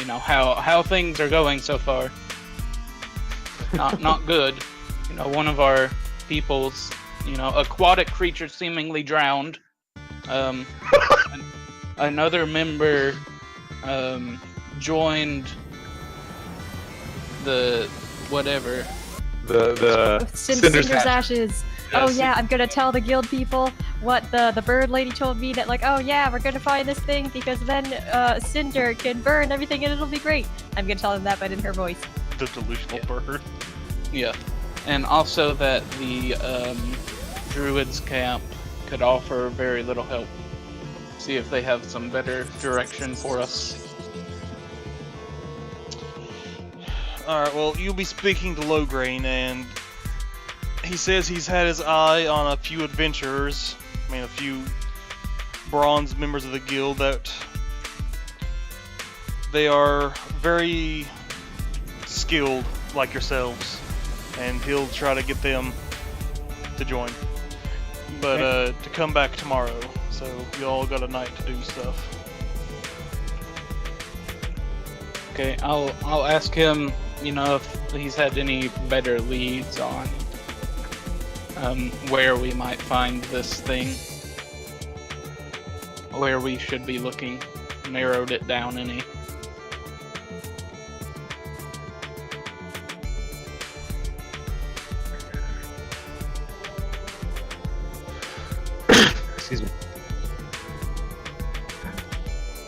how things are going so far. Not good. One of our people's aquatic creature seemingly drowned. Um, Another member joined the whatever. The Cinder's Ashes. Oh Yes. yeah, I'm gonna tell the guild people what the bird lady told me, that like, oh yeah, we're gonna find this thing because then Cinder can burn everything and it'll be great. I'm gonna tell them that, but in her voice. The delusional bird. Yeah, and also that the druids camp could offer very little help. See if they have some better direction for us. Alright, well, you'll be speaking to Lograin, and he says he's had his eye on a few adventurers, a few bronze members of the guild that they are very skilled like yourselves, and he'll try to get them to join. But to come back tomorrow, so you all got a night to do stuff. Okay, I'll ask him, if he's had any better leads on where we might find this thing, where we should be looking. Narrowed it down any. Excuse me.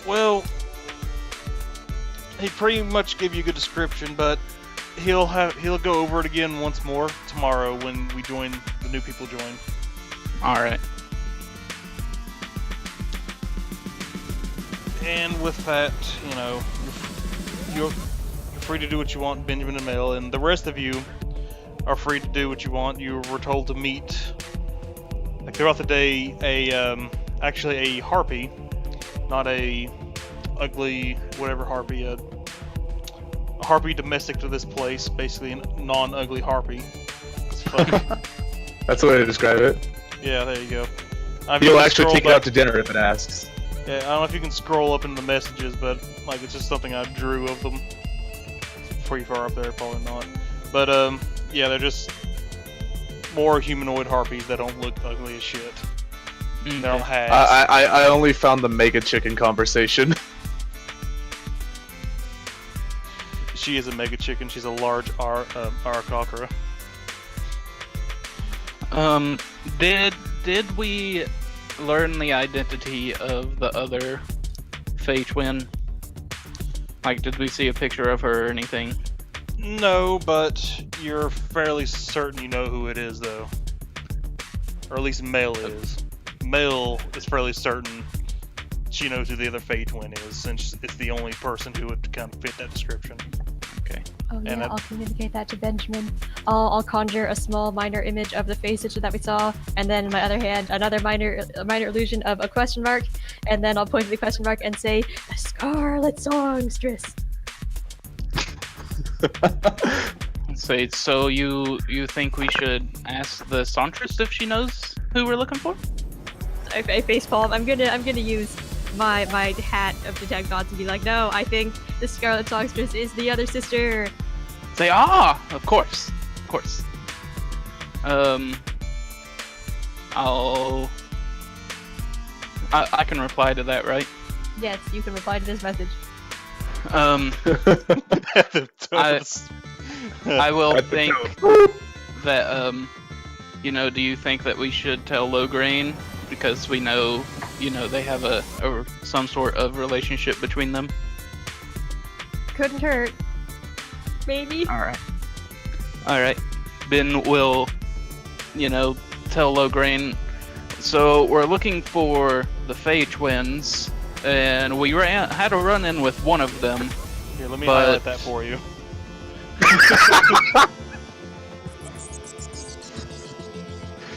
Well, he pretty much gave you a good description, but he'll go over it again once more tomorrow when the new people join. All right. And with that, you're free to do what you want, Benjamin and Mel, and the rest of you are free to do what you want. You were told to meet, throughout the day, actually a harpy, not a ugly whatever harpy, a harpy domestic to this place, basically a non-ugly harpy. It's funny. That's the way to describe it. Yeah, there you go. You'll actually take it out to dinner if it asks. Yeah, I don't know if you can scroll up in the messages, but it's just something I drew of them. It's pretty far up there, probably not. But yeah, they're just more humanoid harpies that don't look ugly as shit. Okay. They're all hags. I only found the mega chicken conversation. She is a mega chicken. She's a large Arakakra. Did we learn the identity of the other Fey twin? Did we see a picture of her or anything? No, but you're fairly certain you know who it is, though. Or at least Mel is. Mel is fairly certain she knows who the other Fey twin is, since it's the only person who would kind of fit that description. Okay. Oh yeah, And I'll communicate that to Benjamin. I'll conjure a small minor image of the face stitch that we saw, and then in my other hand, another minor illusion of a question mark, and then I'll point to the question mark and say, "The Scarlet Songstress." So you think we should ask the Songstress if she knows who we're looking for? I facepalm. I'm gonna use my hat of detect thoughts and be like, no, I think the Scarlet Songstress is the other sister. Say, of course. I can reply to that, right? Yes, you can reply to this message. I will think that, do you think that we should tell Lograin? Because we know, they have some sort of relationship between them. Couldn't hurt. Maybe. Alright. Ben will, tell Lograin. So we're looking for the Fey twins, and we had a run-in with one of them. Here, let me highlight that for you.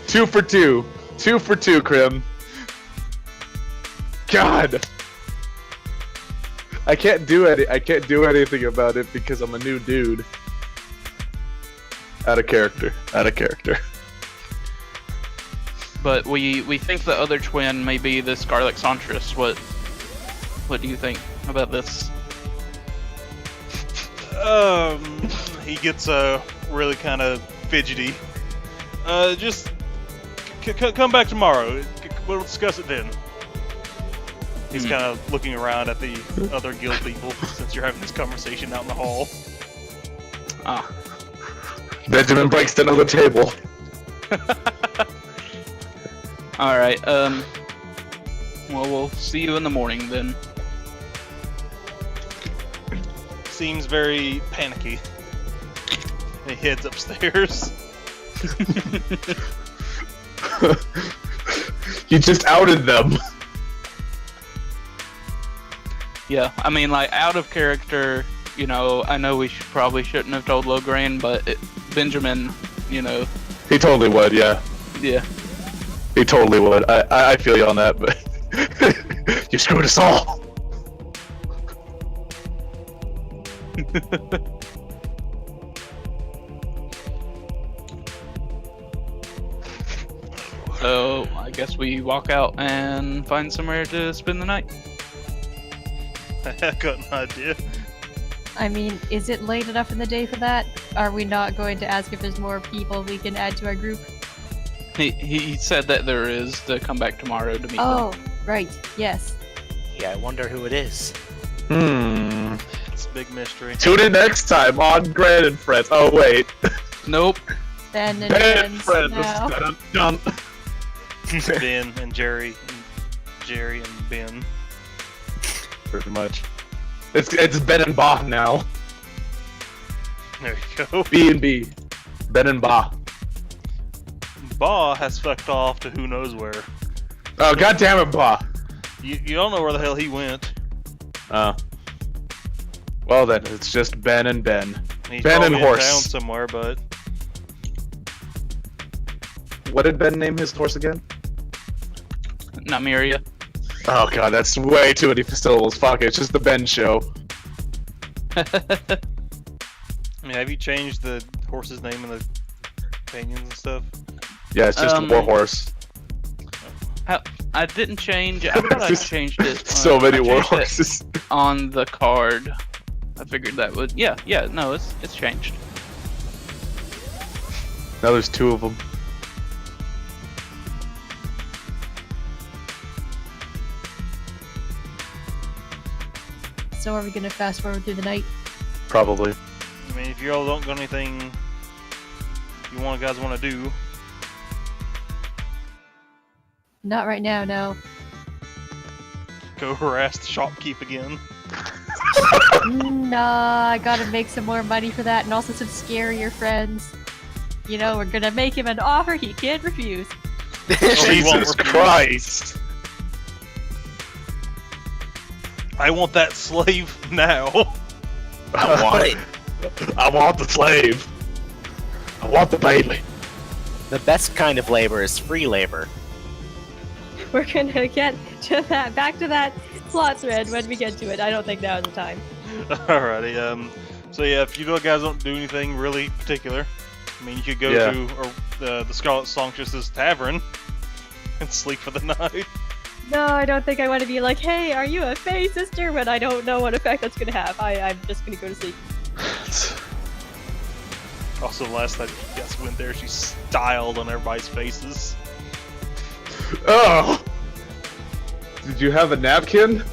Two for two, Krim. God, I can't do anything about it because I'm a new dude. Out of character. But we think the other twin may be the Scarlet Songstress. What do you think about this? He gets really kind of fidgety. Just come back tomorrow. We'll discuss it then. He's kind of looking around at the other guild people since you're having this conversation out in the hall. Ah. Benjamin breaks another table. All right. Well, we'll see you in the morning then. Seems very panicky. He heads upstairs. You just outed them. Yeah, I mean, like, out of character, you know, I know we probably shouldn't have told Logran, but Benjamin, you know. He totally would, yeah. Yeah. He totally would. I feel you on that, but you screwed us all. So, I guess we walk out and find somewhere to spend the night. I got an idea. I mean, is it late enough in the day for that? Are we not going to ask if there's more people we can add to our group? He said that there is to come back tomorrow to meet Oh, them. right. Yes. Yeah, I wonder who it is. It's a big mystery. Tune in next time on Grand and Friends. Oh, wait. Nope. Ben and Grand friends Friends. now. Dun, dun. Ben and Jerry and Ben. Pretty much. It's Ben and Ba now. There you go. B&B. Ben and Ba. Ba has fucked off to who knows where. Oh, god damn it, Ba. You don't know where the hell he went. Oh. Well then, it's just Ben and Ben. He's Ben and probably in horse. town somewhere, but What did Ben name his horse again? Namiria. Oh god, that's way too many syllables. Fuck it, it's just the Ben show. I mean, have you changed the horse's name and the companions and stuff? Yeah, it's just a war horse. I didn't change. I thought I changed it. So many I war changed it horses. on the card. I figured that would. Yeah. No, it's changed. Now there's two of them. So are we gonna fast forward through the night? Probably. I mean, if you all don't got anything you guys want to do, Not right now, no. go harass the shopkeep again. Nah, I gotta make some more money for that, and also some scarier friends. You know, we're gonna make him an offer he can't refuse. he won't Jesus refuse. Christ! I want that slave now. I want it. I want the slave. I want the baby. The best kind of labor is free labor. We're gonna get to that, back to that plot thread when we get to it. I don't think now is the time. Alrighty. So yeah, if you guys don't do anything really particular, I mean, you could go to the Scarlet Songstress's tavern and sleep for the night. No, I don't think I want to be like, hey, are you a Fae sister? When I don't know what effect that's gonna have. I'm just gonna go to sleep. Also, last time you guys went there, she styled on everybody's faces. Oh! Did you have a napkin?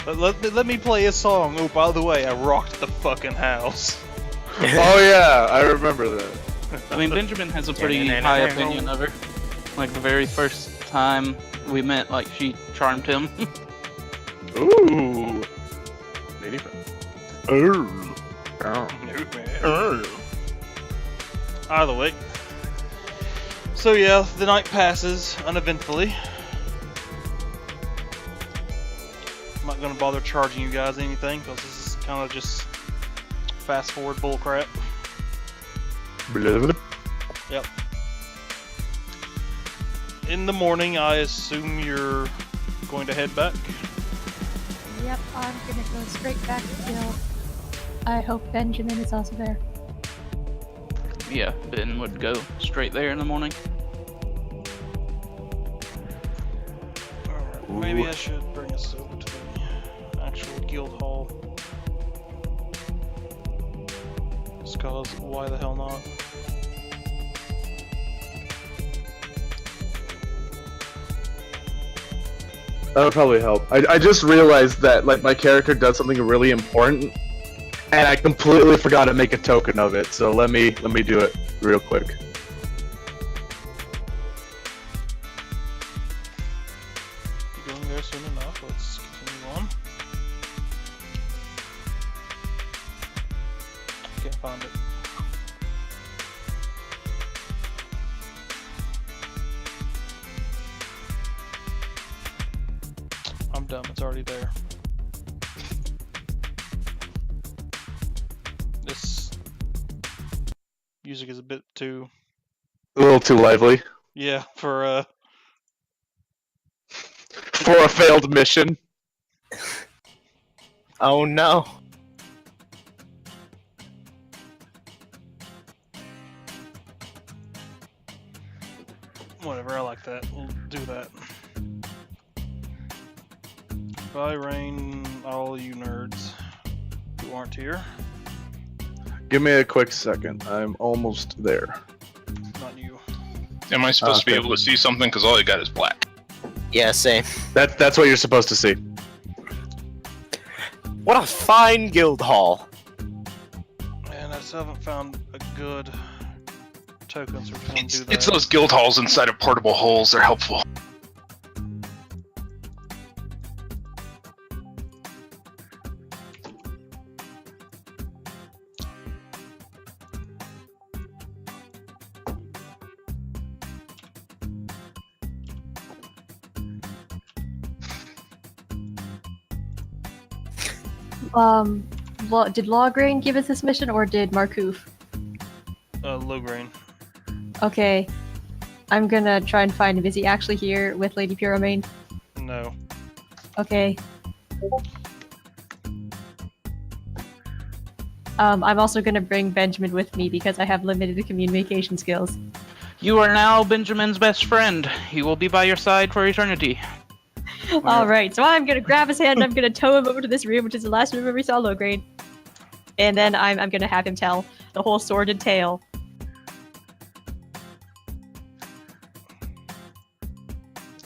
Let me play a song. Oh, by the way, I rocked the fucking house. Oh yeah, I remember that. I mean, Benjamin has a pretty high opinion of her. Like the very first time we met, like she charmed him. Ooh. Lady friend. Ooh. Either way. So yeah, the night passes uneventfully. I'm not gonna bother charging you guys anything because this is kind of just fast forward bullcrap. Yep. In the morning, I assume you're going to head back. Yep, I'm gonna go straight back to Guild. I hope Benjamin is also there. Yeah, Ben would go straight there in the morning. Alright, maybe I should bring us over to the actual guild hall. Just cause, why the hell not? That would probably help. I just realized that like my character does something really important, and I completely forgot to make a token of it. So let me do it real quick. You're going there soon enough. Let's continue on. Can't find it. I'm dumb, it's already there. This music is a bit too, A little too lively yeah, for for a failed mission. Oh no. whatever, I like that. We'll do that. Bye, Rain, all you nerds who aren't here. Give me a quick second. I'm almost there. Not you. Am I supposed to be able to see something? Because all I got is black. Yeah, same. That's what you're supposed to see. What a fine guild hall. And I still haven't found a good token, so we're gonna do that. It's those guild halls inside of portable holes. They're helpful. Did Lawgrain give us this mission, or did Markoof? Low grain. Okay. I'm gonna try and find him. Is he actually here with Lady Puromane? No. Okay. I'm also gonna bring Benjamin with me because I have limited communication skills. You are now Benjamin's best friend. He will be by your side for eternity. Alright, so I'm gonna grab his hand and I'm gonna tow him over to this room, which is the last room where we saw Lowgrade. And then I'm gonna have him tell the whole sordid tale.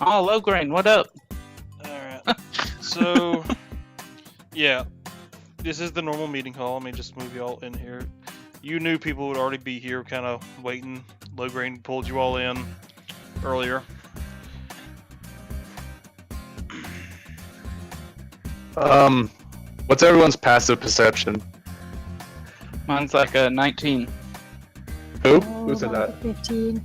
Oh, Lowgrain, what up? Alright. So, yeah. This is the normal meeting hall. Let me just move y'all in here. You knew people would already be here, kind of waiting. Low grain pulled you all in earlier. What's everyone's passive perception? Mine's like a 19. Who? Who said that? 15.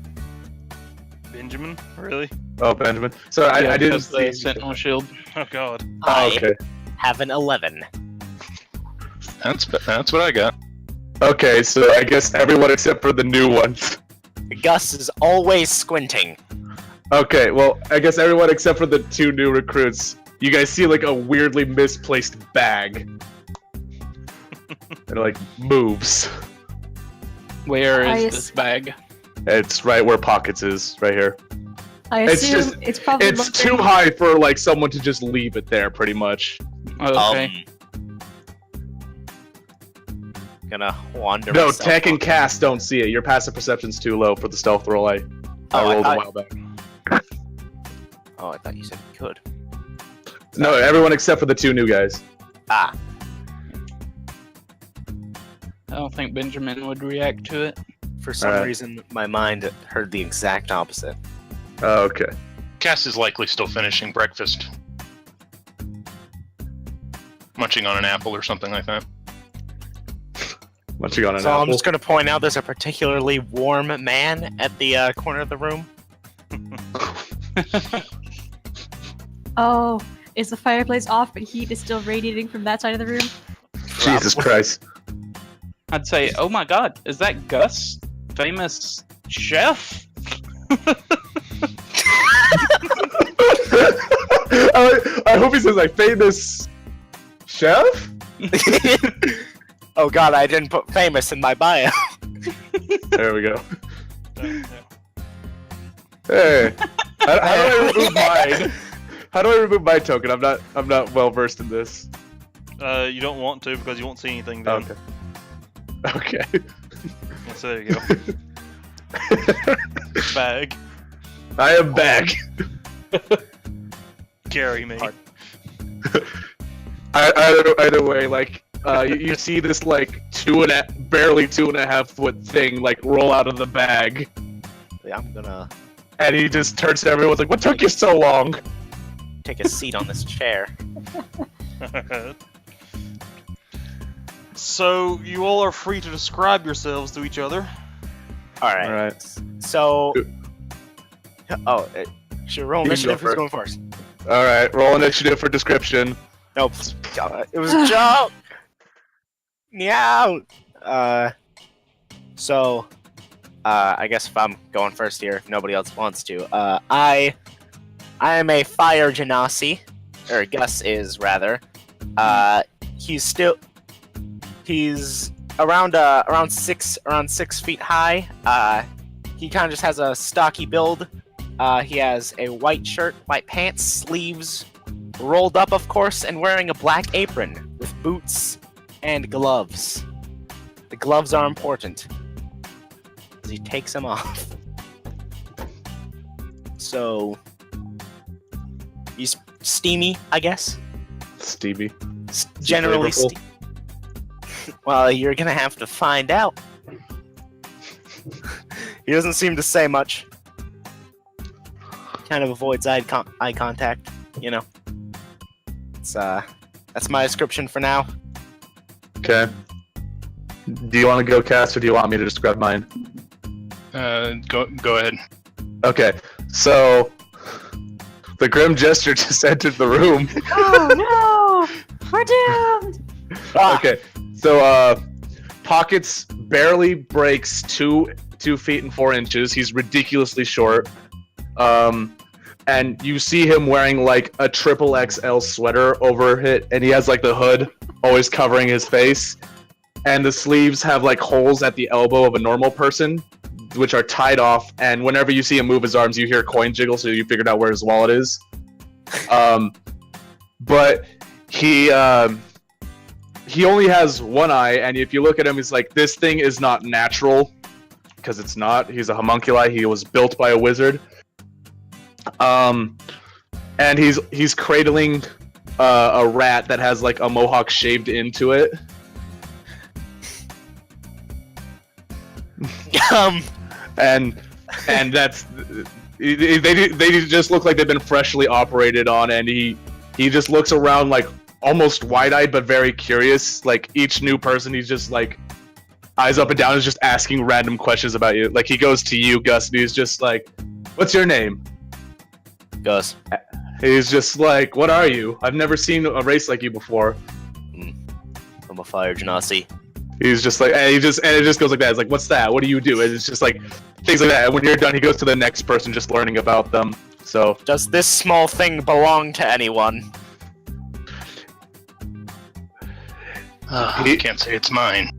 Benjamin? Really? Oh, Benjamin. So I didn't because the see. Sentinel Shield. Oh god. Oh, okay. Have an 11. That's what I got. Okay, so I guess everyone except for the new ones. Gus is always squinting. Okay, well, I guess everyone except for the two new recruits. You guys see like a weirdly misplaced bag. It like moves. Where I is this bag? It's right where Pockets is, right here. I It's assume just- it's probably It's too high for like someone to just leave it there, pretty much. Okay. Gonna wander No, myself Tech and up. Cass don't see it. Your passive perception's too low for the stealth roll I rolled a while back. Oh, I thought you said you could. No, everyone except for the two new guys. Ah, I don't think Benjamin would react to it. for some Alright. reason, my mind heard the exact opposite. Oh, okay. Cass is likely still finishing breakfast. Munching on an apple or something like that. Once you got an So apple. I'm just gonna point out there's a particularly warm man at the corner of the room. Oh, is the fireplace off, but heat is still radiating from that side of the room? Jesus Christ. I'd say, oh my god, is that Gus? Famous chef? I hope he says like famous chef? Oh god, I didn't put famous in my bio. There we go. Yeah. Hey. How do I remove mine? How do I remove my token? I'm not well versed in this. You don't want to because you won't see anything then. Okay. Okay. So there you go. Bag. I am back. Carry me. Either way, like, you see this like barely 2.5 foot thing like roll out of the bag, Yeah, I'm gonna and he just turns to everyone like, "What took you so long?" take a seat on this chair. So you all are free to describe yourselves to each other. All right. All right. So, should roll You can initiative. go Who's going first? All right. Roll initiative for description. Nope. It was a joke. Meow. So, I guess if I'm going first here, if nobody else wants to, I am a fire genasi, or Gus is rather. He's around 6 feet high. He kind of just has a stocky build. He has a white shirt, white pants, sleeves rolled up, of course, and wearing a black apron with boots and gloves. The gloves are important, as he takes them off. So, he's steamy, I guess. Stevie. Generally flavorful? Well, you're gonna have to find out. He doesn't seem to say much. Kind of avoids eye contact, you know. It's that's my description for now. Okay. Do you want to go, Cass, or do you want me to describe mine? Go ahead. Okay. So, the Grim Jester just entered the room. Oh no! We're doomed! Okay. So, Pockets barely breaks 2 feet and 4 inches. He's ridiculously short. And you see him wearing like a triple XL sweater over it, and he has like the hood always covering his face. And the sleeves have like holes at the elbow of a normal person, which are tied off. And whenever you see him move his arms, you hear a coin jiggle, so you figured out where his wallet is. But he only has one eye, and if you look at him, he's like, this thing is not natural, because it's not. He's a homunculi. He was built by a wizard. And he's cradling a rat that has like a mohawk shaved into it. And that's they just look like they've been freshly operated on, and he just looks around like almost wide-eyed but very curious. Like each new person, he's just like eyes up and down, is just asking random questions about you. Like he goes to you, Gus, and he's just like, "What's your name?" Gus. He's just like, "What are you? I've never seen a race like you before." I'm a fire genasi. He's just like, and it just goes like that. It's like, "What's that? What do you do?" And it's just like things like that. And when you're done, he goes to the next person, just learning about them. So, Does this small thing belong to anyone? I can't say it's mine.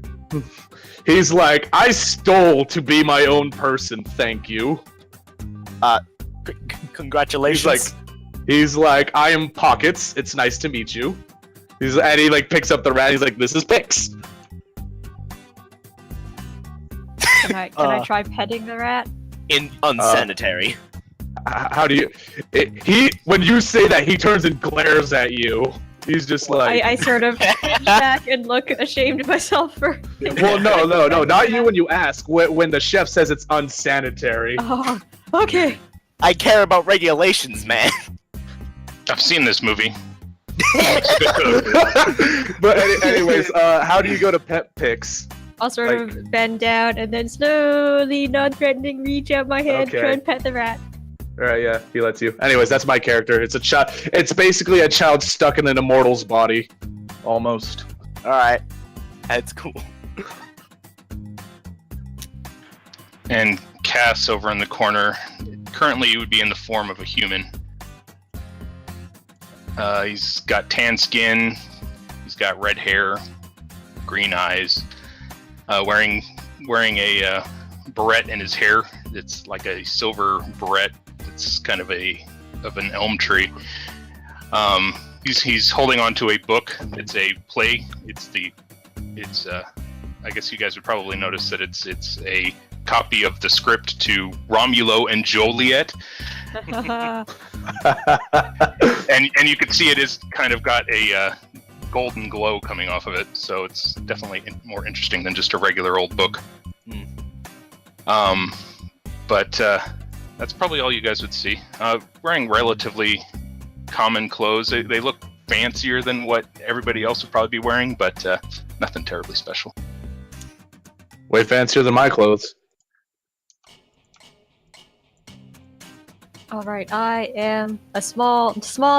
he's like, "I stole to be my own person. Thank you." Congratulations. He's like, "I am Pockets. It's nice to meet you." And he like picks up the rat. He's like, "This is Pix." Can I try petting the rat? Unsanitary. How do you? When you say that, he turns and glares at you. He's just like, I sort of pinch back and look ashamed of myself for. well, no, not you when you ask. When the chef says it's unsanitary. Oh, okay. I care about regulations, man. I've seen this movie. But anyways, how do you go to pet Pix? I'll sort of bend down and then slowly, non-threatening, reach out my hand, Okay. try and pet the rat. Alright, yeah, he lets you. Anyways, that's my character. It's a child. It's basically a child stuck in an immortal's body, almost. Alright. That's cool. And Cass over in the corner, currently he would be in the form of a human. He's got tan skin, he's got red hair, green eyes, wearing a barrette in his hair. It's like a silver barrette. It's kind of an elm tree. He's holding on to a book. It's a play. It's I guess you guys would probably notice that it's a copy of the script to Romulo and Joliet, and you can see it is kind of got a golden glow coming off of it, so it's definitely more interesting than just a regular old book. But that's probably all you guys would see. Wearing relatively common clothes. They look fancier than what everybody else would probably be wearing, but nothing terribly special. Way fancier than my clothes. All right, I am a small,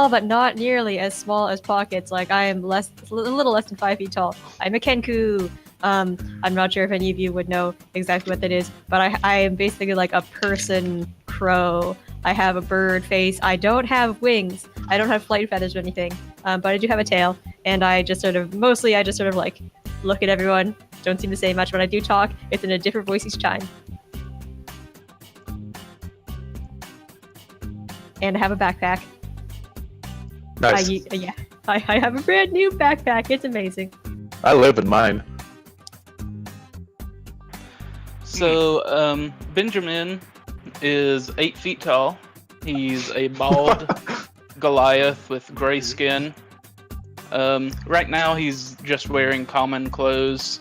but not nearly as small as Pockets. Like I am a little less than 5 feet tall. I'm a Kenku. I'm not sure if any of you would know exactly what that is, but I am basically like a person crow. I have a bird face. I don't have wings. I don't have flight feathers or anything, but I do have a tail. And I just sort of like look at everyone. Don't seem to say much when I do talk. It's in a different voice each time. And I have a backpack. Nice. I have a brand new backpack. It's amazing. I live in mine. So, Benjamin is 8 feet tall. He's a bald Goliath with gray skin. Right now, he's just wearing common clothes.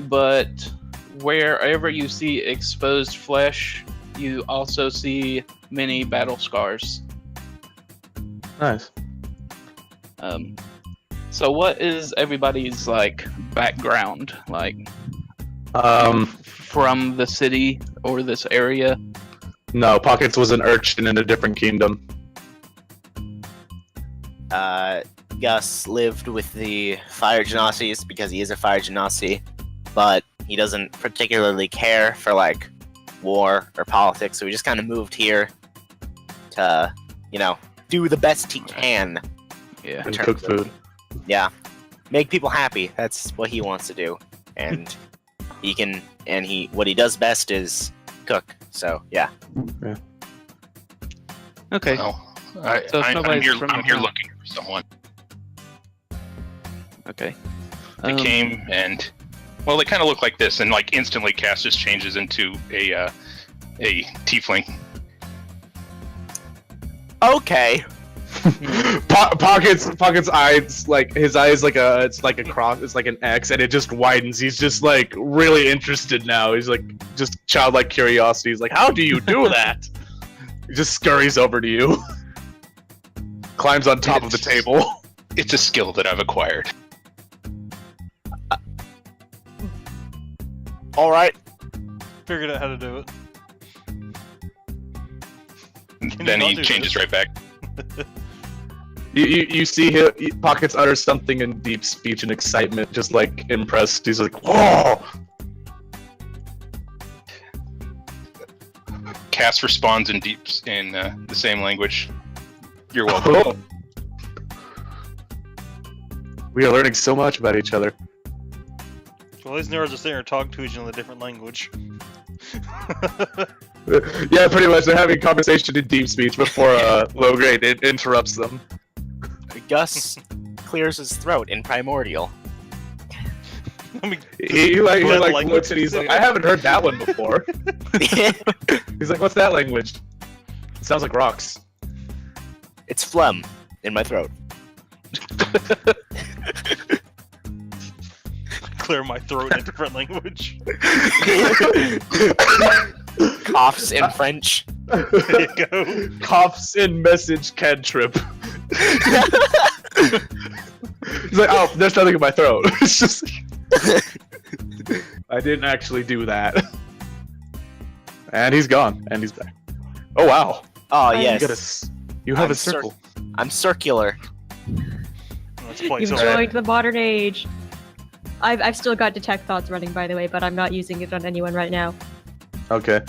But wherever you see exposed flesh, you also see many battle scars. Nice. So what is everybody's like background like? From the city or this area? No, Pockets was an urchin in a different kingdom. Gus lived with the Fire Genasis because he is a Fire Genasi, but he doesn't particularly care for like war or politics, so he just kind of moved here to, do the best he can. Yeah. And cook food. Yeah, make people happy. That's what he wants to do, and what he does best is cook. So yeah. Okay. Well, So if I'm nobody's here from the looking town. for someone. Okay. They came and, well, they kind of look like this, and like instantly Cass just changes into a tiefling. Okay. Pockets eyes, like his eyes it's like a cross, it's like an X, and it just widens. He's just like really interested now. He's like just childlike curiosity. He's like, how do you do that? He just scurries over to you. Climbs on top of the table. It's a skill that I've acquired. All right. Figured out how to do it. Can Then you he not do changes this? right back. You see him, Pockets utter something in deep speech and excitement, just like impressed. He's like, whoa! Cass responds in the same language. You're welcome. Oh. We are learning so much about each other. Well, these nerds are sitting here talking to each other in a different language. Yeah, pretty much. They're having a conversation in deep speech before low grade interrupts them. Gus clears his throat in primordial. I mean, He what like language looks and he's is like, it? I haven't heard that one before. He's like, what's that language? It sounds like rocks. It's phlegm in my throat. clear my throat in a different language. Coughs in French. There you go. Coughs in message cantrip. He's like, oh, there's nothing in my throat. It's just I didn't actually do that. And he's gone. And he's back. Oh wow. Oh You yes. You have I'm a circle. I'm circular. Let's play You've some. joined the modern age. I've still got detect thoughts running, by the way, but I'm not using it on anyone right now. Okay.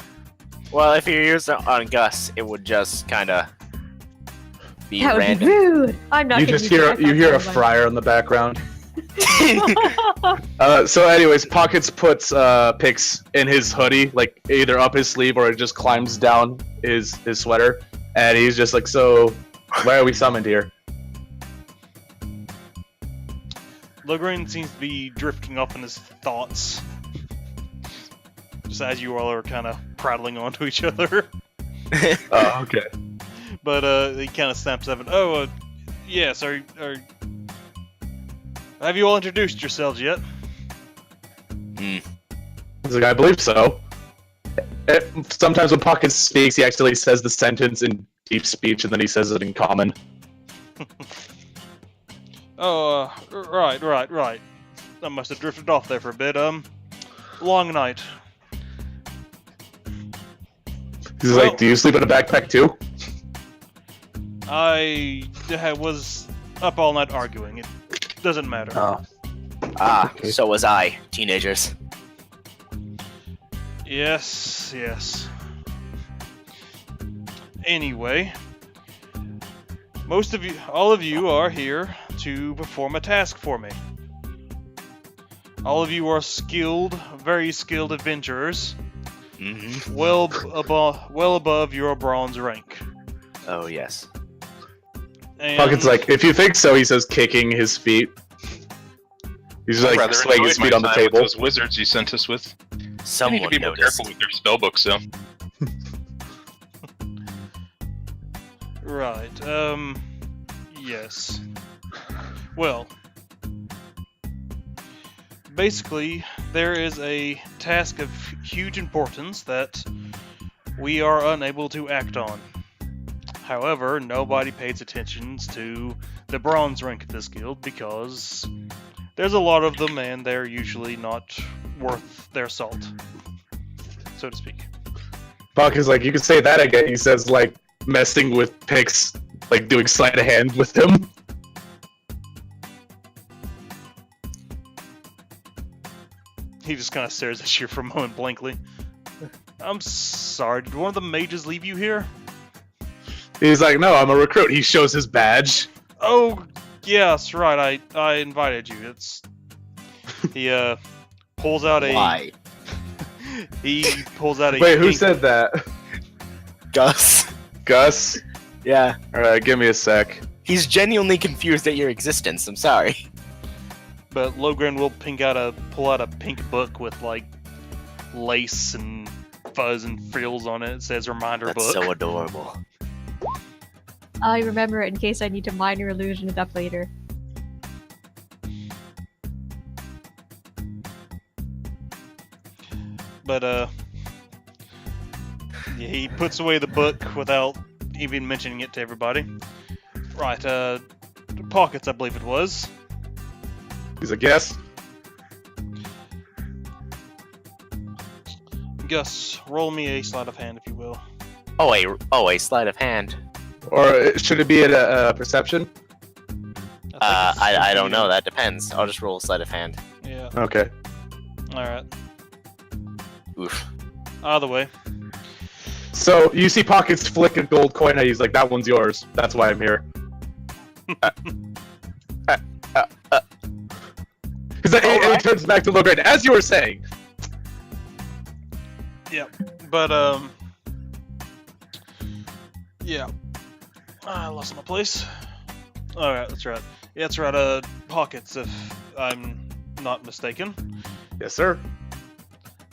Well, if you use it on Gus, it would just kind of be That would random. be rude. I'm not. You gonna just use hear detect a thoughts on fryer in the background. anyone. So anyways, Pockets puts picks in his hoodie, like either up his sleeve or it just climbs down his sweater, and he's just like, so why are we summoned here? Logran seems to be drifting off in his thoughts. Just as you all are kind of prattling onto each other. Oh, okay. But he kind of snaps up and, oh, yes, have you all introduced yourselves yet? He's like, I believe so. Sometimes when Pocket speaks, he actually says the sentence in deep speech, and then he says it in common. Oh, right. I must have drifted off there for a bit. Long night. He's like, do you sleep in a backpack too? I was up all night arguing. It doesn't matter. Ah, Okay. so was I, teenagers. Yes. Anyway, all of you are here to perform a task for me. All of you are very skilled adventurers, well above your bronze rank. Oh, yes. And Pocket's like, if you think so, he says, kicking his feet. He's I like rather swaying his enjoyed feet on my the time with table. those wizards you sent us with. You need Someone to be more noticed. careful with their spell books, though. Right, yes. Well, basically, there is a task of huge importance that we are unable to act on. However, nobody pays attention to the bronze rank of this guild because there's a lot of them and they're usually not worth their salt, so to speak. Pocket's like, you can say that again. He says, like, messing with picks, like doing sleight of hand with him. He just kind of stares at you for a moment blankly. I'm sorry, did one of the mages leave you here? He's like, no, I'm a recruit. He shows his badge. Oh, yes, right, I invited you. He pulls out a... Why? He pulls out a... Wait, who pink- said that? Gus. Gus? Yeah. Alright, give me a sec. He's genuinely confused at your existence. I'm sorry. But Logran will pull out a pink book with, like, lace and fuzz and frills on it. It says reminder That's book. so adorable. I remember it in case I need to minor illusion it up later. But, yeah, he puts away the book without even mentioning it to everybody. Right, Pockets, I believe it was. He's like, yes. Gus, roll me a sleight of hand, if you will. A sleight of hand. Or should it be at a perception? I don't know. That depends. I'll just roll a sleight of hand. Yeah, Okay. alright. Oof. Either way. So, you see Pockets flick a gold coin at you. He's like, that one's yours. That's why I'm here. He's like, and he turns back to Logran. As you were saying. Yeah, but, yeah. I lost my place. Alright, that's right. Yeah, that's right, Pockets, if I'm not mistaken. Yes, sir.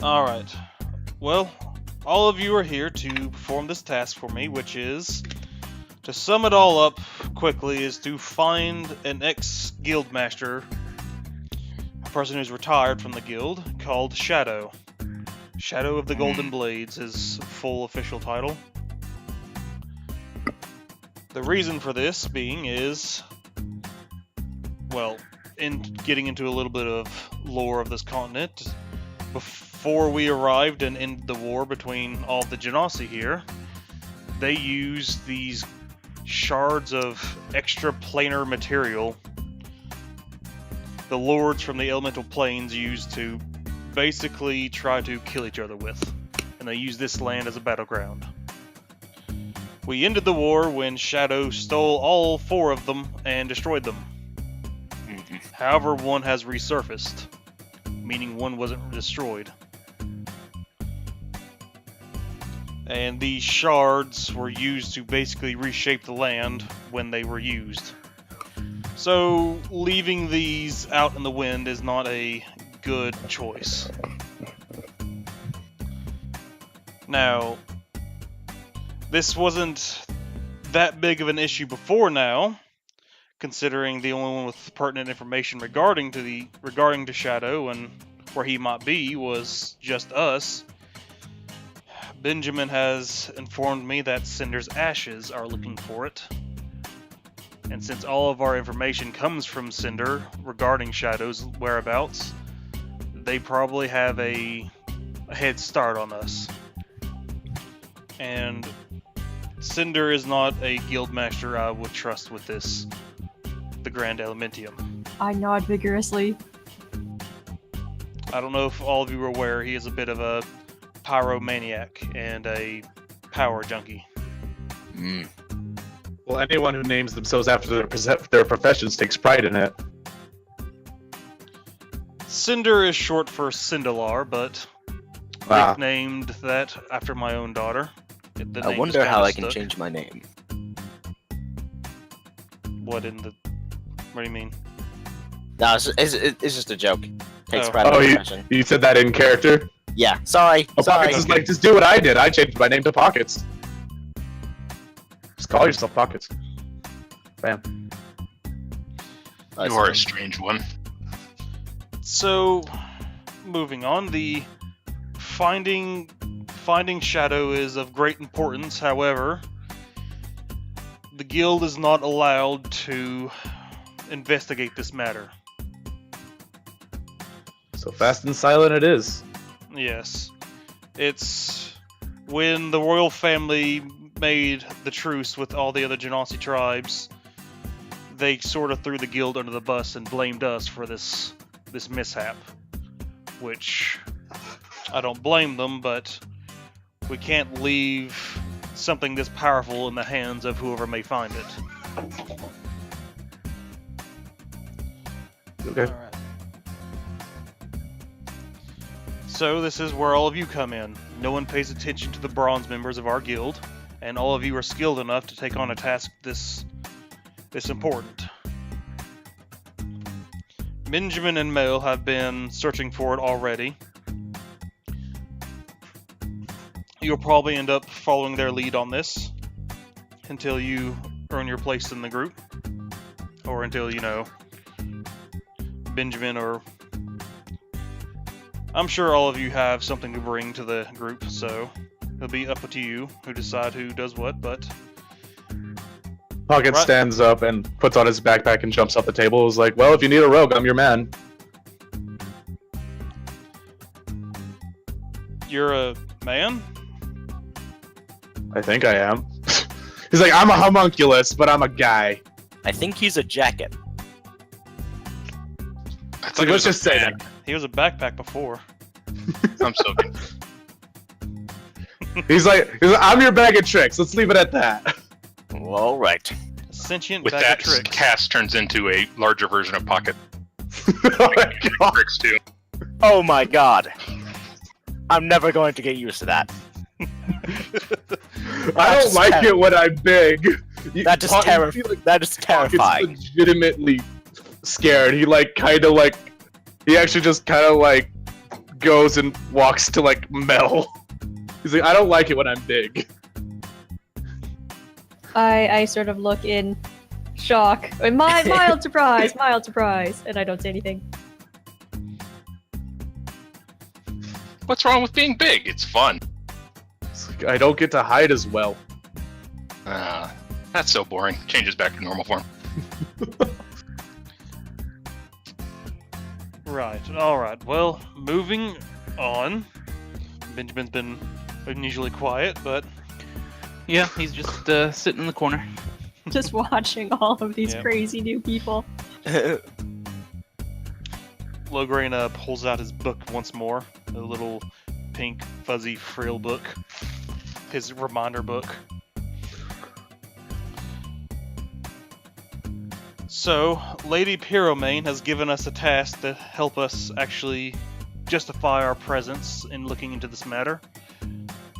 Alright. Well, all of you are here to perform this task for me, which is, to sum it all up quickly, is to find an ex-guildmaster, a person who's retired from the guild, called Shadow. Shadow of the Golden Blades, his full official title. The reason for this being is, well, in getting into a little bit of lore of this continent, before we arrived and ended the war between all the Genasi here, they used these shards of extraplanar material the lords from the elemental planes used to basically try to kill each other with, and they used this land as a battleground. We ended the war when Shadow stole all 4 of them and destroyed them. However, one has resurfaced, meaning one wasn't destroyed. And these shards were used to basically reshape the land when they were used. So, leaving these out in the wind is not a good choice. Now, this wasn't that big of an issue before now, considering the only one with pertinent information regarding to Shadow and where he might be was just us. Benjamin has informed me that Cinder's ashes are looking for it. And since all of our information comes from Cinder regarding Shadow's whereabouts, they probably have a head start on us. And Cinder is not a guildmaster I would trust with this, the Grand Elementium. I nod vigorously. I don't know if all of you are aware, he is a bit of a pyromaniac and a power junkie. Well, anyone who names themselves after their professions takes pride in it. Cinder is short for Cindelar, but nicknamed that after my own daughter. The I name wonder just how kinda I can stuck. change my name. What do you mean? No, it's just a joke. Takes Oh. pride in Oh, my profession. you said that in character? Yeah, sorry. Oh, Sorry. Pockets is like, just do what I did. I changed my name to Pockets. Just call yourself Pockets. Bam. You are a strange one. So, moving on, the finding Shadow is of great importance. However, the guild is not allowed to investigate this matter. So fast and silent it is. Yes. It's when the royal family made the truce with all the other Genasi tribes, they sort of threw the guild under the bus and blamed us for this mishap. Which, I don't blame them, but we can't leave something this powerful in the hands of whoever may find it. Okay. Alright. So this is where all of you come in. No one pays attention to the bronze members of our guild, and all of you are skilled enough to take on a task this important. Benjamin and Mel have been searching for it already. You'll probably end up following their lead on this until you earn your place in the group, or until, Benjamin or... I'm sure all of you have something to bring to the group, so it'll be up to you who decide who does what, but... Pocket Right. stands up and puts on his backpack and jumps off the table. Is like, well, if you need a rogue, I'm your man. You're a man? I think I am. He's like, I'm a homunculus, but I'm a guy. I think he's a jacket. It's like, let's just say that. He was a backpack before. I'm so good. He's like, I'm your bag of tricks. Let's leave it at that. Well, all right. A sentient With bag that, of tricks. cast turns into a larger version of Pocket. Oh my God. Tricks too. Oh my god. I'm never going to get used to that. I don't like it when I'm big. That just You feel like that is Pocket's terrifying. legitimately scared. He he actually just kind of goes and walks to Mel. He's like, I don't like it when I'm big. I sort of look in shock. Mild surprise, and I don't say anything. What's wrong with being big? It's fun. It's like, I don't get to hide as well. That's so boring. Changes back to normal form. Right, alright. Well, moving on. Benjamin's been unusually quiet, but Yeah, he's just sitting in the corner. Just watching all of these Yeah. crazy new people. Logran pulls out his book once more. The little pink, fuzzy, frail book. His reminder book. So, Lady Pyromane has given us a task to help us actually justify our presence in looking into this matter.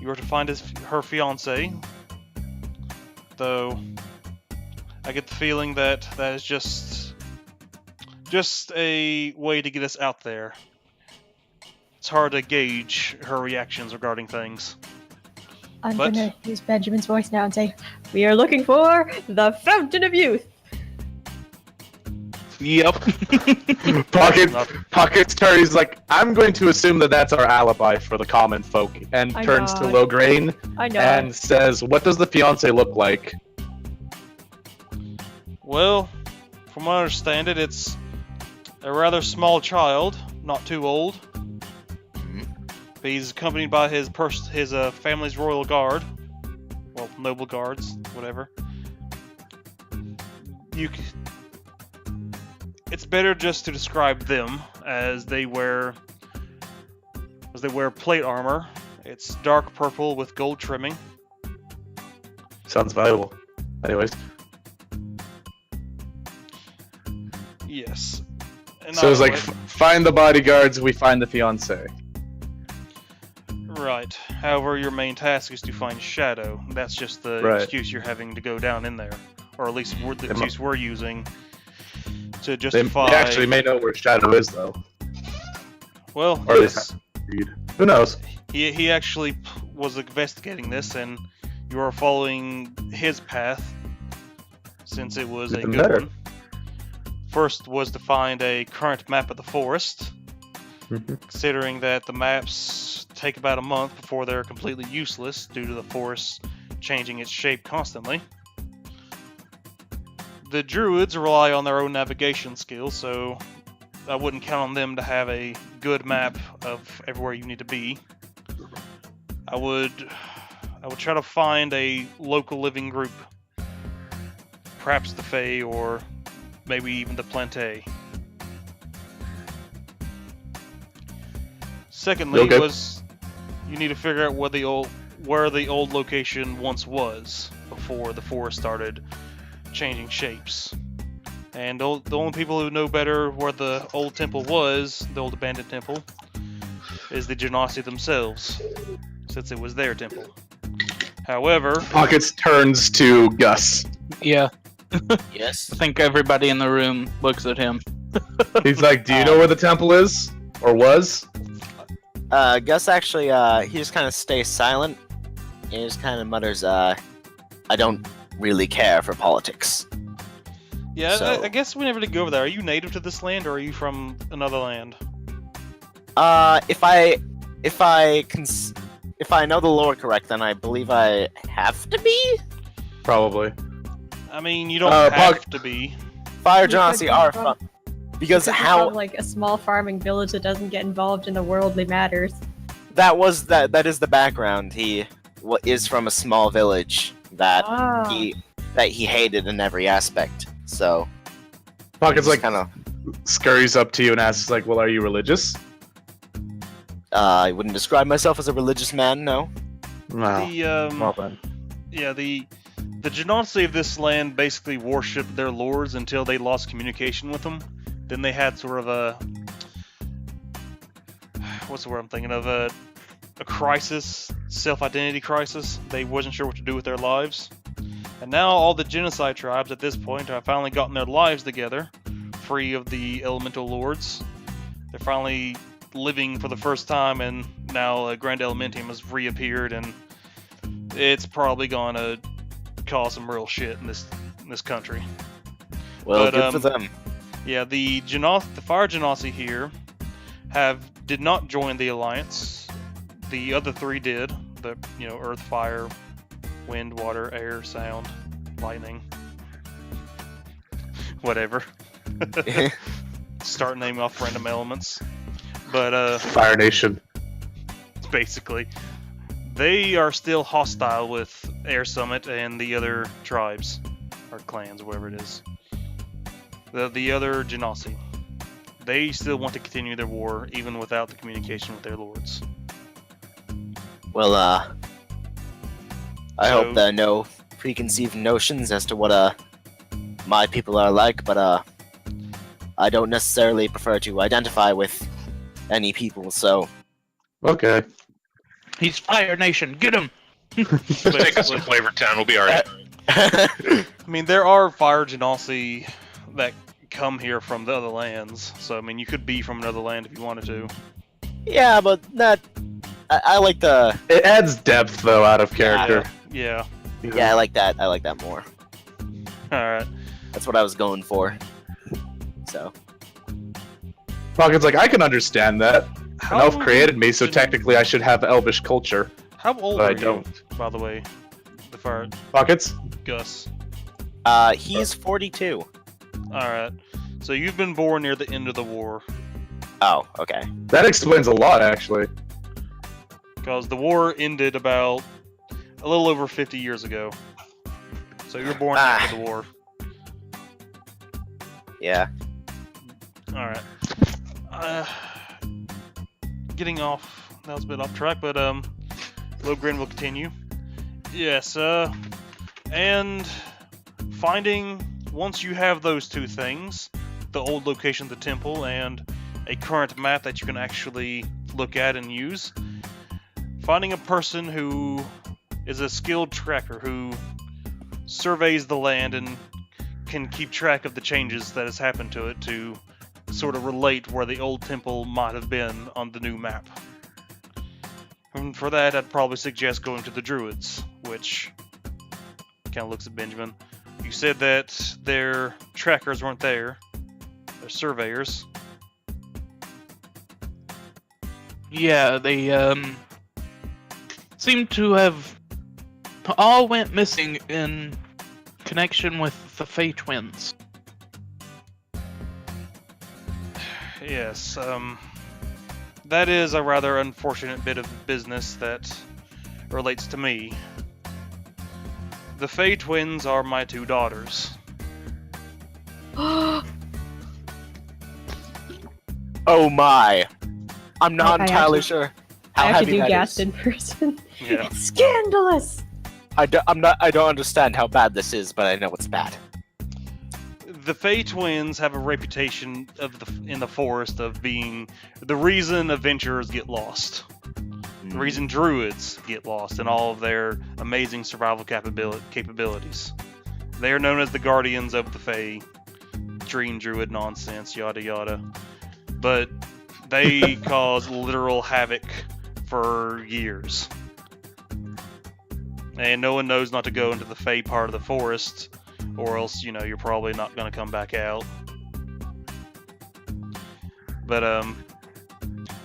You are to find her fiancé, though I get the feeling that is just just a way to get us out there. It's hard to gauge her reactions regarding things. I'm But- gonna use Benjamin's voice now and say, "We are looking for the Fountain of Youth." Yep. Pocket's turn. He's like, I'm going to assume that that's our alibi for the common folk, and I turns to know. Lograine I know. and says, "What does the fiance look like?" Well, from what I understand it, it's a rather small child, not too old. He's accompanied by his family's royal guard. Well, noble guards, whatever. It's better just to describe them as they wear plate armor. It's dark purple with gold trimming. Sounds valuable. Anyways, Yes. And so it's like, anyway- find the bodyguards, we find the fiance. Right. However, your main task is to find Shadow. That's just the Right. excuse you're having to go down in there, or at least the excuse we're using to They justify. actually may know where Shadow is, though. Well, Or they yes, Who knows? he actually was investigating this, and you are following his path since it was a Even good better. one. First was to find a current map of the forest, Mhm. considering that the maps take about a month before they're completely useless due to the forest changing its shape constantly. The druids rely on their own navigation skills, so I wouldn't count on them to have a good map of everywhere you need to be. I would try to find a local living group, perhaps the Fae or maybe even the Plante. Secondly, Okay. was you need to figure out where the old location once was before the forest started changing shapes. And the only people who know better where the old temple was, the old abandoned temple, is the Genasi themselves, since it was their temple. However, Pockets turns to Gus. Yeah. Yes. I think everybody in the room looks at him. He's like, "Do you know where the temple is, or was?" Gus actually, he just kind of stays silent. And he just kind of mutters, "I don't really care for politics." yeah, So- I guess we never did go over there. Are you native to this land, or are you from another land? If I know the lore correct, then I believe I have to be. Probably. I mean, you don't Pog- have to be. Fire You could Genasi be are from- from. Because This is how from, like a small farming village that doesn't get involved in the worldly matters. that is the background. He is from a small village that Ah. he hated in every aspect. So Pockets like kind of. scurries up to you and asks, like, "Well, are you religious?" I wouldn't describe myself as a religious man. No. No. Well then. The Genasi of this land basically worshipped their lords until they lost communication with them. Then they had sort of a what's the word I'm thinking of? A crisis, self-identity crisis. They wasn't sure what to do with their lives. And now all the genocide tribes at this point have finally gotten their lives together, free of the elemental lords. They're finally living for the first time, and now Grand Elementium has reappeared, and it's probably gonna cause some real shit in this country. Well, But, good for them. Yeah, the Fire Genasi here did not join the alliance. The other three did. The Earth, Fire, Wind, Water, Air, Sound, Lightning, whatever. Start naming off random elements, but Fire Nation. basically, they are still hostile with Air Summit and the other tribes or clans, whatever it is. The other Genasi. They still want to continue their war even without the communication with their lords. Well, I So- hope there are no preconceived notions as to what my people are like, but I don't necessarily prefer to identify with any people, so Okay. He's Fire Nation. Get him. Just take us to Flavor Town. We'll be alright. I mean, there are Fire Genasi that come here from the other lands. So I mean, you could be from another land if you wanted to. Yeah, but that I like the It adds depth though out of character. Yeah. yeah I like that more. All right. That's what I was going for. So Pocket's like, I can understand that. An elf created me, so did- technically I should have elvish culture. How old But are I you, don't. by the way? The fire Pockets? Gus. he's 42. All right. So you've been born near the end of the war, Oh, okay. That explains a lot, actually. because the war ended about a little over 50 years ago. So you were born after the war. Yeah. All right. Getting off. That was a bit off track, but Logrin will continue. Yes. And finding once you have those two things, the old location of the temple and a current map that you can actually look at and use, finding a person who is a skilled tracker who surveys the land and can keep track of the changes that has happened to it to sort of relate where the old temple might have been on the new map. And for that, I'd probably suggest going to the Druids, which kind of looks at Benjamin. You said that their trackers weren't there, their surveyors. Yeah, they seem to have all went missing in connection with the Fey twins. Yes, that is a rather unfortunate bit of business that relates to me. The Fey twins are my two daughters. Oh my! I'm not I entirely actually- sure how I have to heavy do that gas is. in person. Yeah. It's scandalous. I don't understand how bad this is, but I know it's bad. The Fey twins have a reputation in the forest of being the reason adventurers get lost. The reason druids get lost in all of their amazing survival capabilities. They are known as the guardians of the Fey, dream druid nonsense, yada yada. But they cause literal havoc for years. And no one knows not to go into the Fey part of the forest, or else, you're probably not going to come back out. But,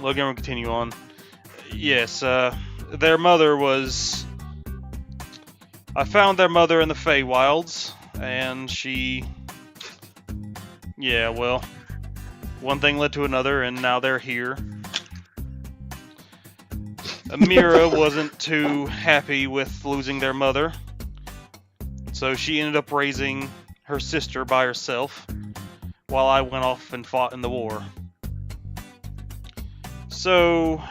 Logan will continue on. Yes, their mother was... I found their mother in the Feywilds, and she... Yeah, well, one thing led to another, and now they're here. Amira wasn't too happy with losing their mother, so she ended up raising her sister by herself, while I went off and fought in the war. So...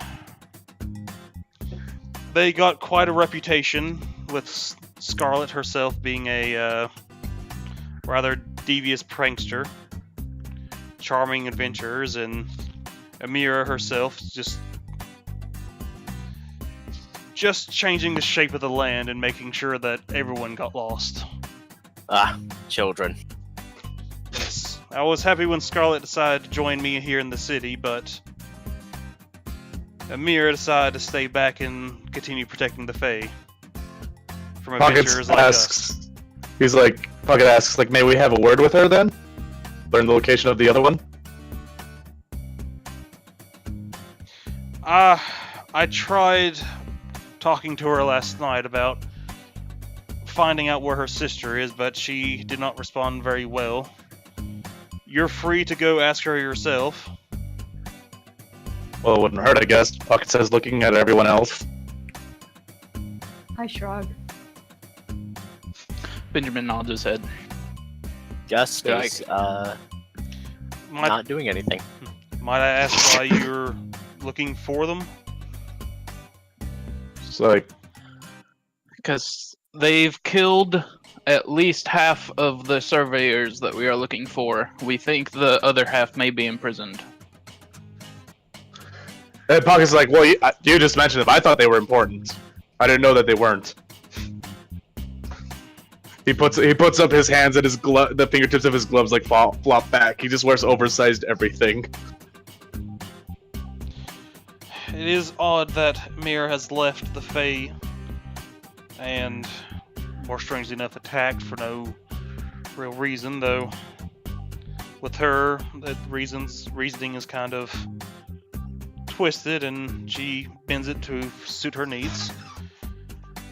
they got quite a reputation, with Scarlet herself being a rather devious prankster, charming adventurers, and Amira herself just changing the shape of the land and making sure that everyone got lost. Children. Yes. I was happy when Scarlet decided to join me here in the city, but Amira decided to stay back and continue protecting the Fae from adventurers like us. Pocket asks, may we have a word with her then? Learn the location of the other one? I tried talking to her last night about finding out where her sister is, but she did not respond very well. You're free to go ask her yourself. Well, it wouldn't hurt, I guess. Pocket says, looking at everyone else. I shrug. Benjamin nods his head. Gus Yeah, is Might, not doing anything. might I ask why you're looking for them? It's like, Because they've killed at least half of the surveyors that we are looking for. We think the other half may be imprisoned. and Pocket's like, well, you just mentioned them. I thought they were important. I didn't know that they weren't. He puts up his hands and the fingertips of his gloves like flop back. He just wears oversized everything. It is odd that Mir has left the Fae, and more strangely enough, attacked for no real reason. Though, with her, the reasoning is kind of twisted, and she bends it to suit her needs.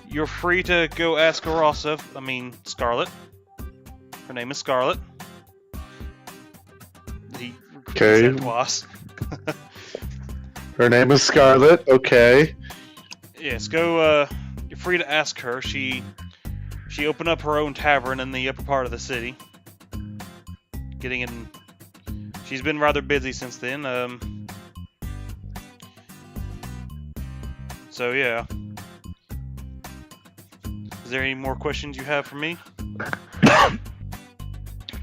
You're free to go ask Scarlet. Her name is Scarlet. He Okay. said twice. Her name is Scarlet. Okay. Yes, go. You're free to ask her. She opened up her own tavern in the upper part of the city. Getting in. She's been rather busy since then. So yeah. Is there any more questions you have for me?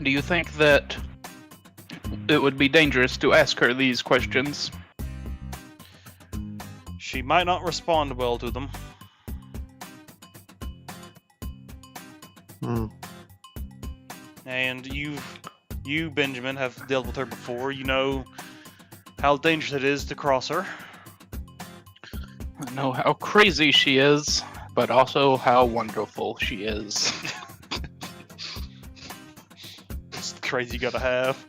Do you think that it would be dangerous to ask her these questions? She might not respond well to them. And you, Benjamin, have dealt with her before. You know how dangerous it is to cross her. I know how crazy she is, but also how wonderful she is. It's crazy you gotta have.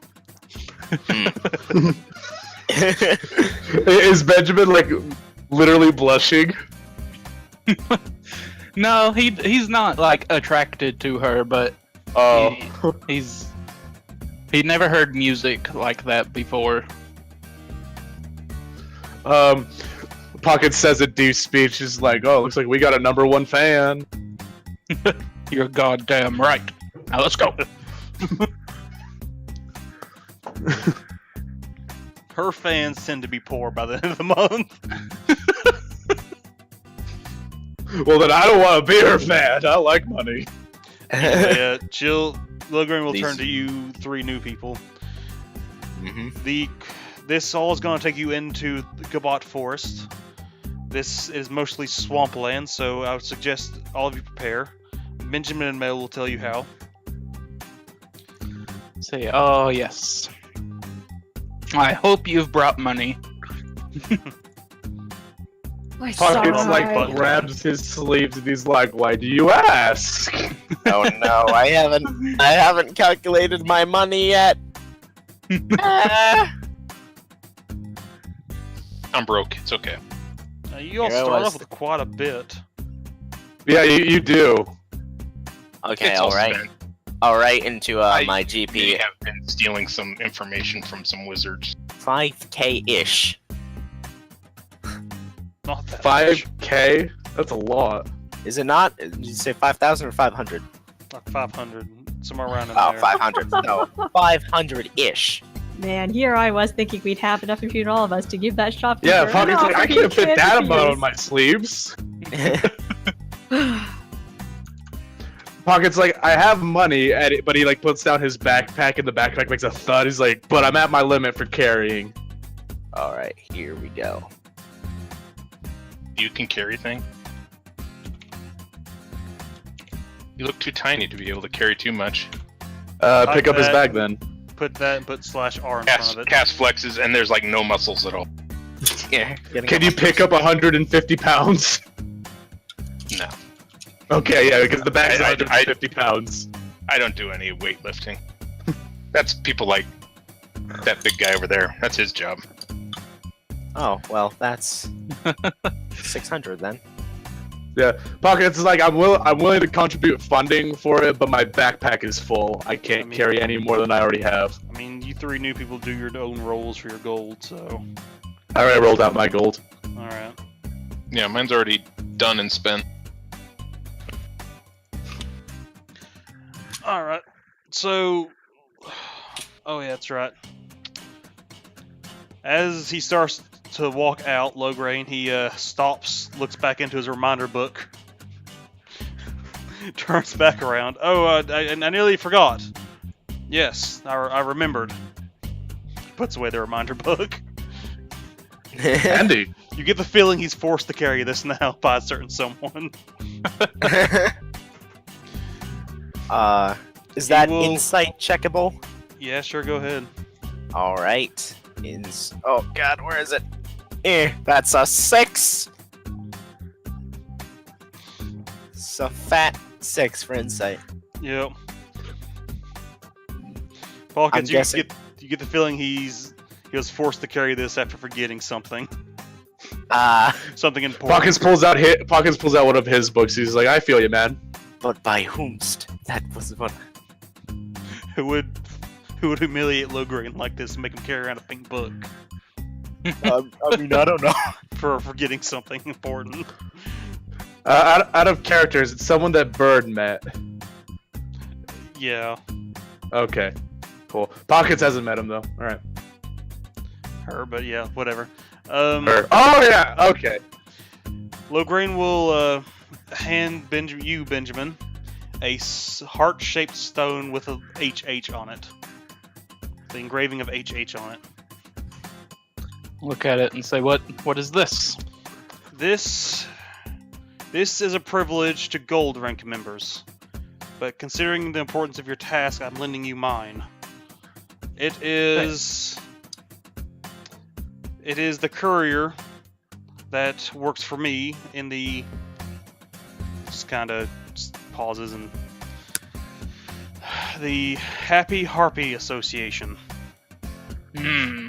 Is Benjamin like literally blushing? No, he's not like attracted to her, but Oh. he never heard music like that before. Pocket says a deep speech. Is like, oh, looks like we got a #1 fan. You're goddamn right. Now let's go. Her fans tend to be poor by the end of the month. Well, then I don't want to be her fan. I like money. Yeah, chill. Logran will These- turn to you, 3 new people. Mm-hmm. This all is going to take you into the Ghabat forest. This is mostly swampland, so I would suggest all of you prepare. Benjamin and Mel will tell you how. Say, oh yes. I hope you've brought money. My Pocket's side. like grabs his sleeves and he's like, why do you ask? Oh no, I haven't calculated my money yet. I'm broke. It's okay. You all Here I start was. off with quite a bit. Yeah, you do. Okay, It's all alright. spent. I'll write into I my may GP have been stealing some information from some wizards. 5k-ish. Not that much. 5K? That's a lot. Is it not? Did you say 5,000 or 500? Like 500, somewhere around in Oh, there. 500. No, 500-ish. Man, here I was thinking we'd have enough between all of us to give that shopkeeper. Yeah, Pocket's enough like, I for can't fit candy that to amount use." on my sleeves. Pocket's like, I have money, but he like puts down his backpack and the backpack makes a thud. He's like, but I'm at my limit for carrying. Alright, here we go. You can carry things. You look too tiny to be able to carry too much. Pick up his that. bag then. Put that and put /R in front of it. Cast flexes, and there's like no muscles at all. Yeah. Can you pick up 150 pounds? No, Okay, yeah, because the bag's I- 150 pounds. I don't do any weightlifting. That's people like that big guy over there. That's his job. Oh, well, that's 600 then. Yeah, Pockets is like, I'm willing to contribute funding for it, but my backpack is full. I can't carry any more than I already have. I mean, you 3 new people do your own rolls for your gold, so. I already rolled out my gold. Alright. Yeah, mine's already done and spent. Alright. So. Oh, yeah, that's right. As he starts to walk out, Lograin, he stops, looks back into his reminder book, turns back around. Oh, I nearly forgot. Yes, I remembered. Puts away the reminder book. Andy. You get the feeling he's forced to carry this now by a certain someone. Is that will- insight checkable? Yeah, sure, go ahead. All right. Oh God, where is it? That's a 6. It's a fat 6 for insight. Yep. Falcons, I'm guessing- you get the feeling he was forced to carry this after forgetting something. Something important. Pockets pulls out one of his books. He's like, I feel you, man. But by whomst? That was what. Who would humiliate Logran like this and make him carry around a pink book I mean, I don't know. for forgetting something important? Out of characters, it's someone that Bird met. Yeah, Okay, cool. Pockets hasn't met him though. All right. her, but yeah, whatever. Bird. Oh yeah. Okay. Logran will hand Benjamin, a heart-shaped stone with a HH on it. The engraving of HH on it. Look at it and say, what is this? This is a privilege to gold rank members, but considering the importance of your task, I'm lending you mine. It is the courier that works for me in the pauses and the Happy Harpy Association. Hmm.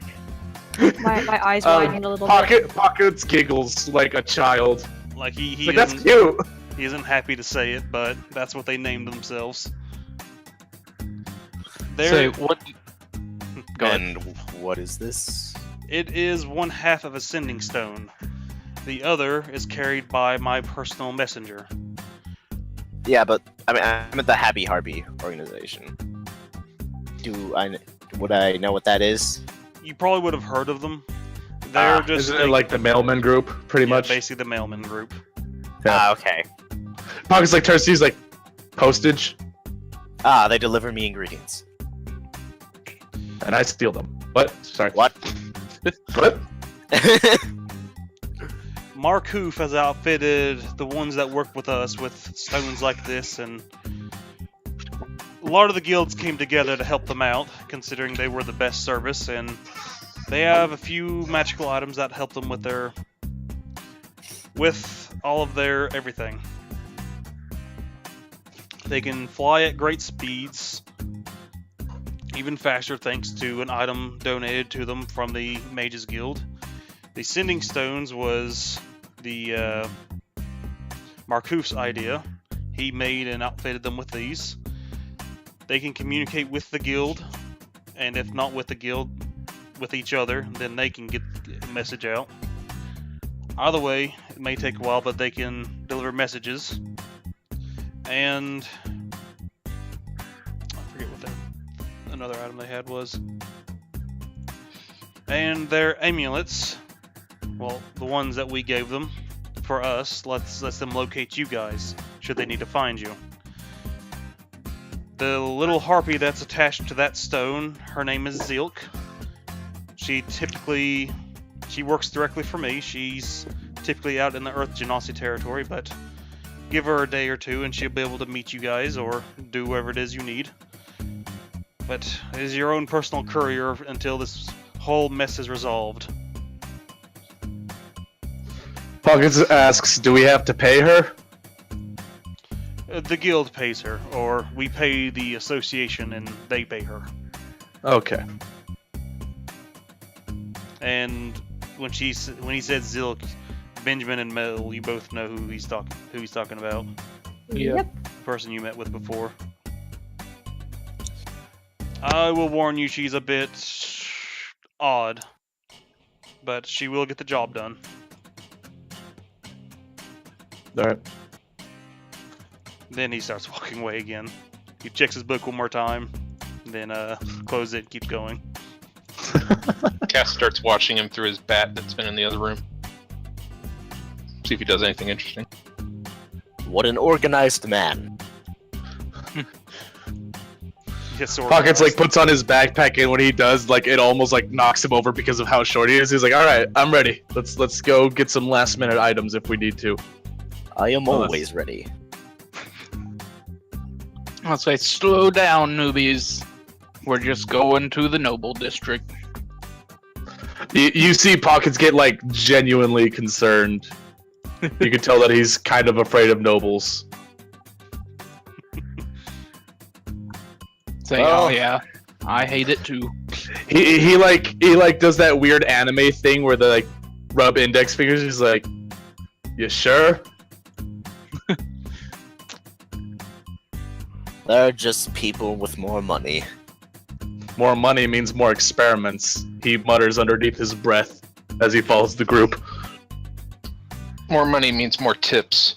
My eyes widen a little bit. Pockets giggles like a child. Like he Like, that's isn't, cute. he isn't happy to say it, but that's what they named themselves. Say, They're, what? Go ahead. And what is this? It is one half of a sending stone. The other is carried by my personal messenger. Yeah, but I mean, I'm at the Happy Harpy organization. Would I know what that is? You probably would have heard of them. They're just Isn't it like the mailman group, pretty much? basically the mailman group. Yeah. Okay. Pockets like turns to use like postage, They deliver me ingredients. and I steal them. What? Sorry. What? What? Mark Hoof has outfitted the ones that work with us with stones like this, and a lot of the guilds came together to help them out, considering they were the best service, and they have a few magical items that help them with all of their everything. They can fly at great speeds, even faster thanks to an item donated to them from the Mages Guild. The Sending Stones was the Marcouf's idea. He made and outfitted them with these. They can communicate with the guild, and if not with the guild, with each other, then they can get the message out. Either way, it may take a while, but they can deliver messages. And I forget what another item they had was. And their amulets, well, the ones that we gave them for us, lets them locate you guys should they need to find you. The little harpy that's attached to that stone, her name is Zilk. She works directly for me. She's typically out in the Earth Genasi territory, but give her a day or two and she'll be able to meet you guys or do whatever it is you need. But it is your own personal courier until this whole mess is resolved. Pockets asks, do we have to pay her? The guild pays her, or we pay the association and they pay her. Okay. And when he said Zilk, Benjamin and Mel, you both know who he's talking about. Yeah. Yep. The person you met with before. I will warn you, she's a bit odd, but she will get the job done. Alright. Then he starts walking away again. He checks his book one more time, then closes it and keeps going. Cass starts watching him through his bat that's been in the other room. See if he does anything interesting. What an organized man. Yes, or Pockets like puts on his backpack, and when he does, like it almost like knocks him over because of how short he is. He's like, "All right, I'm ready. Let's go get some last minute items if we need to." I am Oh, always ready. I'll say, slow down, newbies. We're just going to the noble district. You see Pockets get like genuinely concerned. You can tell that he's kind of afraid of nobles. Say, oh yeah, I hate it too. He does that weird anime thing where they like rub index fingers. He's like, "You sure?" They're just people with more money. More money means more experiments. He mutters underneath his breath as he follows the group. More money means more tips.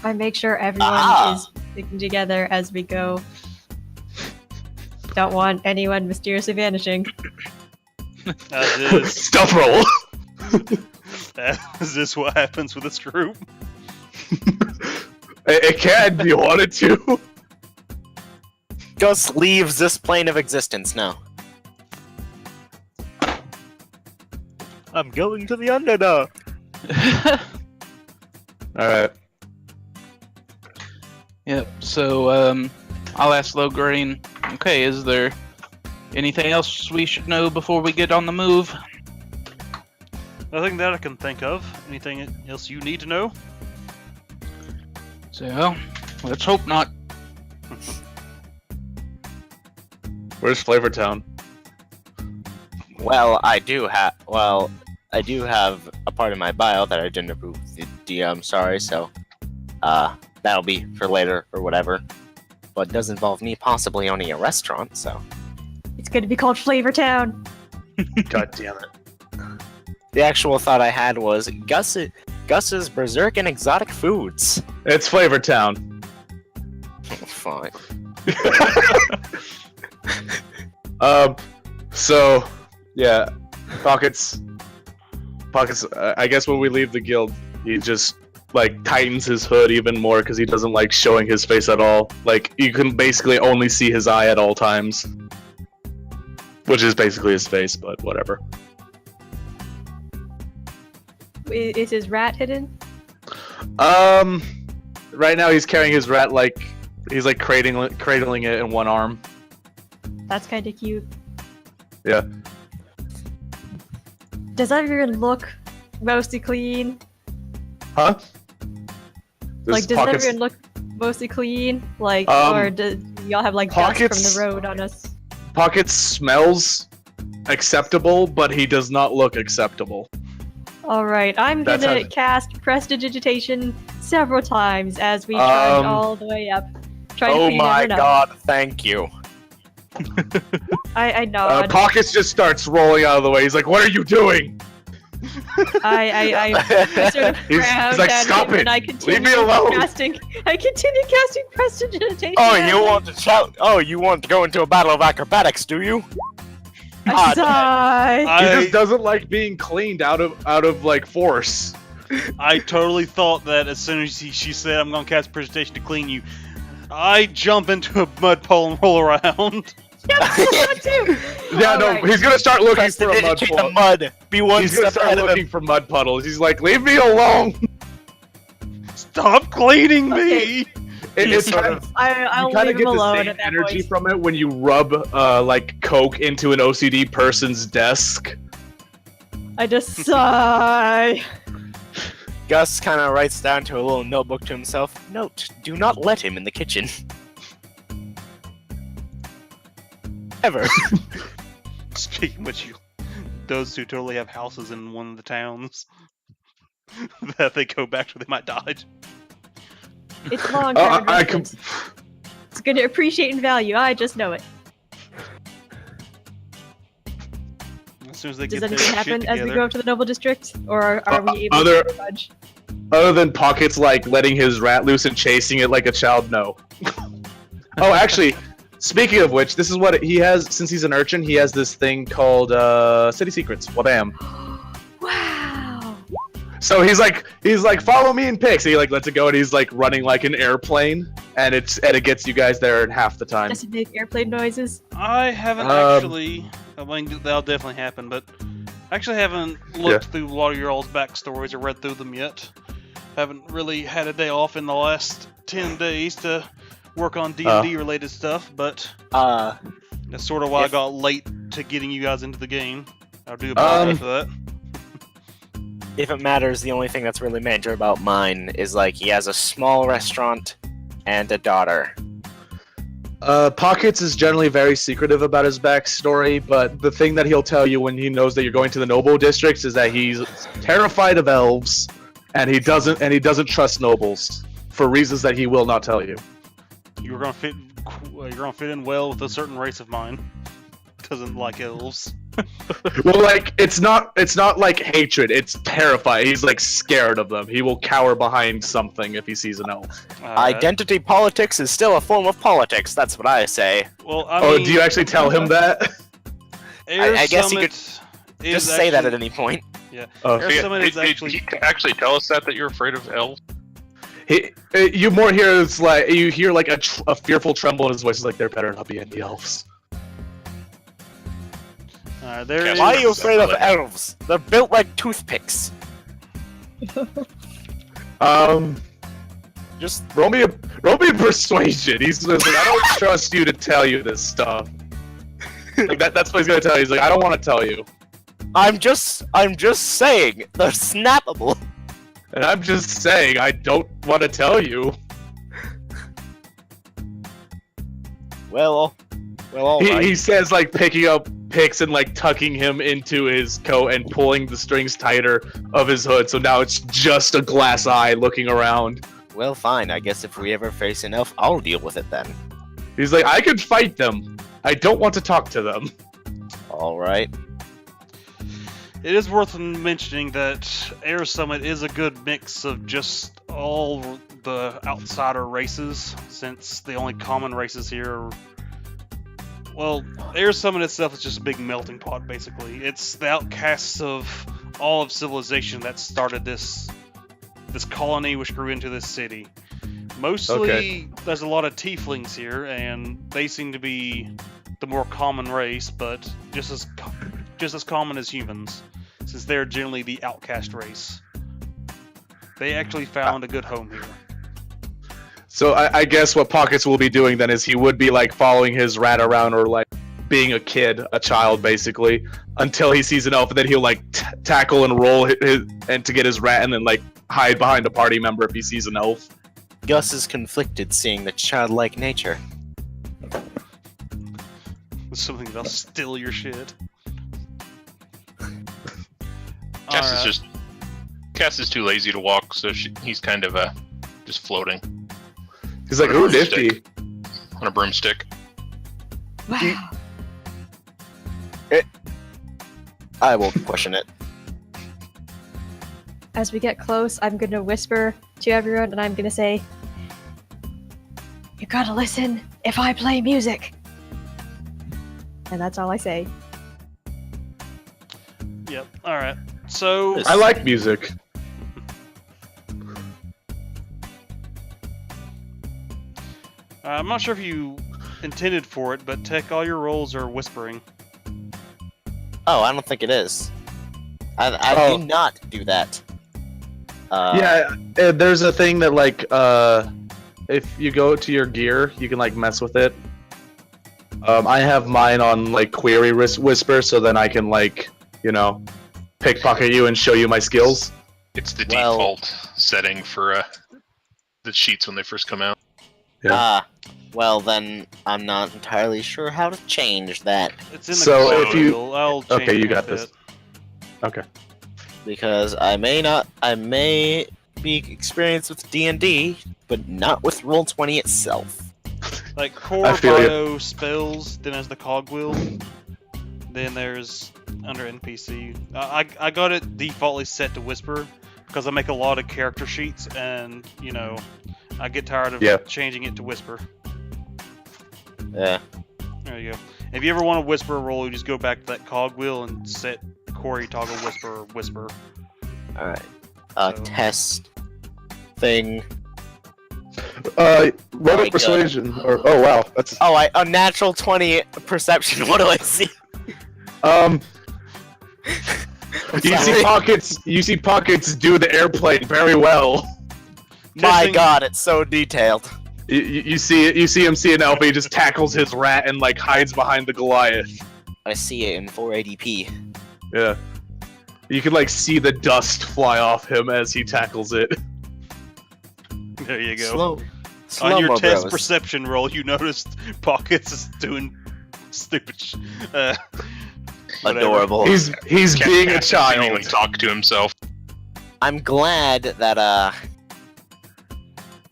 I make sure everyone is sticking together as we go. Don't want anyone mysteriously vanishing. As is, Stealth roll. is this what happens with this group? It can. Do you want it to? Gus leaves this plane of existence now. I'm going to the Underdark. All right. Yep. So I'll ask Logrange. Okay, is there anything else we should know before we get on the move? Nothing that I can think of. Anything else you need to know? So let's hope not. Where's Flavortown? Well, I do have a part of my bio that I didn't approve the DM, sorry, so that'll be for later or whatever. But it does involve me possibly owning a restaurant, so. It's going to be called Flavortown. God damn it. The actual thought I had was Gus's Berserk and Exotic Foods. It's Flavortown. Fine. So, yeah, Pockets, I guess when we leave the guild, he just, like, tightens his hood even more because he doesn't like showing his face at all. Like, you can basically only see his eye at all times. Which is basically his face, but whatever. Is his rat hidden? Right now he's carrying his rat like, he's like cradling it in one arm. That's kind of cute. Yeah. Does everyone look mostly clean? Huh? Like, does everyone look mostly clean? Like, or do y'all have like dust from the road on us? Pockets smells acceptable, but he does not look acceptable. Alright, I'm That's gonna how- cast Prestidigitation several times as we charge all the way up. Trying Oh to my never know. god, thank you. I nod. Pockets just starts rolling out of the way. He's like, "What are you doing?" I sort of He's frowned like, at "Stop him it! and I Leave continue me alone!" I continue casting Prestidigitation. Oh, at you him. want to shout? Oh, you want to go into a battle of acrobatics, do you? I sigh. He just doesn't like being cleaned out of like force. I totally thought that as soon as she said, "I'm gonna cast Precipitation to clean you," I jump into a mud pole and roll around. Yeah, no, Alright. he's gonna start looking for a mud Prestidigitate the puddle. mud. Be one He's gonna step start ahead of looking him. for mud puddles. He's like, "Leave me alone!" Stop cleaning me! It's kind of, I'll you kind leave of him get the alone same at that energy point. from it when you rub like Coke into an OCD person's desk. I just sigh. Gus kind of writes down to a little notebook to himself. Note: do not let him in the kitchen. Ever. Speaking of which, those two totally have houses in one of the towns that they go back to. They might die. It's long term. I com- It's gonna appreciate in value. I just know it. As soon as they Does get their anything shit happen as we together. go up to the noble district, or are we able other- to fudge? Other than Pockets like letting his rat loose and chasing it like a child, no. Oh, actually, speaking of which, this is what he has. Since he's an urchin, he has this thing called City Secrets. Wabam! Wow. So he's like, follow me in pics. And he like lets it go, and he's like running like an airplane, and it gets you guys there in half the time. Does it make airplane noises? I haven't actually. I mean, that'll definitely happen, but I actually haven't looked through a lot of your all's backstories or read through them yet. Haven't really had a day off in the last 10 days to work on D&D related stuff, but that's sort of why I got late to getting you guys into the game. I do apologize for that. If it matters, the only thing that's really major about mine is like he has a small restaurant and a daughter. Pockets is generally very secretive about his backstory, but the thing that he'll tell you when he knows that you're going to the noble districts is that he's terrified of elves, and he doesn't trust nobles for reasons that he will not tell you. You're gonna fit in well with a certain race of mine. Doesn't like elves. Well, like it's not like hatred; it's terrified. He's like scared of them. He will cower behind something if he sees an elf. Identity politics is still a form of politics. That's what I say. Well, I mean, do you actually tell him that? I guess you could just say that at any point. Yeah. Did Actually... you actually tell us that you're afraid of elves? You more hear it's like you hear like a fearful tremble in his voice. It's like there better not be any elves. Why are you afraid of elves? They're built like toothpicks. Just roll me a persuasion. He's like, I don't trust you to tell you this stuff. Like that's what he's gonna tell you. He's like, I don't want to tell you. I'm just saying they're snappable. And I'm just saying I don't want to tell you. Well, all right. He says, like, picking up picks and like tucking him into his coat and pulling the strings tighter of his hood, so now it's just a glass eye looking around. Well, fine. I guess if we ever face an elf, I'll deal with it then. He's like, I could fight them. I don't want to talk to them. All right. It is worth mentioning that Air Summit is a good mix of just all the outsider races, since the only common races here are... Well, Air Summit itself is just a big melting pot, basically. It's the outcasts of all of civilization that started this colony, which grew into this city. Mostly, There's a lot of tieflings here, and they seem to be the more common race, but just as common as humans, since they're generally the outcast race. They actually found a good home here. So I guess what Pockets will be doing then is he would be like following his rat around, or like being a child basically, until he sees an elf, and then he'll like tackle and roll and to get his rat, and then like hide behind a party member if he sees an elf. Gus is conflicted seeing the childlike nature. With something that'll steal your shit. Cass is too lazy to walk, so he's kind of just floating. He's like, ooh, nifty. On a broomstick. Wow. I won't question it. As we get close, I'm gonna whisper to everyone, and I'm gonna say, "You gotta listen if I play music." And that's all I say. Yep. All right. So I like music. I'm not sure if you intended for it, but Tech, all your rolls are whispering. Oh, I don't think it is. I do not do that. Yeah, there's a thing that like if you go to your gear, you can like mess with it. I have mine on like query whisper, so then I can like, you know, pickpocket you and show you my skills. It's the default setting for the sheets when they first come out. Yeah. Well then, I'm not entirely sure how to change that. It's in the So code. if you- I'll change Okay, you it got with this. it. Okay. Because I may be experienced with D&D, but not with Roll20 itself. Like core I feel ya. bio spells, then there's the cogwheel, then there's under NPC. I got it defaultly set to whisper because I make a lot of character sheets, and you know, I get tired of changing it to whisper. Yeah. There you go. If you ever want to whisper a roll, you just go back to that cogwheel and set Corey toggle whisper or whisper. Alright. So- Test thing. Roll Very persuasion. Or oh wow, that's Oh, a natural 20 perception. What do I see? You see Pockets do the airplane very well. My Testing- god, it's so detailed. You see him see an elf. He just tackles his rat and like hides behind the Goliath. I see it in 480p. Yeah. You can like see the dust fly off him as he tackles it. There you go. Slow. On your Slow-mo, test bros. perception roll, you noticed Pockets is doing stupid. Whatever. Adorable. He's being a Cat seemingly child. talk to himself. I'm glad that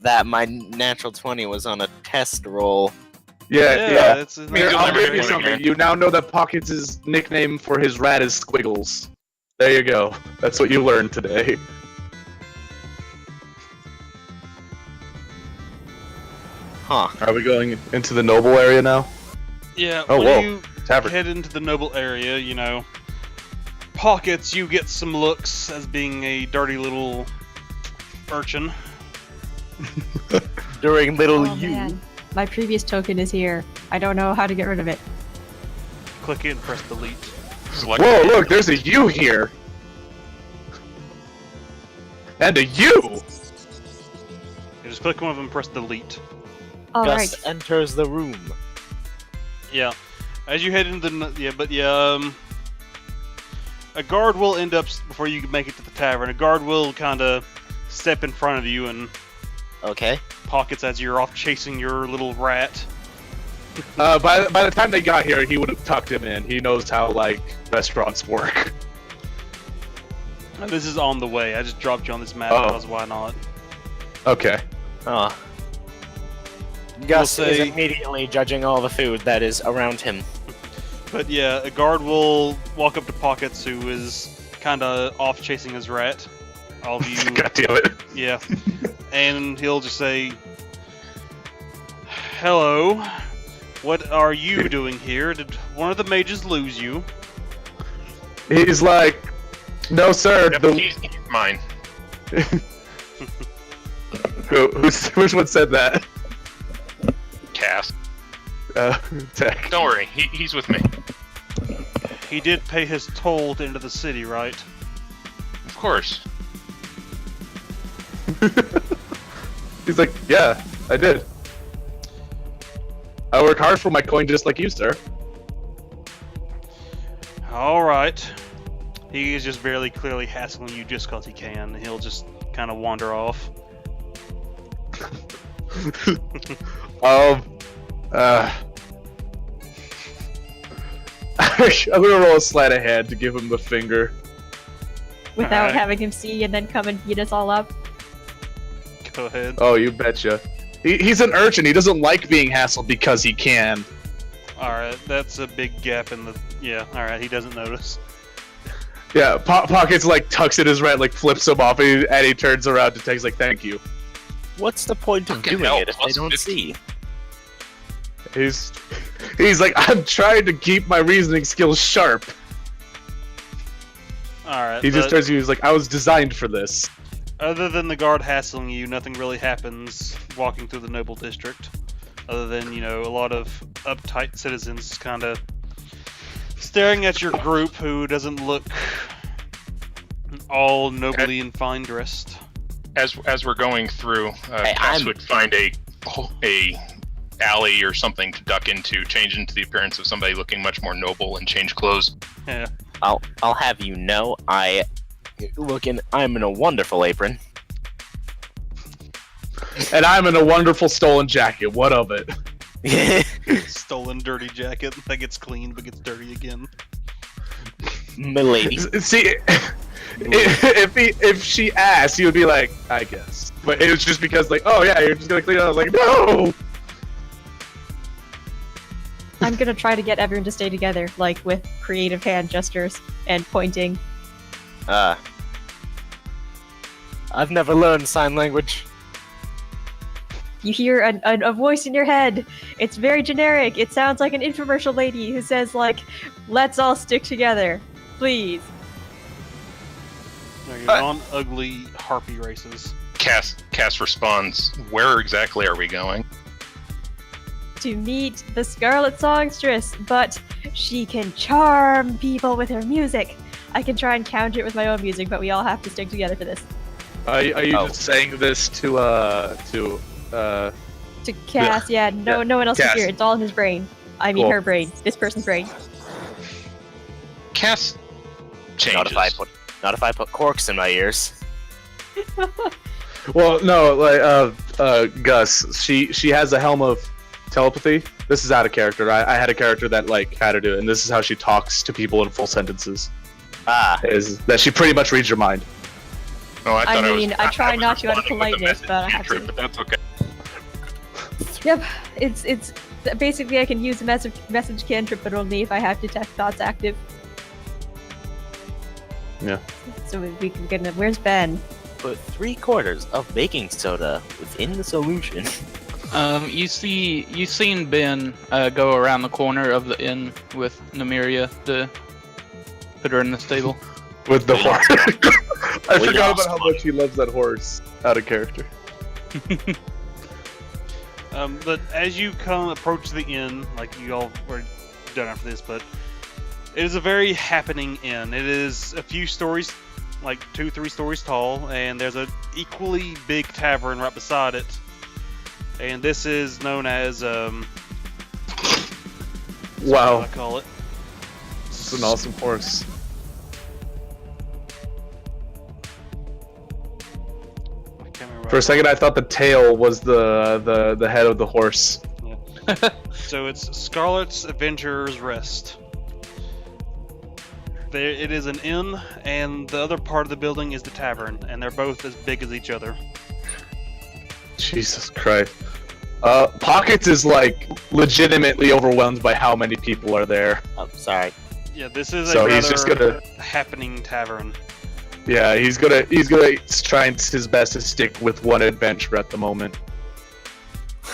that my natural 20 was on a test roll. Yeah. It's Here, You'll I'll never give you get something. here. You now know that Pockets' nickname for his rat is Squiggles. There you go. That's what you learned today. Huh. Are we going into the noble area now? Yeah, Oh, when whoa. you Tavern. head into the noble area, Pockets, you get some looks as being a dirty little urchin. During little Oh you. man, my previous token is here. I don't know how to get rid of it. Click it and press delete. Select Whoa, look, there's a U here. And a U! You just click one of them and press delete. All right. Gus enters the room. Yeah. As you head into the... a guard will end up, before you make it to the tavern, a guard will kind of step in front of you and Okay. Pockets as you're off chasing your little rat. By the time they got here, he would have tucked him in. He knows how, like, restaurants work. And this is on the way. I just dropped you on this map Oh. because why not? Okay. Oh. Gus is say- immediately judging all the food that is around him. But yeah, a guard will walk up to Pockets, who is kind of off chasing his rat. All of you, God damn it. yeah. And he'll just say, "Hello, what are you doing here? Did one of the mages lose you?" He's like, no, sir. Yep, The, he's mine. which one said that? Cass. Tech. Don't worry, he's with me. He did pay his toll to enter the city, right? Of course. He's like, yeah, I did. I work hard for my coin just like you, sir. Alright. He is just barely clearly hassling you just because he can. He'll just kind of wander off. I'm gonna roll a sleight of hand to give him the finger. Without Alright. having him see and then come and beat us all up. Go ahead. Oh, you betcha. He's an urchin. He doesn't like being hassled because he can. Alright, that's a big gap in the... Yeah, alright, he doesn't notice. Yeah, Pockets like tucks in his rat, like flips him off, and he turns around to text like, "Thank you." What's the point of Fucking doing hell, it if they plus don't 50. see? He's like, "I'm trying to keep my reasoning skills sharp." Alright, He just but turns to you. He's like, "I was designed for this." other than the guard hassling you, nothing really happens walking through the noble district. Other than, a lot of uptight citizens kind of staring at your group who doesn't look all nobly and fine dressed. As we're going through, Hey, Cass I'm- would find a alley or something to duck into, change into the appearance of somebody looking much more noble, and change clothes. Yeah. I'll have you know, I'm in a wonderful apron. And I'm in a wonderful stolen jacket. What of it? Stolen dirty jacket that gets cleaned but gets dirty again. Milady. See, if she asked, he would be like, "I guess," but it was just because like, "Oh yeah, you're just gonna clean it." I was like, "No." I'm gonna try to get everyone to stay together, like with creative hand gestures and pointing. I've never learned sign language. You hear a voice in your head. It's very generic. It sounds like an infomercial lady who says like, "Let's all stick together, please." They're your non-ugly harpy races. Cass responds, "Where exactly are we going?" To meet the Scarlet Songstress, but she can charm people with her music. I can try and counter it with my own music, but we all have to stick together for this. Are you Oh. just saying this to To Cass, yeah, no one else Cass. can hear. It's all in his brain. I mean, Cool. her brain. This person's brain. Cass changes. Not if I put corks in my ears. Well, no, like Gus, she has a helm of telepathy. This is out of character. I had a character that like had her do it, and this is how she talks to people in full sentences. Is that she pretty much reads your mind. Oh, I mean, I try was not to out of responding with a politeness, but I have message to. But that's okay. Yep, it's basically I can use a message cantrip, but only if I have detect thoughts active. Yeah. So we can get. Where's Ben? Put 3/4 of baking soda within the solution. You seen Ben go around the corner of the inn with Nymeria to put her in the stable. With the horse. I We forgot lost about how much he loves that horse. Out of character. But as you approach the inn, like you all were done after this, but it is a very happening inn. It is a few stories, like 2-3 stories tall, and there's an equally big tavern right beside it. And this is known as Wow, what do I call it? it's an awesome horse. I can't remember. For a second, I thought the tail was the head of the horse. So it's Scarlet's Adventurer's Rest. There, it is an inn, and the other part of the building is the tavern, and they're both as big as each other. Jesus Christ. Pockets is like legitimately overwhelmed by how many people are there. Oh, sorry. Yeah, this is So a he's rather just gonna- happening tavern. Yeah, he's gonna try his best to stick with one adventure at the moment.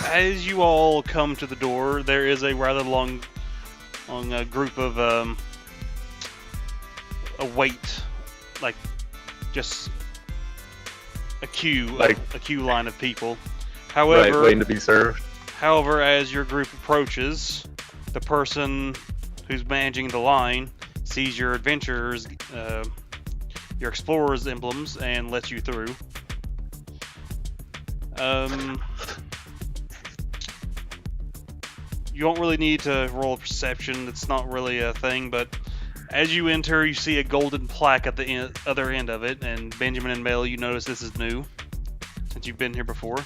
As you all come to the door, there is a rather long group of a wait, like just a queue, Like- a queue line of people. Right, However, waiting to be served. However, as your group approaches, the person who's managing the line sees your adventurers, your explorer's emblems, and lets you through. You don't really need to roll perception. It's not really a thing, but as you enter, you see a golden plaque at the other end of it, and Benjamin and Mel, you notice this is new, since you've been here before.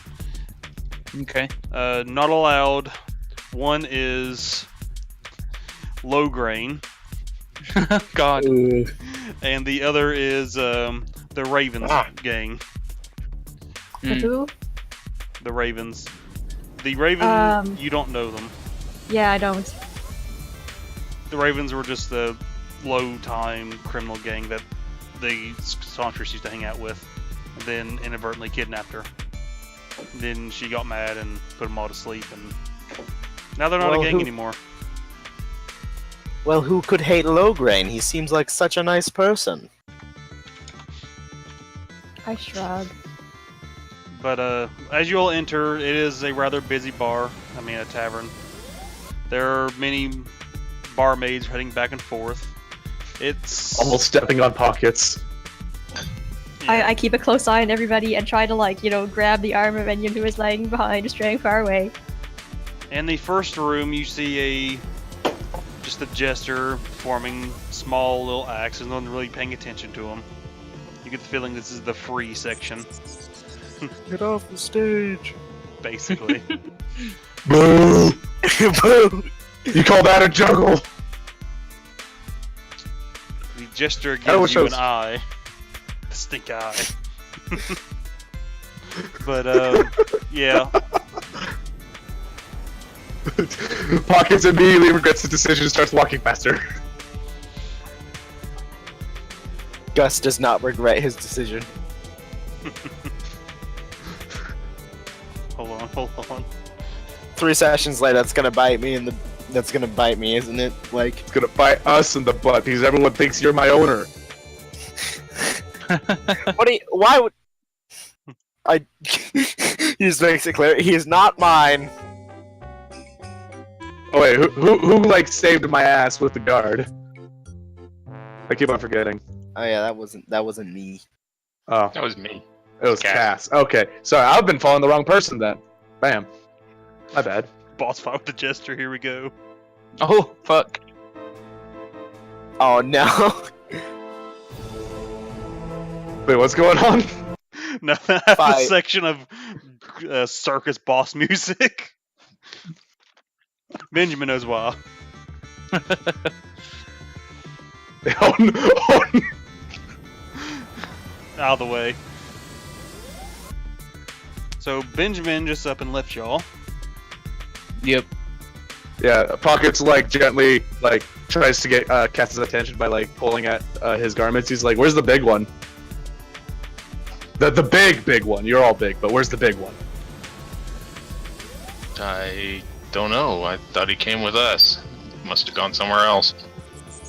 Okay. Not allowed. One is low grain, God. and the other is the Ravens gang. Mm. Who? The Ravens. The Ravens, Um. you don't know them. Yeah, I don't. The Ravens were just the low-time criminal gang that the Sauntress used to hang out with, and then inadvertently kidnapped her. Then she got mad and put them all to sleep, and now they're not Well, a gang who- anymore. Well, who could hate Lograin? He seems like such a nice person. I shrug. But as you all enter, it is a rather busy bar. I mean, a tavern. There are many barmaids heading back and forth. It's Almost stepping on pockets. yeah. I keep a close eye on everybody and try to, like, grab the arm of anyone who is lagging behind, straying far away. In the first room, you see just a jester performing small little acts, and no one really paying attention to him. You get the feeling this is the free section, Get off the stage. basically. Boo! Boo! You call that a juggle? The jester I wish gives you I an was- eye, a stink eye. But yeah, Pockets immediately regrets the decision and starts walking faster. Gus does not regret his decision. hold on. 3 sessions later, that's gonna bite me, that's gonna bite me, isn't it? Like, It's gonna bite us in the butt because everyone thinks you're my owner. what do you, why would I? He just makes it clear he is not mine. Oh wait, who like saved my ass with the guard? I keep on forgetting. Oh yeah, that wasn't me. Oh, That was me. it was Cass. Cass. Okay, sorry, I've been following the wrong person then. Bam. My bad. Boss fight with the jester. Here we go. Oh fuck! Oh no. Wait, what's going on? Now I have the Fight. section of circus boss music. Benjamin knows why. Oh, no. Oh, no. Out of the way. So Benjamin just up and left y'all. Yep. Yeah, Pocket's like gently like tries to get Cass's attention by like pulling at his garments. He's like, "Where's the big one? The big one. You're all big, but where's the big one?" I don't know. I thought he came with us. Must have gone somewhere else.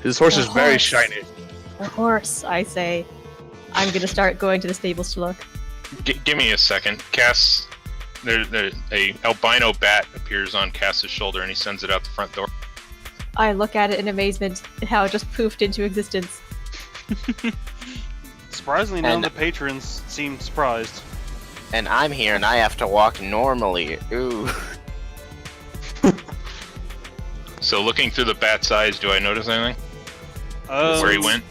His horse The is very horse. shiny. The horse, I say. I'm gonna start going to the stables to look. Give me a second. Cass, a albino bat appears on Cass's shoulder, and he sends it out the front door. I look at it in amazement at how it just poofed into existence. Surprisingly, none And- of the patrons seemed surprised. And I'm here and I have to walk normally. Ooh. So, looking through the bat's eyes, do I notice anything? Where he went?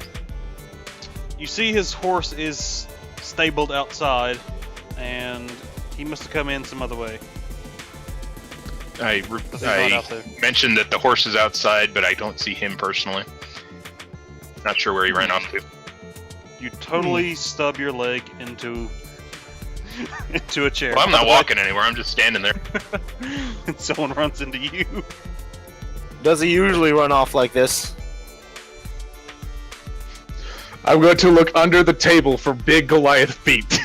You see his horse is stabled outside, and he must have come in some other way. I Because he's not out there. mentioned that the horse is outside, but I don't see him personally. Not sure where he ran off to. You totally stub your leg into a chair. Well, I'm not walking anywhere. I'm just standing there. And someone runs into you. Does he usually run off like this? I'm going to look under the table for big Goliath feet,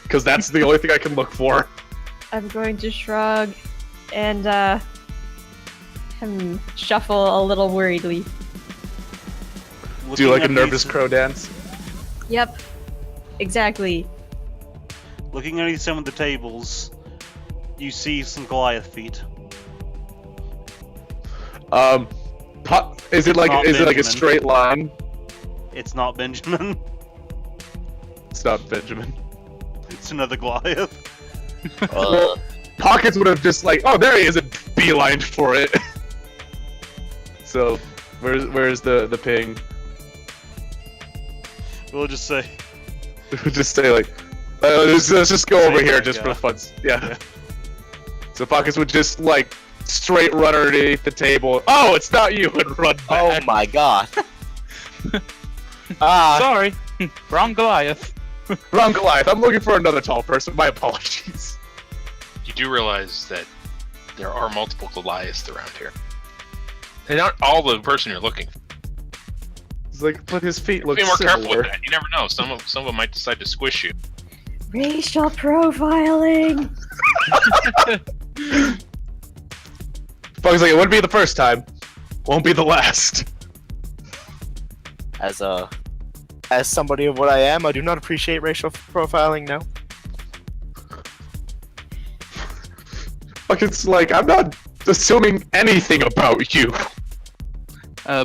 because that's the only thing I can look for. I'm going to shrug and shuffle a little worriedly. Do you like a Looking nervous underneath- crow dance? Yep, exactly. Looking underneath some of the tables, you see some Goliath feet. Is it like Not a Benjamin. straight line? It's not Benjamin. It's not Benjamin. It's another Goliath. Pockets would have just like, oh, there he is, and beelined for it. So, where's the ping? We'll just say, Just say like, let's just go over here just for yeah. the fun. Yeah. Yeah. So Pockets would just like straight run underneath the table. Oh, it's not you, and run Oh back. my god. Sorry, wrong Goliath. Wrong Goliath. I'm looking for another tall person. My apologies. You do realize that there are multiple Goliaths around here. They aren't all the person you're looking for. It's like, but his feet look Be more careful similar. with that. You never know. Some of them might decide to squish you. Racial profiling. Pockets like, it wouldn't be the first time. Won't be the last. As somebody of what I am, I do not appreciate racial profiling, no. Pockets like, I'm not assuming anything about you.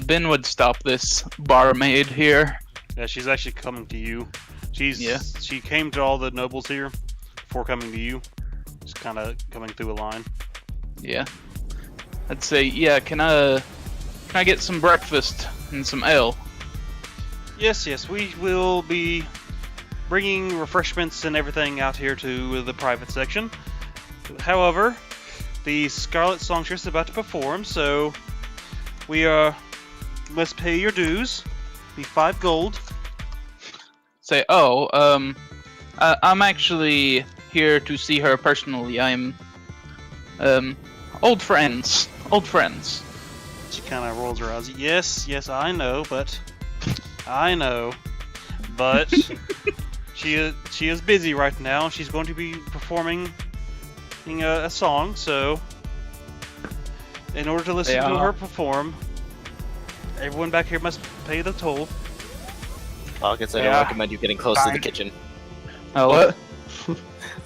Ben would stop this barmaid here. yeah, she's actually coming to you. Yeah. She came to all the nobles here before coming to you. Just kind of coming through a line. Yeah. I'd say, yeah, can I get some breakfast and some ale? Yes, we will be bringing refreshments and everything out here to the private section. However, the Scarlet Songstress is about to perform, so we must pay your dues. Be 5 gold. Say, I'm actually here to see her personally. I'm, old friends. She kind of rolls her eyes. Yes, I know, but she is busy right now. She's going to be performing a song, so in order to listen Yeah. to her perform, everyone back here must pay the toll. Pockets, I don't Yeah. recommend you getting close to the Fine. kitchen. Oh, What?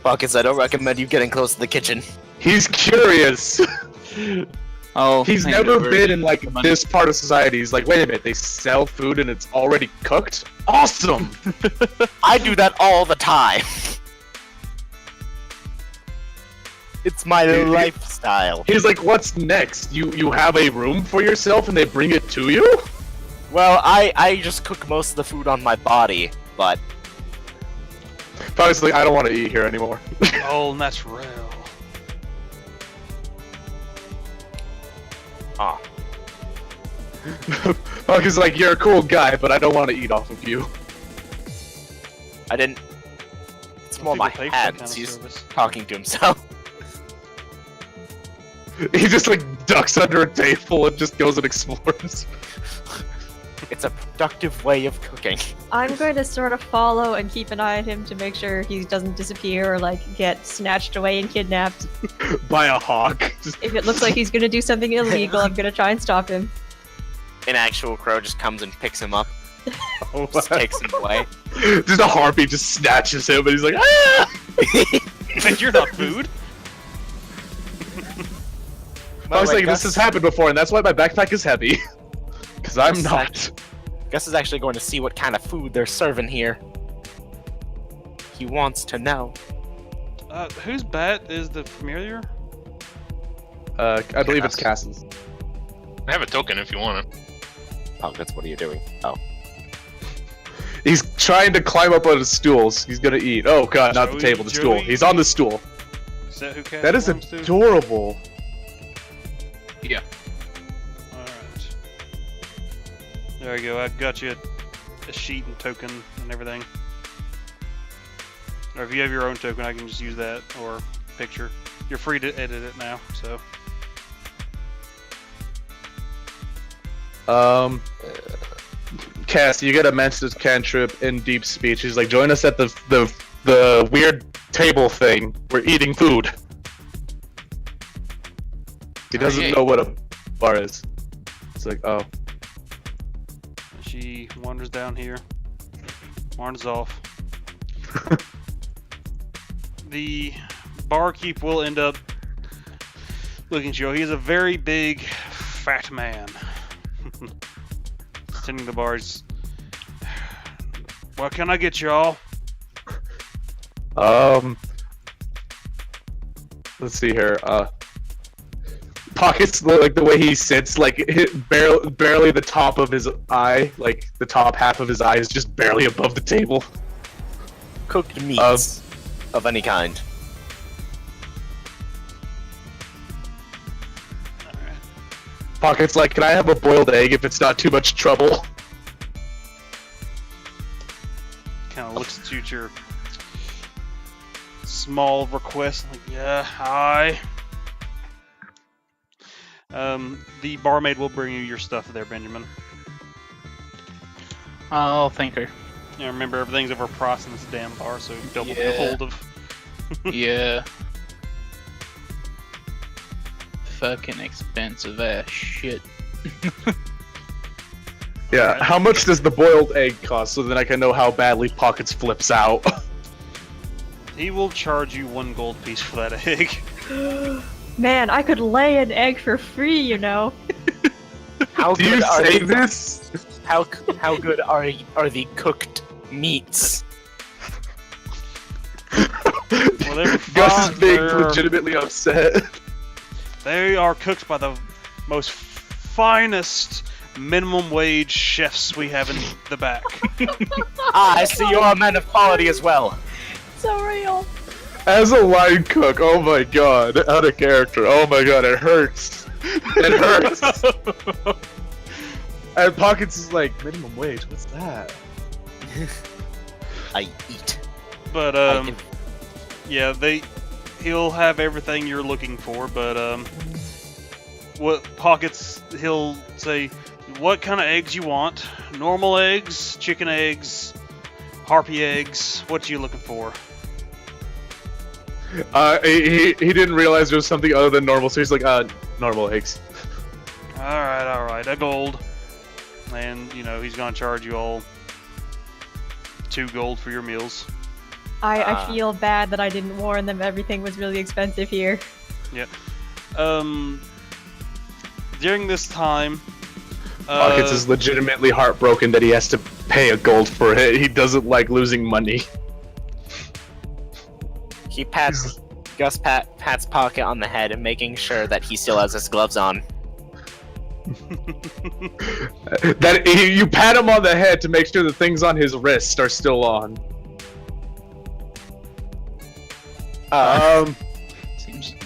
Pockets, I don't recommend you getting close to the kitchen. He's curious. Oh, He's hand never over been in like the money. this part of society. He's like, wait a minute, they sell food and it's already cooked? Awesome! I do that all the time. It's my lifestyle. He's like, what's next? You have a room for yourself and they bring it to you? Well, I just cook most of the food on my body, but Obviously, I don't want to eat here anymore. Oh, natural. ah, He's like, you're a cool guy, but I don't want to eat off of you. I didn't. It's more People my pay for that hands. kind of He's service. talking to himself. He just like ducks under a table and just goes and explores. It's a productive way of cooking. I'm going to sort of follow and keep an eye on him to make sure he doesn't disappear or like get snatched away and kidnapped. By a hawk. Just- If it looks like he's gonna do something illegal, I'm gonna try and stop him. An actual crow just comes and picks him up, Oh just my- takes him away. Just a harpy just snatches him and he's like, ah! And you're not food. I was like, this has happened before, and that's why my backpack is heavy. Because I'm Gus is not. Gus is actually going to see what kind of food they're serving here. He wants to know. Whose bat is the familiar? I believe it's Cass's. I have a token if you want it. Oh, that's what are you doing? Oh, He's trying to climb up on his stools. He's gonna eat. Oh god, not the Joey, table, the stool. Joey. He's on the stool. Is that who cast That is worms to? adorable. Yeah. Alright. There you go, I got you a sheet and token and everything. Or if you have your own token, I can just use that, or picture. You're free to edit it now, so. Cass, you get a mental cantrip in deep speech. He's like, join us at the weird table thing. We're eating food. He doesn't Okay. know what a bar is. It's like, oh. She wanders down here, wanders off. The barkeep will end up looking at you. He's a very big, fat man. Tending the bars. What can I get y'all? Let's see here. Pockets like the way he sits, like barely the top of his eye, like the top half of his eye is just barely above the table. cooked meats of any kind. Pockets like, can I have a boiled egg if it's not too much trouble? Kind of looks at you at your small request. Like, yeah, hi. The barmaid will bring you your stuff there, Benjamin. I'll thank her. Yeah, remember everything's overpriced in this damn bar, so double Yeah. the hold of. Yeah. Fucking expensive ass shit. Yeah, Alright. how much does the boiled egg cost so then I can know how badly Pockets flips out? He will charge you 1 gold piece for that egg. Man, I could lay an egg for free, you know. How Do you good are say the, this? how good are the cooked meats? Well, they're Gus is being they're- legitimately upset. They are cooked by the most finest minimum wage chefs we have in the back. Ah, I see you're a man of quality as well. So real. As a line cook, oh my god, out of character. Oh my god, it hurts. It hurts. And Pockets is like, minimum wage, what's that? I eat. But I can- yeah, he'll have everything you're looking for, but what Pockets, he'll say what kind of eggs you want. Normal eggs, chicken eggs, harpy eggs, what you looking for? He didn't realize there was something other than normal, so he's like, normal eggs. Alright, a gold. And, you know, he's gonna charge you all 2 gold for your meals. I feel bad that I didn't warn them everything was really expensive here. During this time, Pockets is legitimately heartbroken that he has to pay a gold for it. He doesn't like losing money. He pats Gus pats Pocket on the head and making sure that he still has his gloves on. That you pat him on the head to make sure the things on his wrist are still on.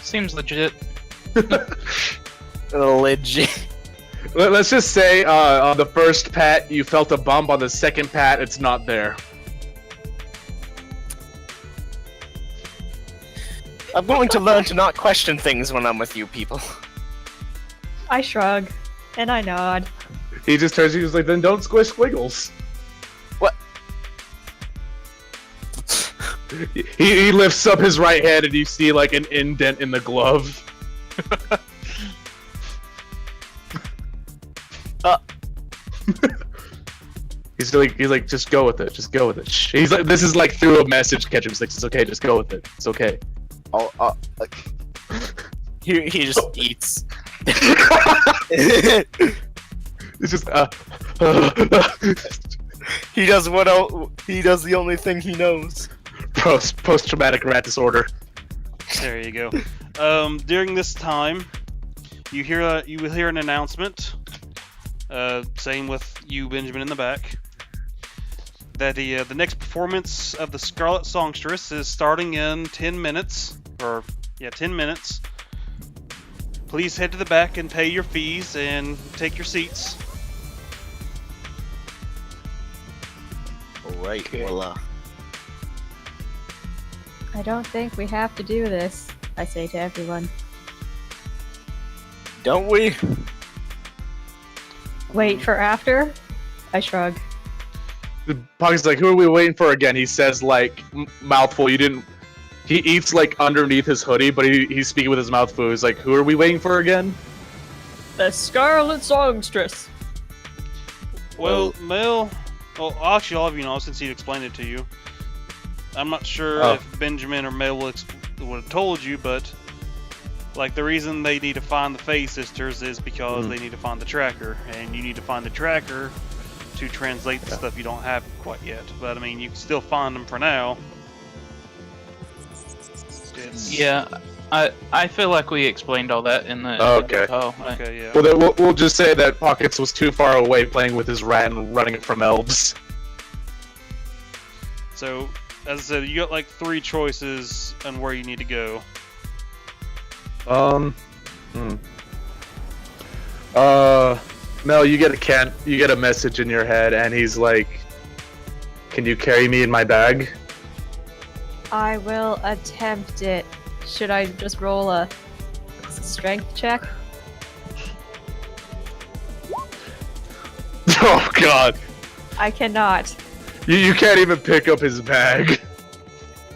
Seems legit. Legit. Let's just say on the first pat you felt a bump. On the second pat, it's not there. I'm going to learn to not question things when I'm with you people. I shrug, and I nod. He just turns to you, he's like, then don't squish squiggles. What? He lifts up his right hand and you see like an indent in the glove. He's like, just go with it, just go with it. Shh. He's like, this is like through a message catcher. He's like, it's okay, just go with it. It's okay. He just eats. It's just He does he does the only thing he knows. post-traumatic rat disorder. There you go. During this time, you will hear an announcement. Same with you, Benjamin, in the back. That the next performance of the Scarlet Songstress is starting in 10 minutes. 10 minutes. Please head to the back and pay your fees and take your seats. Alright, well, I don't think we have to do this, I say to everyone. don't we? Wait for after? I shrug. The Pocket's like, who are we waiting for again? He says like mouthful. You didn't. He eats like underneath his hoodie, but he's speaking with his mouth full. He's like, who are we waiting for again? The Scarlet Songstress. Well, Mel... Well, actually, all of you know, since he explained it to you. I'm not sure if Benjamin or Mel would have told you, but... Like, the reason they need to find the Fae Sisters is because they need to find the tracker. And you need to find the tracker to translate the stuff you don't have quite yet. But, I mean, you can still find them for now. Yeah, I feel like we explained all that in the. Okay. Okay, yeah. Well, then we'll just say that Pockets was too far away playing with his rat and running from elves. So, as I said, you got like 3 choices on where you need to go. Mel, you get a message in your head, and he's like, "Can you carry me in my bag?" I will attempt it. Should I just roll a strength check? Oh God! I cannot. You can't even pick up his bag.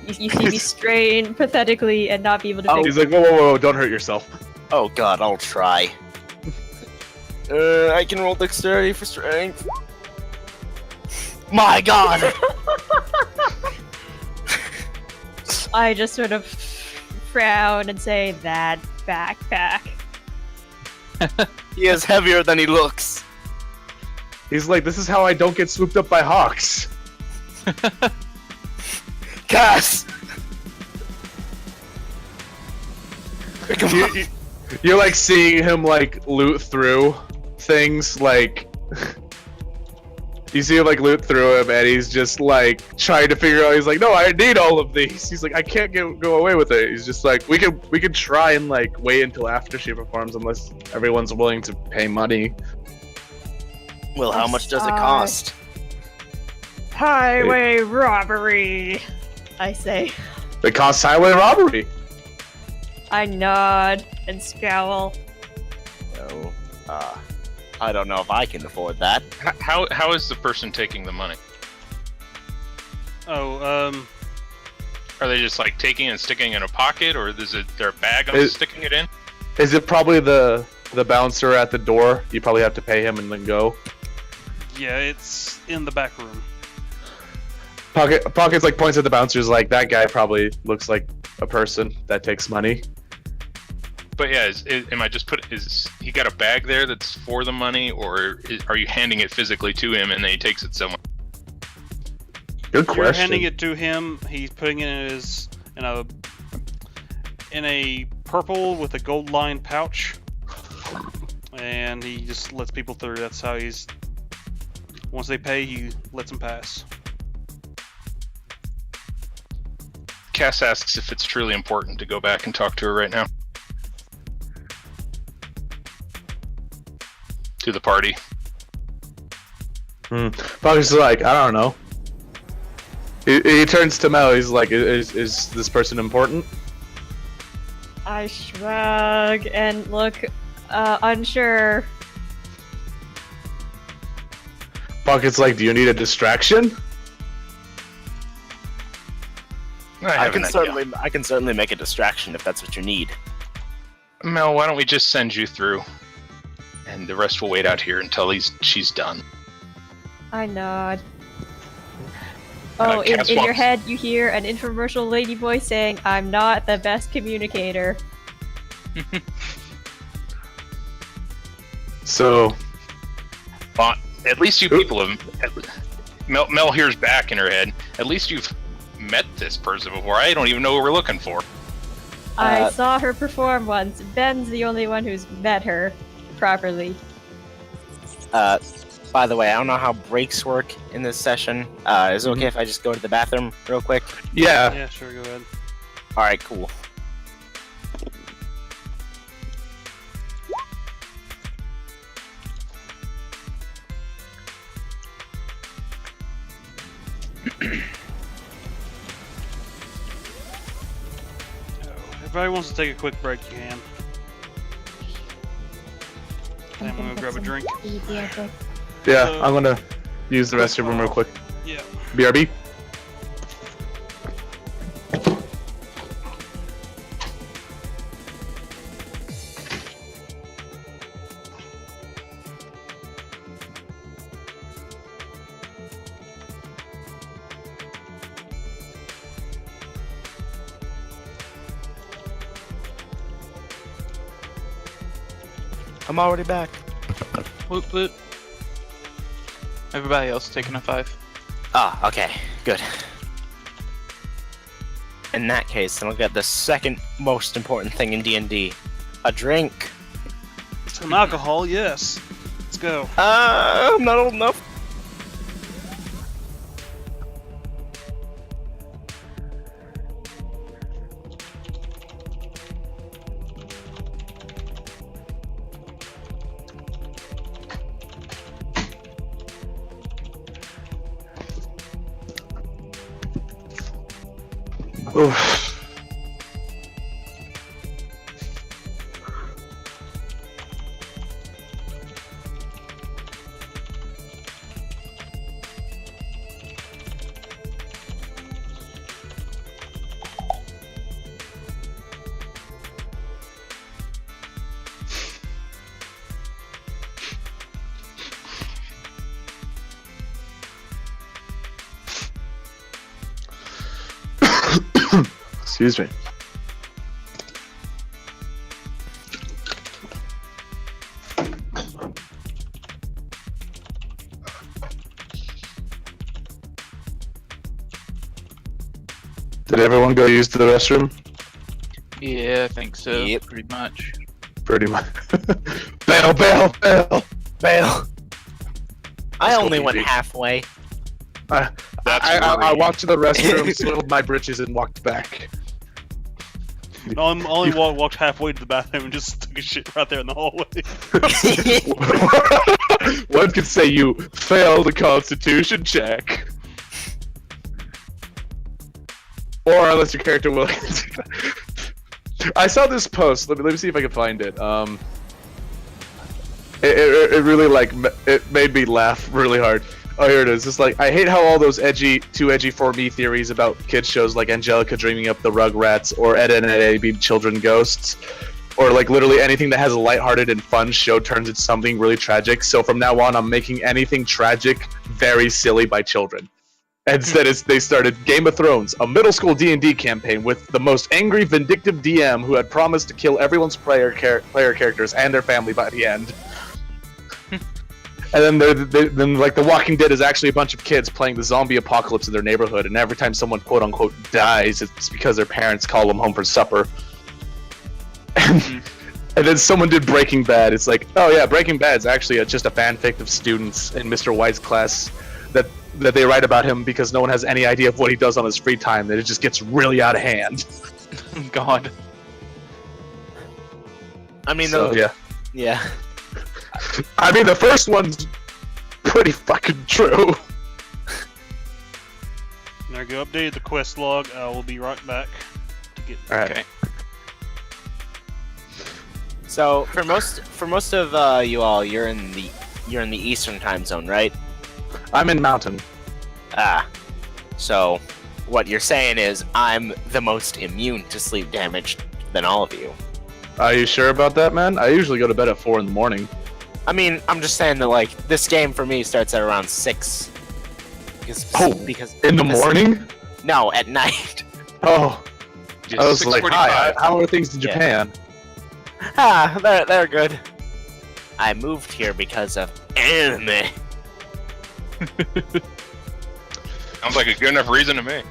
You see me strain pathetically and not be able to pick He's like, whoa, don't hurt yourself. Oh god, I'll try. I can roll dexterity for strength. My god! I just sort of frown and say, that backpack. He is heavier than he looks. He's like, this is how I don't get swooped up by hawks. Cass! You're like seeing him like loot through things, like you see him like loot through him, and he's just like trying to figure out. He's like, no, I need all of these. He's like, I can't go away with it. He's just like, we could try and like wait until after she performs, unless everyone's willing to pay money. Well, how much does it cost? Highway robbery, I say. It costs highway robbery. I nod and scowl. Oh, I don't know if I can afford that. How is the person taking the money? Oh, Are they just like taking it and sticking it in a pocket, or is it their bag sticking it in? Is it probably the bouncer at the door? You probably have to pay him and then go. yeah, it's in the back room. Pockets like points at the bouncers like, that guy probably looks like a person that takes money. But yeah, is he got a bag there that's for the money, or are you handing it physically to him and then he takes it somewhere? Good question. You're handing it to him. He's putting it in in a purple with a gold lined pouch, and he just lets people through. That's how he's. Once they pay, he lets them pass. Cass asks if it's truly important to go back and talk to her right now. To the party. Bucky's like, I don't know. He turns to Mel. He's like, is this person important? I shrug and look unsure. Bucket's like, do you need a distraction? I can certainly make a distraction if that's what you need. Mel, why don't we just send you through, and the rest will wait out here until she's done. I nod. Oh, in your head you hear an infomercial lady voice saying, "I'm not the best communicator." So, at least you people have. Mel hears back in her head. At least you've met this person before. I don't even know what we're looking for. I saw her perform once. Ben's the only one who's met her properly. By the way, I don't know how breaks work in this session. Is it okay if I just go to the bathroom real quick? yeah. Yeah, sure, go ahead. Alright, cool. If everybody wants to take a quick break, you can. I'm gonna grab a drink. Yeah, I'm gonna use the restroom real quick. Yeah. BRB. I'm already back. Whoop whoop. Everybody else taking a 5. Ah, okay, good. In that case, then I'll get the second most important thing in D&D. A drink. Some alcohol, yes. Let's go. I'm not old enough. Oof. Excuse me. Did everyone go use the restroom? Yeah, I think so. Yep. Pretty much. Pretty much. Bail, bail, bail. Bail. I go, only went baby. halfway. I walked to the restroom, swiveled my britches, and walked back. No, I'm only walked halfway to the bathroom and just took a shit right there in the hallway. One could say you failed a constitution check. Or unless your character will. I saw this post. Let me see if I can find it. It really it made me laugh really hard. Oh, here it is. It's like, I hate how all those too edgy for me theories about kids shows like Angelica dreaming up the Rugrats or Ed and Eddie being children ghosts, or like literally anything that has a lighthearted and fun show turns into something really tragic. So from now on, I'm making anything tragic very silly by children. Instead, they started Game of Thrones, a middle school D&D campaign with the most angry, vindictive DM who had promised to kill everyone's player characters and their family by the end. And then like The Walking Dead is actually a bunch of kids playing the zombie apocalypse in their neighborhood, and every time someone quote unquote dies, it's because their parents call them home for supper. And then someone did Breaking Bad. It's like, oh yeah, Breaking Bad's actually just a fanfic of students in Mr. White's class that they write about him because no one has any idea of what he does on his free time. That it just gets really out of hand. God. I mean, So, yeah. yeah. I mean, the first one's pretty fucking true. Now go update the quest log. I will be right back to get. All right. Okay. So for most of you all, you're in the Eastern time zone, right? I'm in Mountain. Ah. So what you're saying is I'm the most immune to sleep damage than all of you. Are you sure about that, man? I usually go to bed at 4 in the morning. I mean, I'm just saying that like this game for me starts at around 6. Because In the morning? No, at night. Oh, Just I was like, 6:45. hi, how are things in Yeah. Japan? Ah, they're good. I moved here because of anime. Sounds like a good enough reason to me.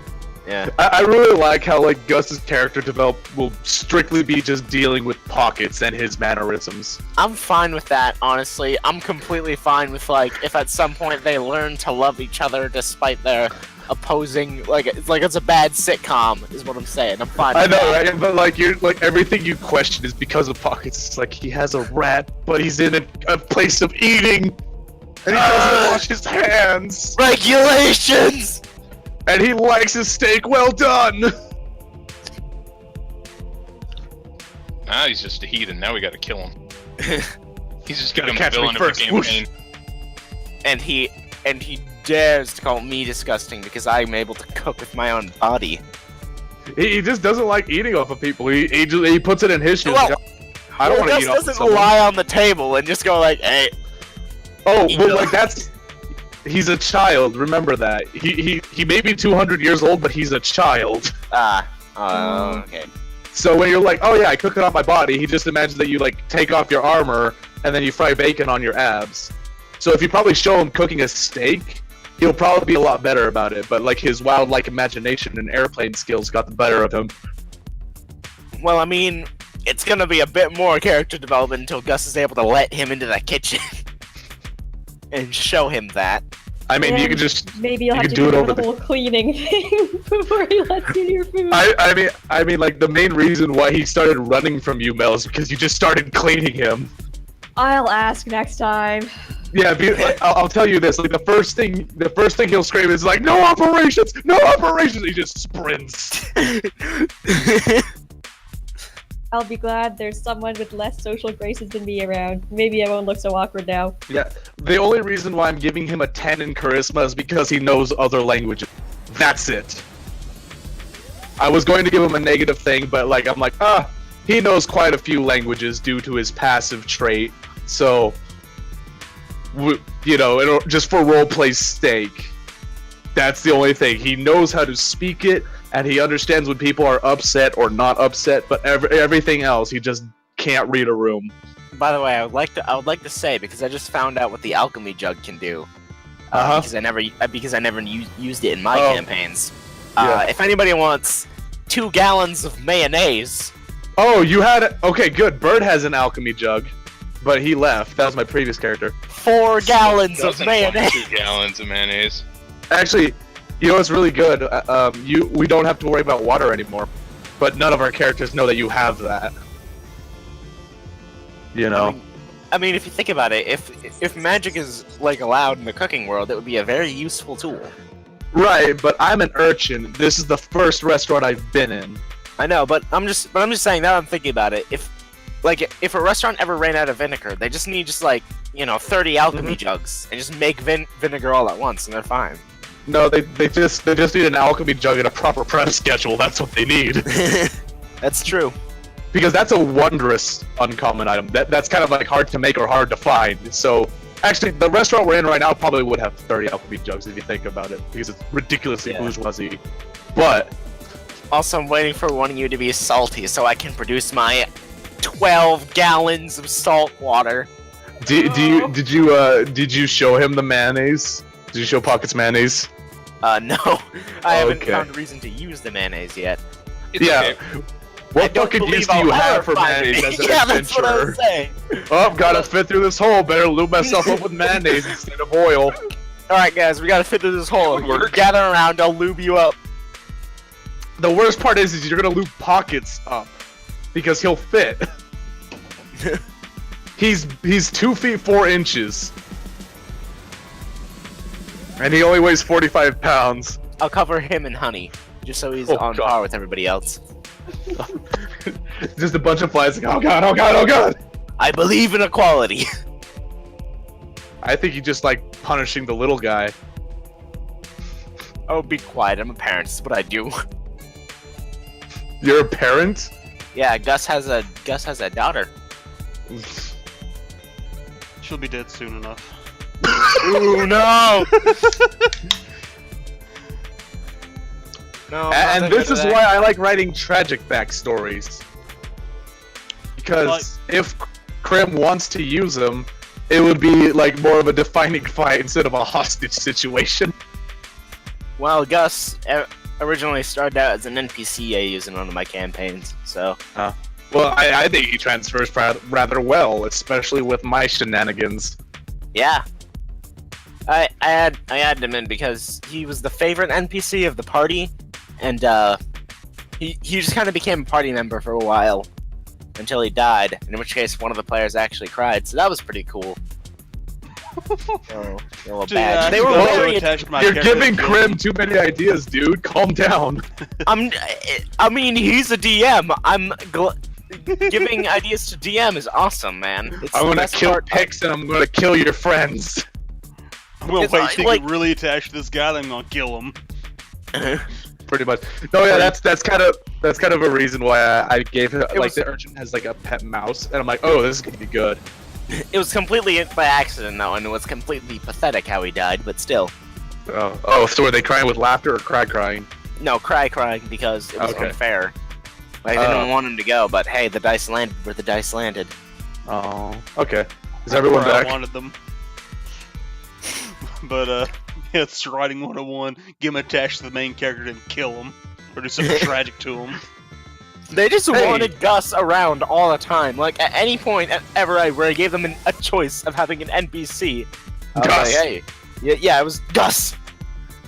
Yeah. I really like how like Gus's character develop will strictly be just dealing with pockets and his mannerisms. I'm fine with that, honestly. I'm completely fine with like if at some point they learn to love each other despite their opposing it's a bad sitcom is what I'm saying. I'm fine I with know, that. right? But like you're like everything you question is because of pockets. It's like he has a rat, but he's in a place of eating, and he doesn't wash his hands, Regulations! and he likes his steak well done. Nah, he's just a heathen. Now we gotta kill him. He's just Gotta become the catch me villain of the first. Whoosh. campaign. And he dares to call me disgusting because I'm able to cook with my own body. He just doesn't like eating off of people. He puts it in his shoes. Well, I don't want to Gus eat off of doesn't someone. lie on the table and just go like, hey. Oh, eat well, it. like that's. He's a child. Remember that. He may be 200 years old, but he's a child. Okay. So when you're like, oh yeah, I cook it on my body, he just imagines that you like take off your armor and then you fry bacon on your abs. So if you probably show him cooking a steak, he'll probably be a lot better about it. But like his wildlife imagination and airplane skills got the better of him. Well, I mean, it's gonna be a bit more character development until Gus is able to let him into the kitchen and show him that. I mean, you And can just. maybe you'll you have can to do do it over the the- whole cleaning thing before he lets you your food. I mean, like the main reason why he started running from you, Mel, is because you just started cleaning him. I'll ask next time. Yeah, like, I'll tell you this: like the first thing he'll scream is like, "No operations! No operations!" He just sprints. I'll be glad there's someone with less social graces than me around. Maybe I won't look so awkward now. Yeah, the only reason why I'm giving him a 10 in charisma is because he knows other languages. That's it. I was going to give him a negative thing, but like I'm like, he knows quite a few languages due to his passive trait. So, just for roleplay's sake, that's the only thing. He knows how to speak it, and he understands when people are upset or not upset. But everything else, he just can't read a room. By the way, I would like to say because I just found out what the alchemy jug can do. Uh-huh. Because I never used it in my Oh. campaigns. Yeah. If anybody wants 2 gallons of mayonnaise, Oh, you had okay, good. Bird has an alchemy jug, but he left. That was my previous character. 4 gallons of Doesn't want mayonnaise. 2 gallons of mayonnaise. Actually, you know what's really good? We don't have to worry about water anymore, but none of our characters know that you have that. You know. I mean, if you think about it, if magic is like allowed in the cooking world, it would be a very useful tool. Right, but I'm an urchin. This is the first restaurant I've been in. I know, but I'm just saying that I'm thinking about it. If a restaurant ever ran out of vinegar, they just need 30 alchemy jugs and just make vinegar all at once, and they're fine. No, they just need an alchemy jug and a proper prep schedule. That's what they need. That's true. Because that's a wondrous uncommon item. That's kind of like hard to make or hard to find. So actually, the restaurant we're in right now probably would have 30 alchemy jugs if you think about it, because it's ridiculously Yeah. bourgeoisie. But Also, I'm waiting for one of you to be salty so I can produce my 12 gallons of salt water. did you show him the mayonnaise? Did you show Pockets mayonnaise? No, I haven't Okay. found a reason to use the mayonnaise yet. It's Yeah. okay. What fucking use do you have for mayonnaise as an Yeah, that's what I adventurer? was saying. Oh, gotta fit through this hole. Better lube myself up with mayonnaise instead of oil. Alright, guys, we gotta fit through this hole. would work. Gather around, I'll lube you up. The worst part is you're gonna lube Pockets up because he'll fit. He's 2 feet 4 inches, and he only weighs 45 pounds. I'll cover him in honey, just so he's Oh, on God. par with everybody else. Just a bunch of flies like, oh god, oh god, oh god! I believe in equality. I think you just like punishing the little guy. Oh, be quiet, I'm a parent, this is what I do. You're a parent? Yeah, Gus has a daughter. She'll be dead soon enough. Ooh, no! No, And this is why I like writing tragic backstories. Because if Krim wants to use them, it would be like more of a defining fight instead of a hostage situation. Well, Gus originally started out as an NPC I used in one of my campaigns, so... Well, I think he transfers rather well, especially with my shenanigans. Yeah. I added him in because he was the favorite NPC of the party, and he just kind of became a party member for a while until he died. In which case, one of the players actually cried, so that was pretty cool. Oh, a little bad. They were very. You're giving Krim too many ideas, dude. Calm down. I mean, he's a DM. Giving ideas to DM is awesome, man. It's I'm the gonna best kill part. Pix and I'm gonna kill your friends. I'm gonna It's wait till like- you get really attached to this guy, then I'm gonna kill him. Pretty much. No, yeah, that's kind of a reason why I gave it. Like was- the urchin has like a pet mouse, and I'm like, oh, this is gonna be good. It was completely by accident, though, and it was completely pathetic how he died, but still. Oh, so were they crying with laughter or crying? No, crying because it was Okay. unfair. Like, I didn't want him to go, but hey, the dice landed where the dice landed. Oh, okay. Is everyone Where I back? wanted them. But yeah, it's writing 101. Get him attached to the main character and kill him, or do something tragic to him. They just Hey. wanted Gus around all the time. Like, at any point ever where I gave them a choice of having an NPC. I was Gus. like, hey. Yeah, it was Gus.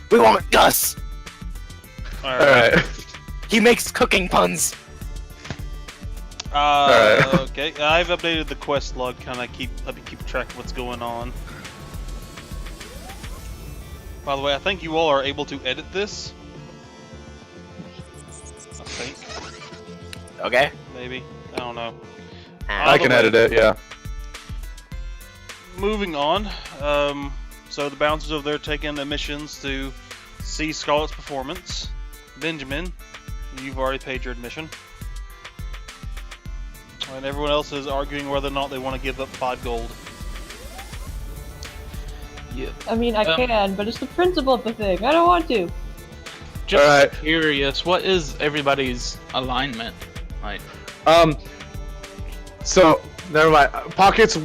We want Gus. All All right. right. He makes cooking puns. Alright. Okay, I've updated the quest log, kind of let me keep track of what's going on. By the way, I think you all are able to edit this. I think, Okay. maybe, I don't know. I can edit it. Yeah. Moving on, so the bouncers over there taking admissions to see Scarlett's performance. Benjamin, you've already paid your admission. And everyone else is arguing whether or not they want to give up 5 gold. Yeah. I mean, I can, but it's the principle of the thing. I don't want to. Just Alright. curious, what is everybody's alignment? Like, So never mind. Pockets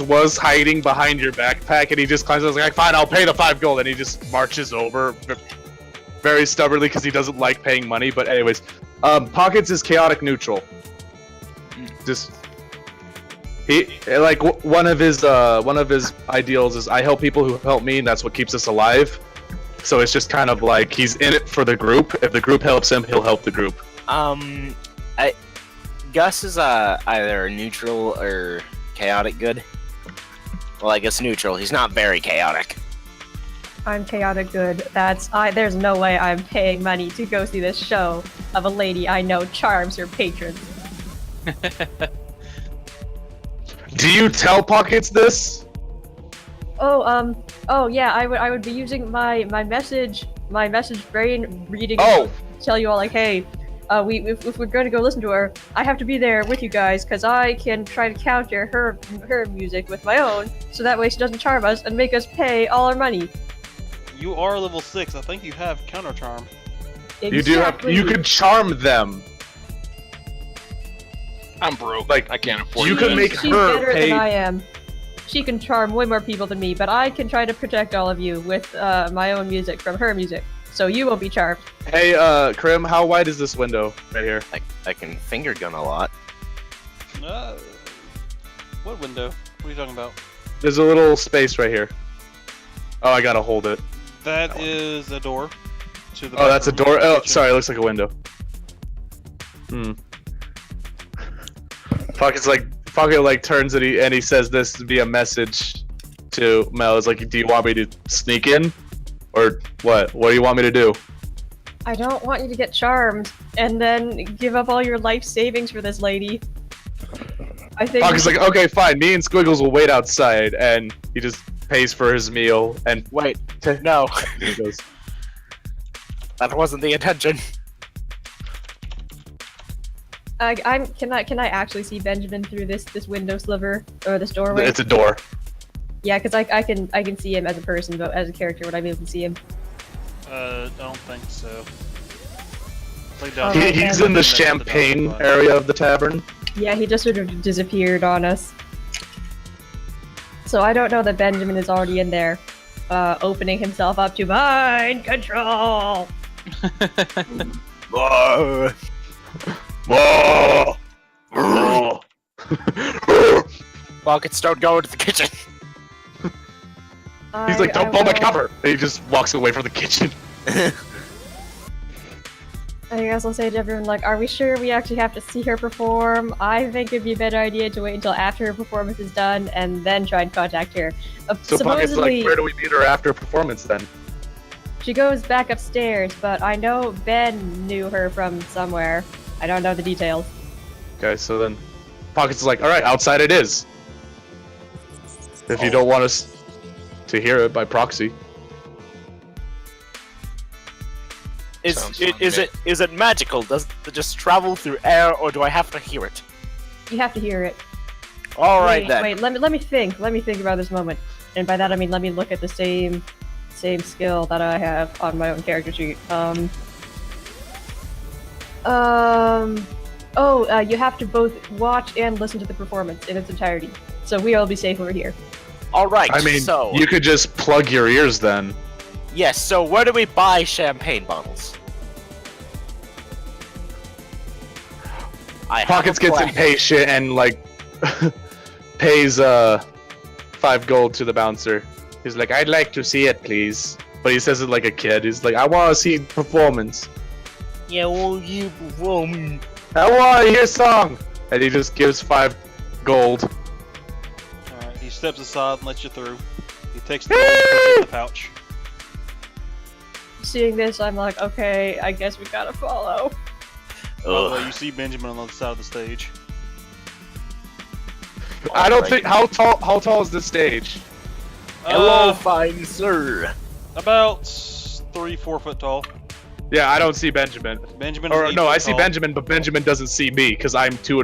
was hiding behind your backpack, and he just climbs. I was like, fine, I'll pay the 5 gold, and he just marches over very stubbornly because he doesn't like paying money. But anyways, Pockets is chaotic neutral. Just he like one of his ideals is I help people who help me, and that's what keeps us alive. So it's just kind of like he's in it for the group. If the group helps him, he'll help the group. Gus is either neutral or chaotic good. Well, I guess neutral. He's not very chaotic. I'm chaotic good. There's no way I'm paying money to go see this show of a lady I know charms her patrons. Do you tell Pockets this? Oh yeah, I would be using my message brain reading Oh. to tell you all like, hey, if we're going to go listen to her, I have to be there with you guys because I can try to counter her music with my own, so that way she doesn't charm us and make us pay all our money. You are level 6. I think you have counter charm. You do have. You could charm them. I'm broke. Like, I can't afford you could this. make She's her better pay. than I am. She can charm way more people than me, but I can try to protect all of you with my own music from her music. so you won't be charmed. Hey, Krim, how wide is this window right here? I can finger gun a lot. What window? What are you talking about? There's a little space right here. Oh, I gotta hold it. That is a door. To the Oh, that's a bathroom, door. Oh, kitchen. sorry, it looks like a window. Pocket like turns and he says this to be a message to Mel. It's like, do you want me to sneak in, or what? What do you want me to do? I don't want you to get charmed and then give up all your life savings for this lady. I think. Pocket's like, okay, fine. Me and Squiggles will wait outside, and he just pays for his meal and Wait, no, he goes. that wasn't the intention. Can I actually see Benjamin through this window sliver or this doorway? It's a door. Yeah, because I can see him as a person, but as a character, would I be able to see him? I don't think so. Play Oh, down. He's in the champagne area of the tavern. Yeah, he just sort of disappeared on us. So I don't know that Benjamin is already in there, opening himself up to mind control. Whoa. Pockets, don't go into the kitchen. He's like, don't pull my will- cover. And he just walks away from the kitchen. I guess I'll say to everyone, like, are we sure we actually have to see her perform? I think it'd be a better idea to wait until after her performance is done and then try and contact her. So Pocket's like, where do we meet her after performance then? She goes back upstairs, but I know Ben knew her from somewhere. I don't know the details. Okay, so then Pockets is like, alright, outside it is. If you don't want us to hear it by proxy. Sounds fun, Is it magical? Does it just travel through air, or do I have to hear it? You have to hear it. All right wait, then. Wait, let me think. Let me think about this moment. And by that I mean let me look at the same skill that I have on my own character sheet. You have to both watch and listen to the performance in its entirety. So we'll be safe over here. All right. I mean, so you could just plug your ears then. yes. So where do we buy champagne bottles? I have Pockets a gets plan. impatient and like pays 5 gold to the bouncer. He's like, I'd like to see it, please. But he says it like a kid. He's like, I want to see performance. Yeah, well, you perform. I want to hear song. And he just gives 5 gold. Alright, he steps aside and lets you through. He takes the gold and puts it in the pouch. Seeing this, I'm like, okay, I guess we gotta follow. By the way, you see Benjamin on the other side of the stage. I don't think how tall is this stage? Hello, fine sir. About 3-4 foot tall. Yeah, I don't see Benjamin. Benjamin is Or 8 no, foot I see tall. Benjamin, but Benjamin doesn't see me because I'm 2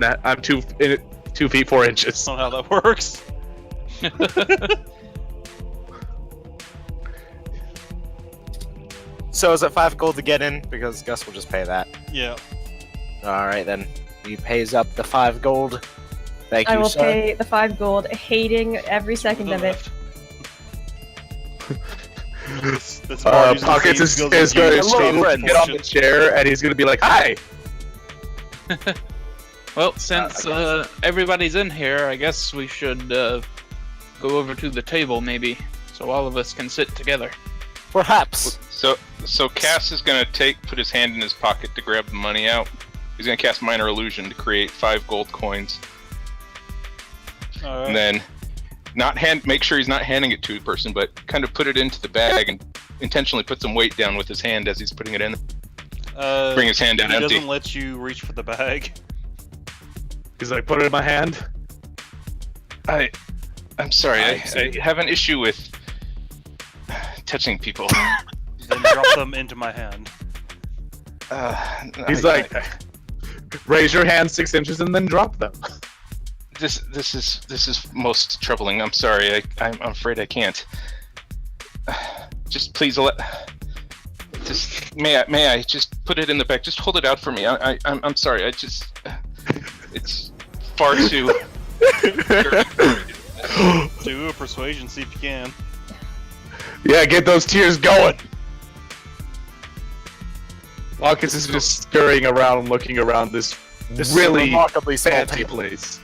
feet 4 inches. That's not how that works. So is it 5 gold to get in? Because Gus will just pay that. Yeah. All right then. He pays up the 5 gold. Thank I you, will sir. pay the 5 gold, hating every second of it. Pockets is going to struggle to get on the chair, and he's going to be like, "Hi." Well, since everybody's in here, I guess we should go over to the table, maybe, so all of us can sit together. Perhaps. So Cass is gonna put his hand in his pocket to grab the money out. He's gonna cast Minor Illusion to create 5 gold coins, Alright. and then make sure he's not handing it to a person, but kind of put it into the bag and intentionally put some weight down with his hand as he's putting it in. Bring his hand down He empty. doesn't let you reach for the bag. He's like, "Put it in my hand." I'm sorry, I have an issue with touching people. Then drop them into my hand. He's like, "Raise your hand 6 inches and then drop them." This is most troubling. I'm sorry. I'm afraid I can't. Just please may I just put it in the bag? Just hold it out for me. I'm sorry. It's far too. Do a persuasion, see if you can. Yeah, get those tears going. Pockets is just scurrying around, looking around this really remarkably small fancy table. place.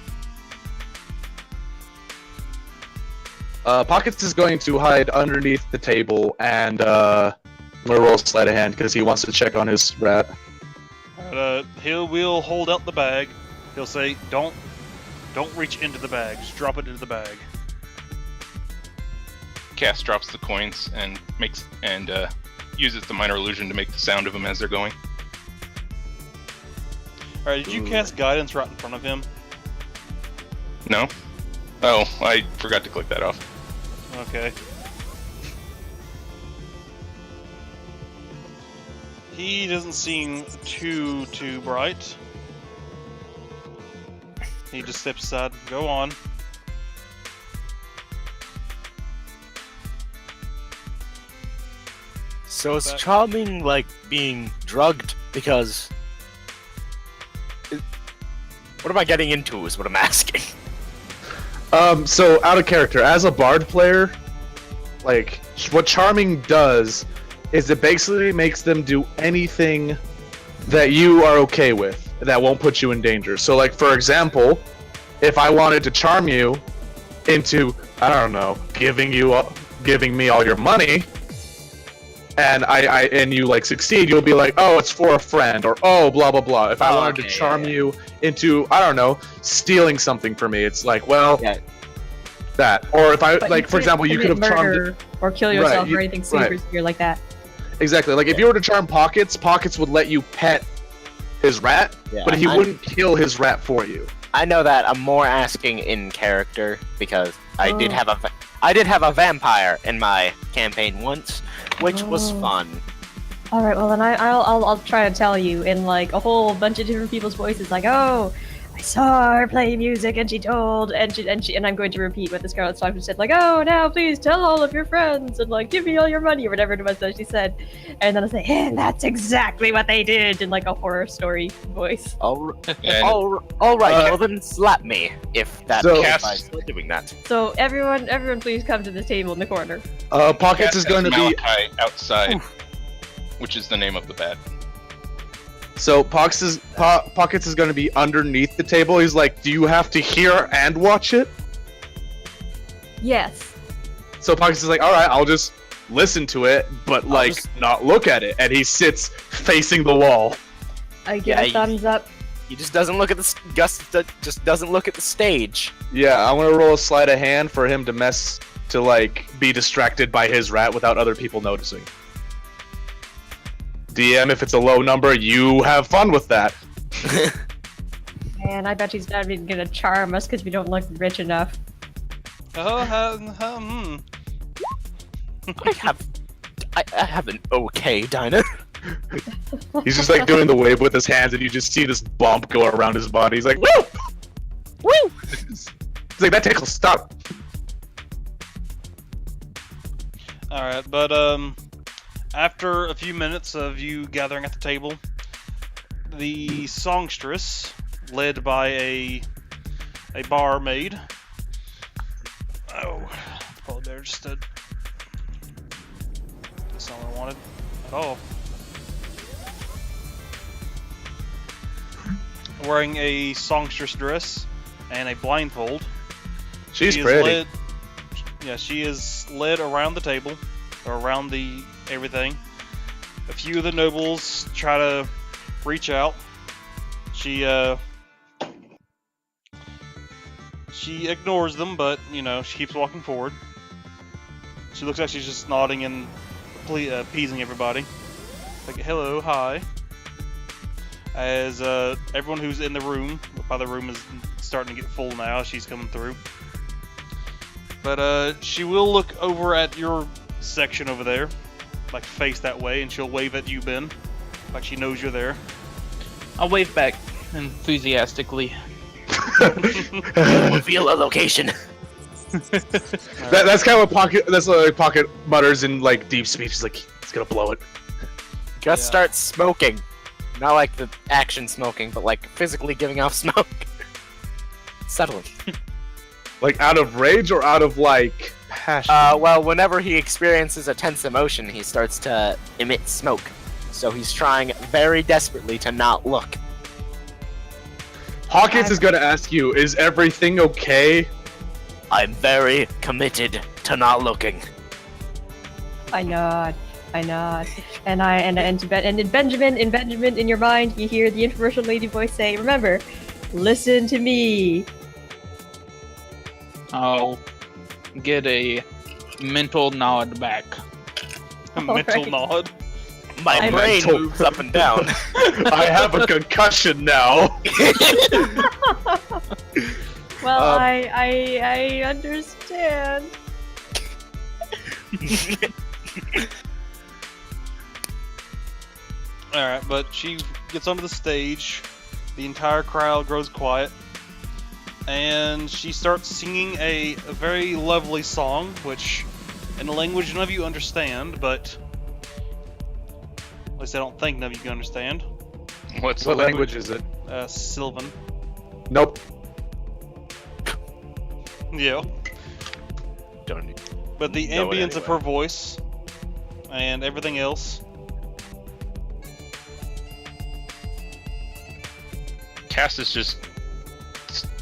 Pockets is going to hide underneath the table, and I'm gonna roll sleight of hand because he wants to check on his rat. He will hold out the bag. He'll say, "Don't reach into the bag. Just drop it into the bag." Cass drops the coins and uses the minor illusion to make the sound of them as they're going. All right. Did you cast guidance right in front of him? No? Oh, I forgot to click that off. Okay. He doesn't seem too bright. He just steps aside. Go on. So is Charming like being drugged because? What am I getting into? Is what I'm asking. So out of character, as a bard player, like what Charming does is it basically makes them do anything that you are okay with that won't put you in danger. So like for example, if I wanted to charm you into, I don't know, giving me all your money, and you like succeed, you'll be like, oh, it's for a friend, or oh, blah blah blah. If I wanted to charm you into, I don't know, stealing something for me, it's like, well, that. Or if I But like, for example, you could have murder or kill yourself Right, or anything super right. severe like that. Exactly. Like if you were to charm Pockets, Pockets would let you pet his rat, Yeah, but he wouldn't kill his rat for you. I know that. I'm more asking in character because I did have a vampire in my campaign once, which was fun. All right, well then I'll try to tell you in like a whole bunch of different people's voices, like, oh, I saw her play music and she told, and I'm going to repeat what the Scarlet Stalker said, like, oh, now please tell all of your friends and like give me all your money or whatever it was that she said, and then I'll say, and that's exactly what they did in like a horror story voice. All right. Uh, Well then, slap me if that So- if I start doing that. So everyone please come to this table in the corner. Pockets Cass is going to has be Malachi outside, which is the name of the bat. so Pockets is going to be underneath the table. He's like, do you have to hear and watch it? Yes. So Pockets is like, all right, I'll just listen to it, but like not look at it. And he sits facing the wall. I give Yeah, a thumbs up. He just doesn't look at the Gus just doesn't look at the stage. Yeah, I'm gonna roll a sleight of hand for him to like be distracted by his rat without other people noticing. DM, if it's a low number, you have fun with that. And I bet he's not even gonna charm us because we don't look rich enough. I have an okay diner. He's just like doing the wave with his hands, and you just see this bump go around his body. He's like, woo! Woo! He's like, that tickles, stop! Alright, but after a few minutes of you gathering at the table, the songstress, led by a barmaid. Oh, probably better just to. That's not what I wanted at all. Wearing a songstress dress and a blindfold. She's She is pretty. she is led around the table, or around the everything. A few of the nobles try to reach out. She ignores them, but she keeps walking forward. She looks like she's just nodding and appeasing everybody. Like, hello, hi. As everyone who's in the room, by the room is starting to get full now, she's coming through. But she will look over at your section over there, like face that way, and she'll wave at you, Ben, like she knows you're there. I'll wave back enthusiastically. Reveal a location. That's kind of what Pocket mutters in like deep speech. He's like, he's gonna blow it. Gus Yeah. starts smoking. Not like the action smoking, but like physically giving off smoke. Settling. Like out of rage or out of like passion? Well, whenever he experiences a tense emotion, he starts to emit smoke. so he's trying very desperately to not look. Hawkins is gonna ask you, is everything okay? I'm very committed to not looking. I nod. And in Benjamin, in your mind, you hear the infomercial lady voice say, "Remember, listen to me." I'll get a mental nod back. A mental nod. My I'm brain mental. moves up and down. I have a concussion now. Well, I understand. Alright, but she gets onto the stage, the entire crowd grows quiet, and she starts singing a very lovely song, which, in a language none of you understand, but at least I don't think none of you can understand. What's What the language is it? Sylvan. Nope. Yeah. Don't But the know it ambience of anyway. her voice and everything else. Cass is just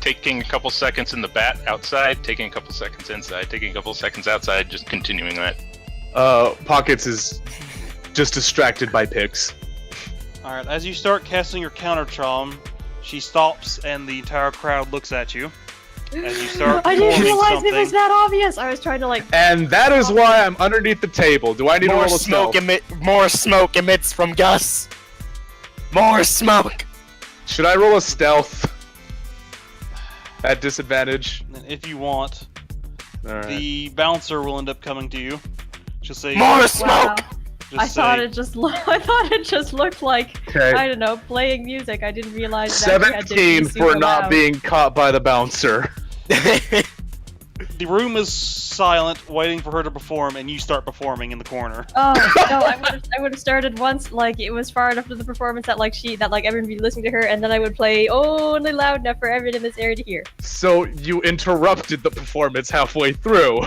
taking a couple seconds in the bat outside, taking a couple seconds inside, taking a couple seconds outside, just continuing that. Pockets is just distracted by pics. Alright, as you start casting your counter charm, she stops and the entire crowd looks at you. As you start I didn't performing realize something. it was that obvious. I was trying to like. And that is why I'm underneath the table. Do I need to roll a stealth? More smoke emits from Gus. More smoke. Should I roll a stealth? At disadvantage? And if you want, Alright. the bouncer will end up coming to you. She'll say, More Wow. smoke. just I say, thought it just looked like Okay. I don't know, playing music. I didn't realize that you had to be 17 for super not loud. being caught by the bouncer. The room is silent, waiting for her to perform, and you start performing in the corner. Oh no! I would have started once, like it was far enough to the performance that like everyone would be listening to her, and then I would play only loud enough for everyone in this area to hear. So you interrupted the performance halfway through.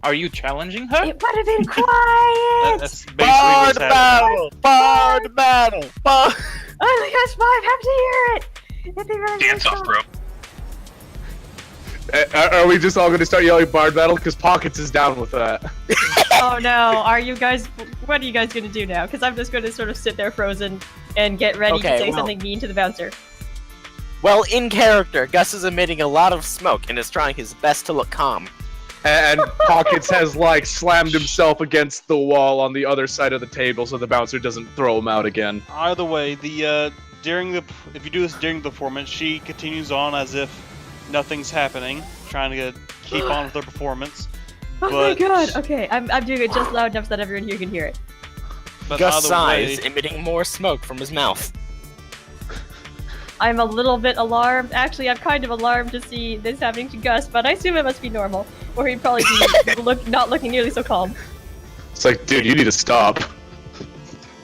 Are you challenging her? It would have been quiet. That's basically what's happening. Bard battle. Bard. Oh my gosh, Bob, have to hear it. It'd be really Dance nice off, to- bro. Are we just all going to start yelling Bard Battle? Because Pockets is down with that. Oh no! Are you guys? What are you guys gonna do now? Because I'm just gonna sort of sit there frozen and get ready to Okay, say well- something mean to the bouncer. Well, in character, Gus is emitting a lot of smoke and is trying his best to look calm. And Pockets has, like, slammed himself against the wall on the other side of the table so the bouncer doesn't throw him out again. Either way, if you do this during the performance, she continues on as if nothing's happening, trying to keep on with her performance. Oh But- my god! Okay, I'm doing it just loud enough so that everyone here can hear it. But Gus either way, sighs, emitting more smoke from his mouth. I'm a little bit alarmed. Actually, I'm kind of alarmed to see this happening to Gus, but I assume it must be normal, or he'd probably be not looking nearly so calm. It's like, dude, you need to stop. he's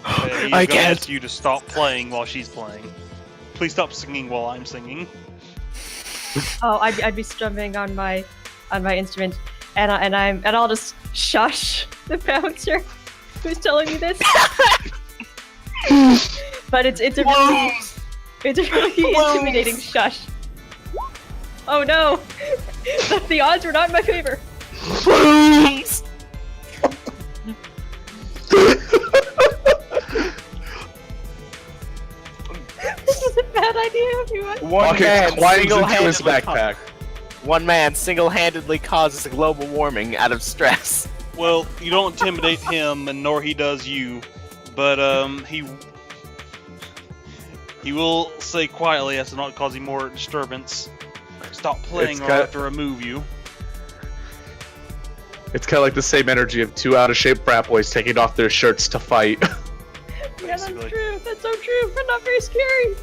I gonna can't. ask you to stop playing while she's playing. Please stop singing while I'm singing. Oh, I'd be strumming on my instrument, and I'll just shush the bouncer who's telling me this. But it's a really intimidating shush. Oh no! The odds were not in my favor. Brooms! This is a bad idea, everyone. One man Pockets climbs into his single-handedly backpack. One man single-handedly causes global warming out of stress. Well, you don't intimidate him, and nor he does you, but he will say quietly as to not causing more disturbance. Stop playing, It's or I'll got- have to remove you. It's kind of like the same energy of two out-of-shape frat boys taking off their shirts to fight. Yeah, that's Basically. true. That's so true, but not very scary. You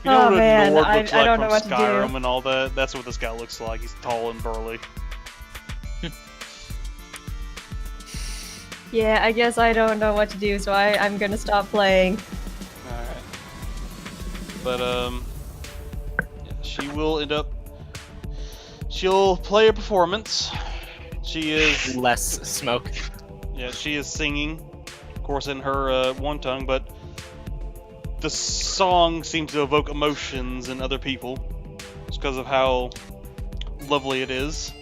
know Oh, what man, a Nord I looks like don't from know what to do. Skyrim and all that? That's what this guy looks like. He's tall and burly. Yeah, I guess I don't know what to do, so I'm gonna stop playing. Alright. But, yeah, she will end up... She'll play a performance. She is... Less smoke. Yeah, she is singing, of course, in her one tongue, but the song seems to evoke emotions in other people just because of how lovely it is.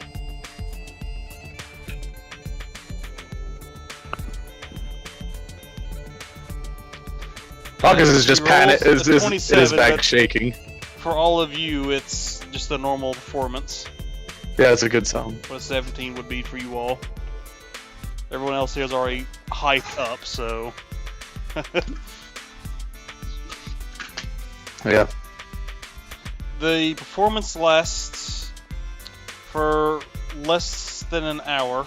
Pockets is just panic. Is his 27, back but shaking? for all of you, it's just a normal performance. Yeah, it's a good song. What a 17 would be for you all. Everyone else here is already hyped up, so... Yeah. The performance lasts for less than an hour.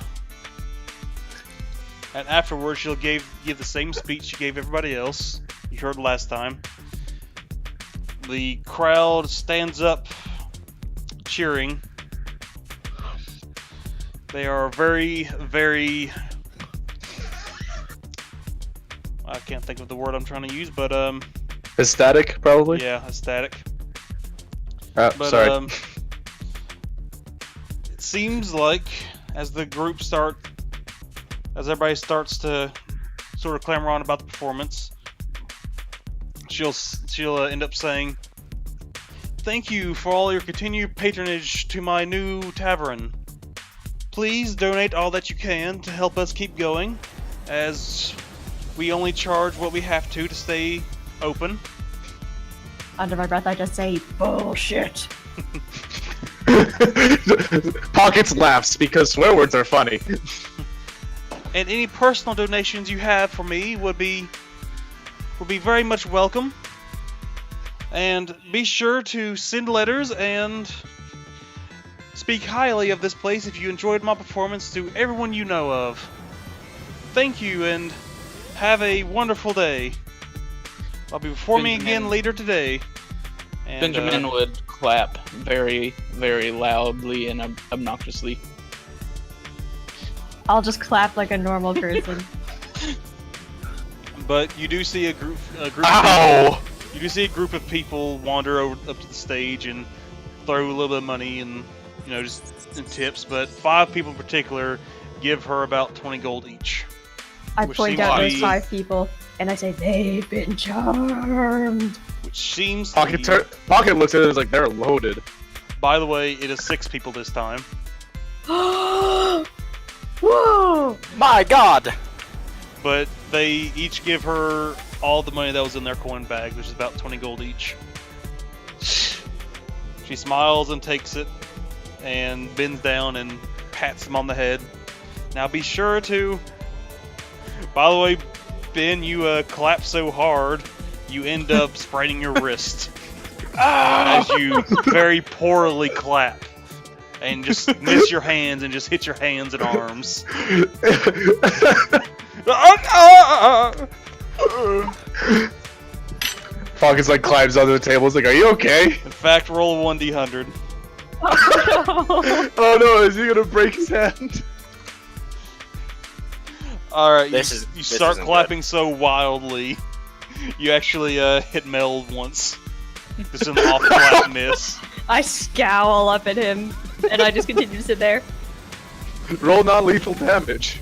And afterwards, she'll give the same speech she gave everybody else. You heard last time. The crowd stands up cheering. They are very, very... I can't think of the word I'm trying to use, but Ecstatic, probably. yeah, ecstatic. But, sorry. It seems like as everybody starts to sort of clamor on about the performance, she'll end up saying, "Thank you for all your continued patronage to my new tavern. Please donate all that you can to help us keep going, as we only charge what we have to stay open." Under my breath, I just say, bullshit. Pockets laughs because swear words are funny. And any personal donations you have for me would be very much welcome. And be sure to send letters and speak highly of this place if you enjoyed my performance to everyone you know of. Thank you and have a wonderful day. I'll be performing again later today. And, Benjamin would clap very, very loudly and obnoxiously. I'll just clap like a normal person. But you do see a group. Ow! You do see a group of people wander up to the stage and throw a little bit of money and just in tips. But 5 people in particular give her about 20 gold each. I Which point seems out to those be- 5 people, and I say, they've been charmed. Which seems to Pocket be, Pocket looks at it as like they're loaded. by the way, it is 6 people this time. Whoa! My God! But they each give her all the money that was in their coin bag, which is about 20 gold each. She smiles and takes it, and bends down and pats him on the head. Now be sure to... By the way, Ben, you clap so hard, you end up spraining your wrist. As you very poorly clap. And just miss your hands and just hit your hands and arms. Pockets like climbs under the table. It's like, are you okay? In fact, roll a 1d100. Oh no, is he gonna break his hand? Alright, This you start isn't clapping so wildly, you actually hit Mel once. Just an off clap miss. I scowl up at him, and I just continue to sit there. Roll non-lethal damage.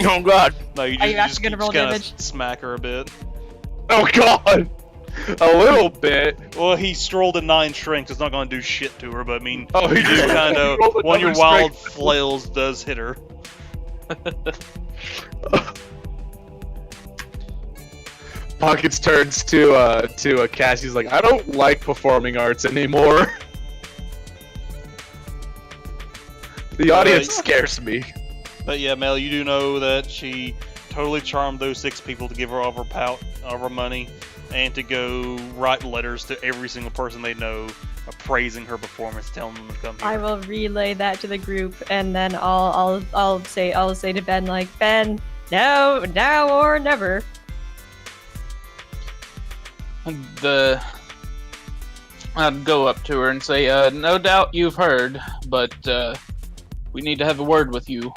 Oh God! No, you Are you just, actually gonna roll kinda damage? smack her a bit. Oh god! A little bit. Well, he strolled a 9 strength, so it's not gonna do shit to her, but I mean, Oh, you do kind of, Roll one of your another wild strength. flails does hit her. Pockets turns to Cassie's like, I don't like performing arts anymore. The audience scares me. But yeah, Mel, you do know that she totally charmed those 6 people to give her all of her money, and to go write letters to every single person they know, praising her performance, telling them to come here. I will relay that to the group, and then I'll say to Ben, like, Ben, now or never. I'd go up to her and say, no doubt you've heard, but we need to have a word with you.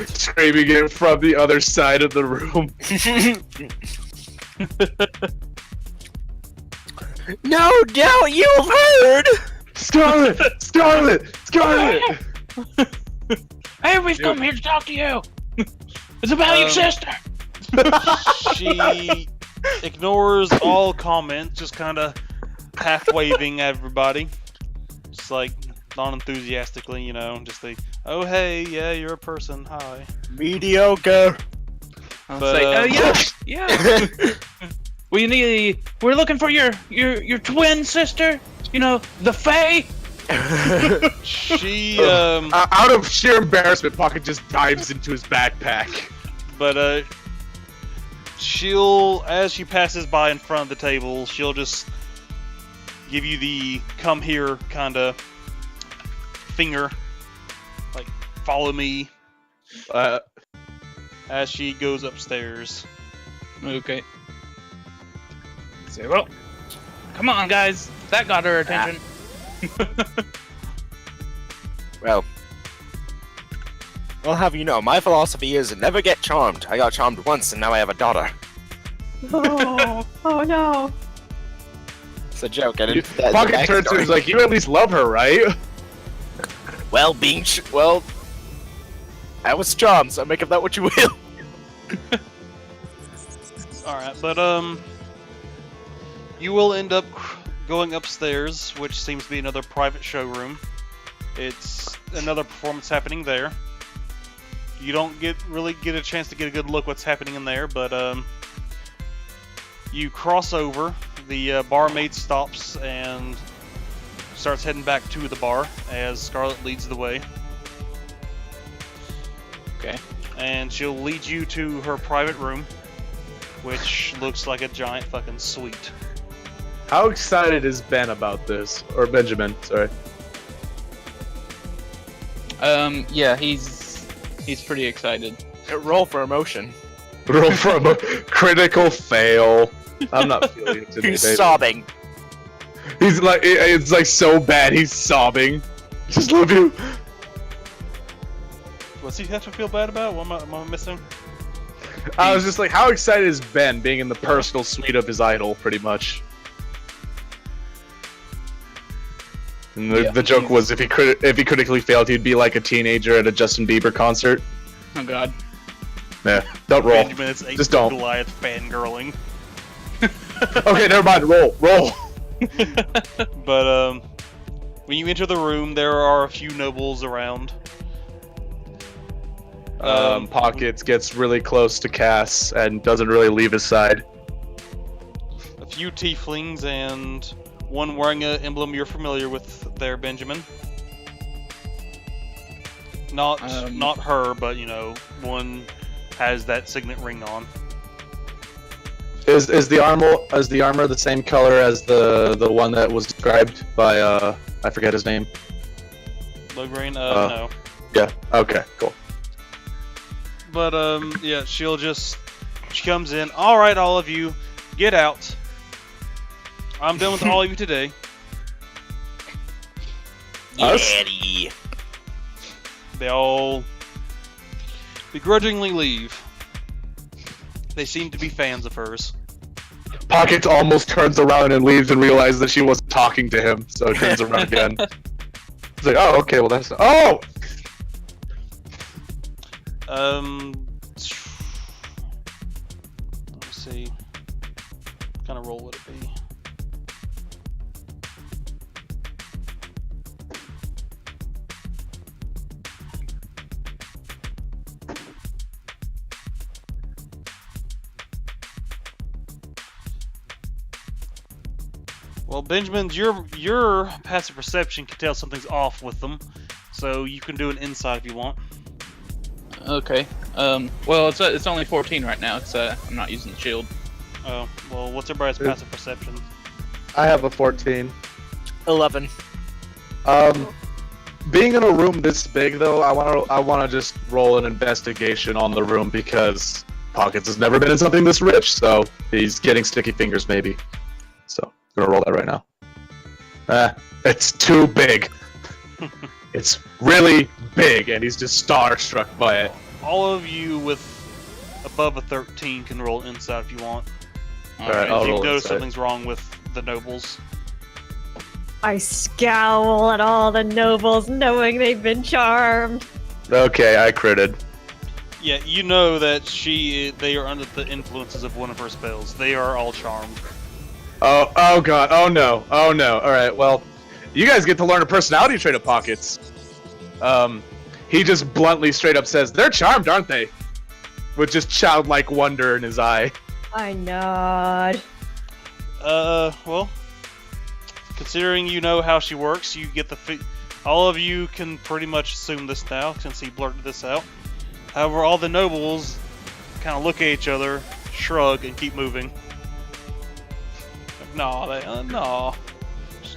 Screaming it from the other side of the room. No doubt you've heard! Scarlet! Scarlet! Scarlet! Hey, we've come here to talk to you! It's about your Um, sister. She ignores all comments, just kind of half waving at everybody. Just like non-enthusiastically, you know, just the, oh hey, yeah, you're a person, hi. Mediocre. I'll But, say, uh, yeah. We're looking for your twin sister. You know, the Fae. She, Out of sheer embarrassment, Pocket just dives into his backpack. but, she'll, as she passes by in front of the table, she'll just give you the come here kind of finger, like, follow me, as she goes upstairs. Okay. Say, well, come on, guys. That got her attention. Well, I'll have you know, my philosophy is never get charmed. I got charmed once, and now I have a daughter. Oh, oh no. It's a joke. And Pocket turns to him, he's like, you at least love her, right? well, well, I was charmed, so make of that what you will. Alright, but, you will end up going upstairs, which seems to be another private showroom. It's another performance happening there. You don't really get a chance to get a good look what's happening in there, but, you cross over, the barmaid stops and starts heading back to the bar as Scarlet leads the way. Okay. And she'll lead you to her private room, which looks like a giant fucking suite. How excited is Ben about this? Or Benjamin, sorry. Yeah, he's pretty excited. Roll for emotion. Roll from a critical fail. I'm not feeling it today, He's baby. sobbing. He's like, it's like so bad, he's sobbing. Just love you. What's he have to feel bad about? What am I missing? I was just like, how excited is Ben being in the personal suite of his idol, pretty much? And the joke was if he critically failed, he'd be like a teenager at a Justin Bieber concert. Oh God. Yeah, don't roll. Benjamin, it's Just don't. Goliath fangirling. Okay, never mind. Roll. But when you enter the room, there are a few nobles around. Pockets gets really close to Cass and doesn't really leave his side. A few tieflings and one wearing an emblem you're familiar with there, Benjamin. Not her, but you know, one has that signet ring on. Is the armor the same color as the one that was described by I forget his name. Low-green? No. Yeah. Okay. Cool. But yeah, she comes in. All right, all of you, get out. I'm done with all of you today. Us? Daddy. They all begrudgingly leave. They seem to be fans of hers. Pockets almost turns around and leaves and realizes that she wasn't talking to him, so it turns around again. It's like, oh, okay, well that's oh. Let me see. What kind of role would it be? Well, Benjamin, your passive perception can tell something's off with them, so you can do an insight if you want. Okay. Well, it's only 14 right now. It's I'm not using the shield. Oh, well, what's everybody's passive perception? I have a 14. 11. Being in a room this big though, I wanna just roll an investigation on the room because Pockets has never been in something this rich, so he's getting sticky fingers maybe. So I'm gonna roll that right now. It's too big. It's really big, and he's just starstruck by it. All of you with above a 13 can roll insight if you want. Alright, If I'll you roll notice insight. something's wrong with the nobles. I scowl at all the nobles knowing they've been charmed. Okay, I critted. Yeah, you know that they are under the influences of one of her spells. They are all charmed. Oh god, oh no. Alright, well, you guys get to learn a personality trait of Pockets. He just bluntly straight up says, they're charmed, aren't they? With just childlike wonder in his eye. I nod. Well, considering you know how she works, you get all of you can pretty much assume this now, since he blurted this out. However, all the nobles kind of look at each other, shrug, and keep moving. No.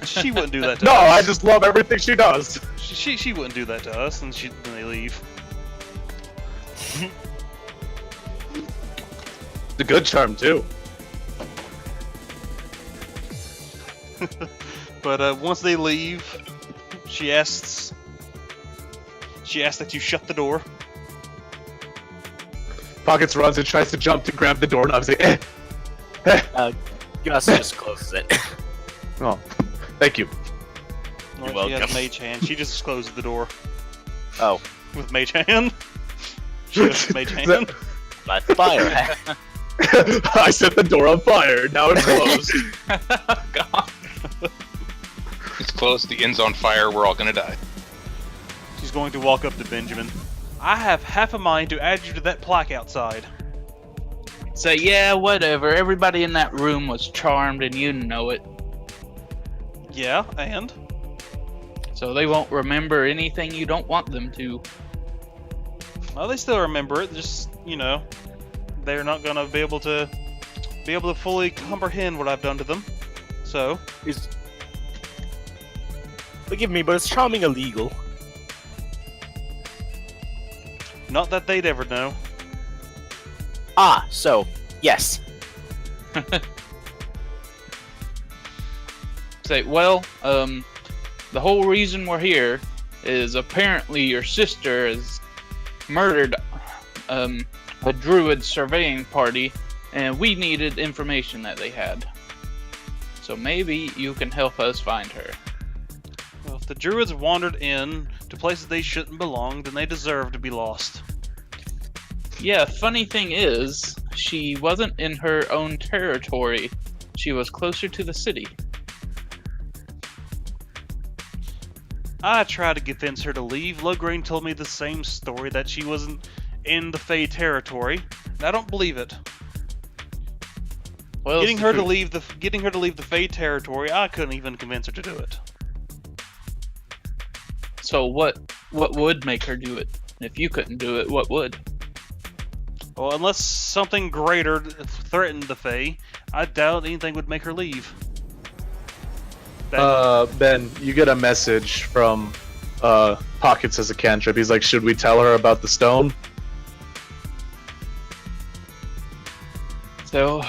She wouldn't do that to us. No, I just love everything she does. She wouldn't do that to us, and then they leave. It's a good charm, too. But once they leave, she asks that you shut the door. Pockets runs and tries to jump to grab the doorknob. Like, Gus just closes it. Oh, thank you. Well, You're she has welcome. mage hand. She just closes the door Oh, with mage hand. She has mage hand. but fire. I set the door on fire. Now it's closed. God. It's closed. The inn's on fire. We're all gonna die. She's going to walk up to Benjamin. I have half a mind to add you to that plaque outside. Say, yeah, whatever. Everybody in that room was charmed, and you know it. Yeah, and? So they won't remember anything you don't want them to. Well, they still remember it. Just, they're not gonna be able to fully comprehend what I've done to them. So, Forgive me, but is charming illegal? not that they'd ever know. Ah, so yes. Say, well, the whole reason we're here is apparently your sister has murdered a druid surveying party, and we needed information that they had. So maybe you can help us find her. Well, if the druids wandered in to places they shouldn't belong, then they deserve to be lost. Yeah, funny thing is, she wasn't in her own territory. She was closer to the city. I tried to convince her to leave. Lograine told me the same story, that she wasn't in the Fey territory. And I don't believe it. Well, Getting her to leave the Fey territory, I couldn't even convince her to do it. So what would make her do it? If you couldn't do it, what would? Well, unless something greater threatened the Fey, I doubt anything would make her leave. Ben, you get a message from Pockets as a cantrip. He's like, should we tell her about the stone? So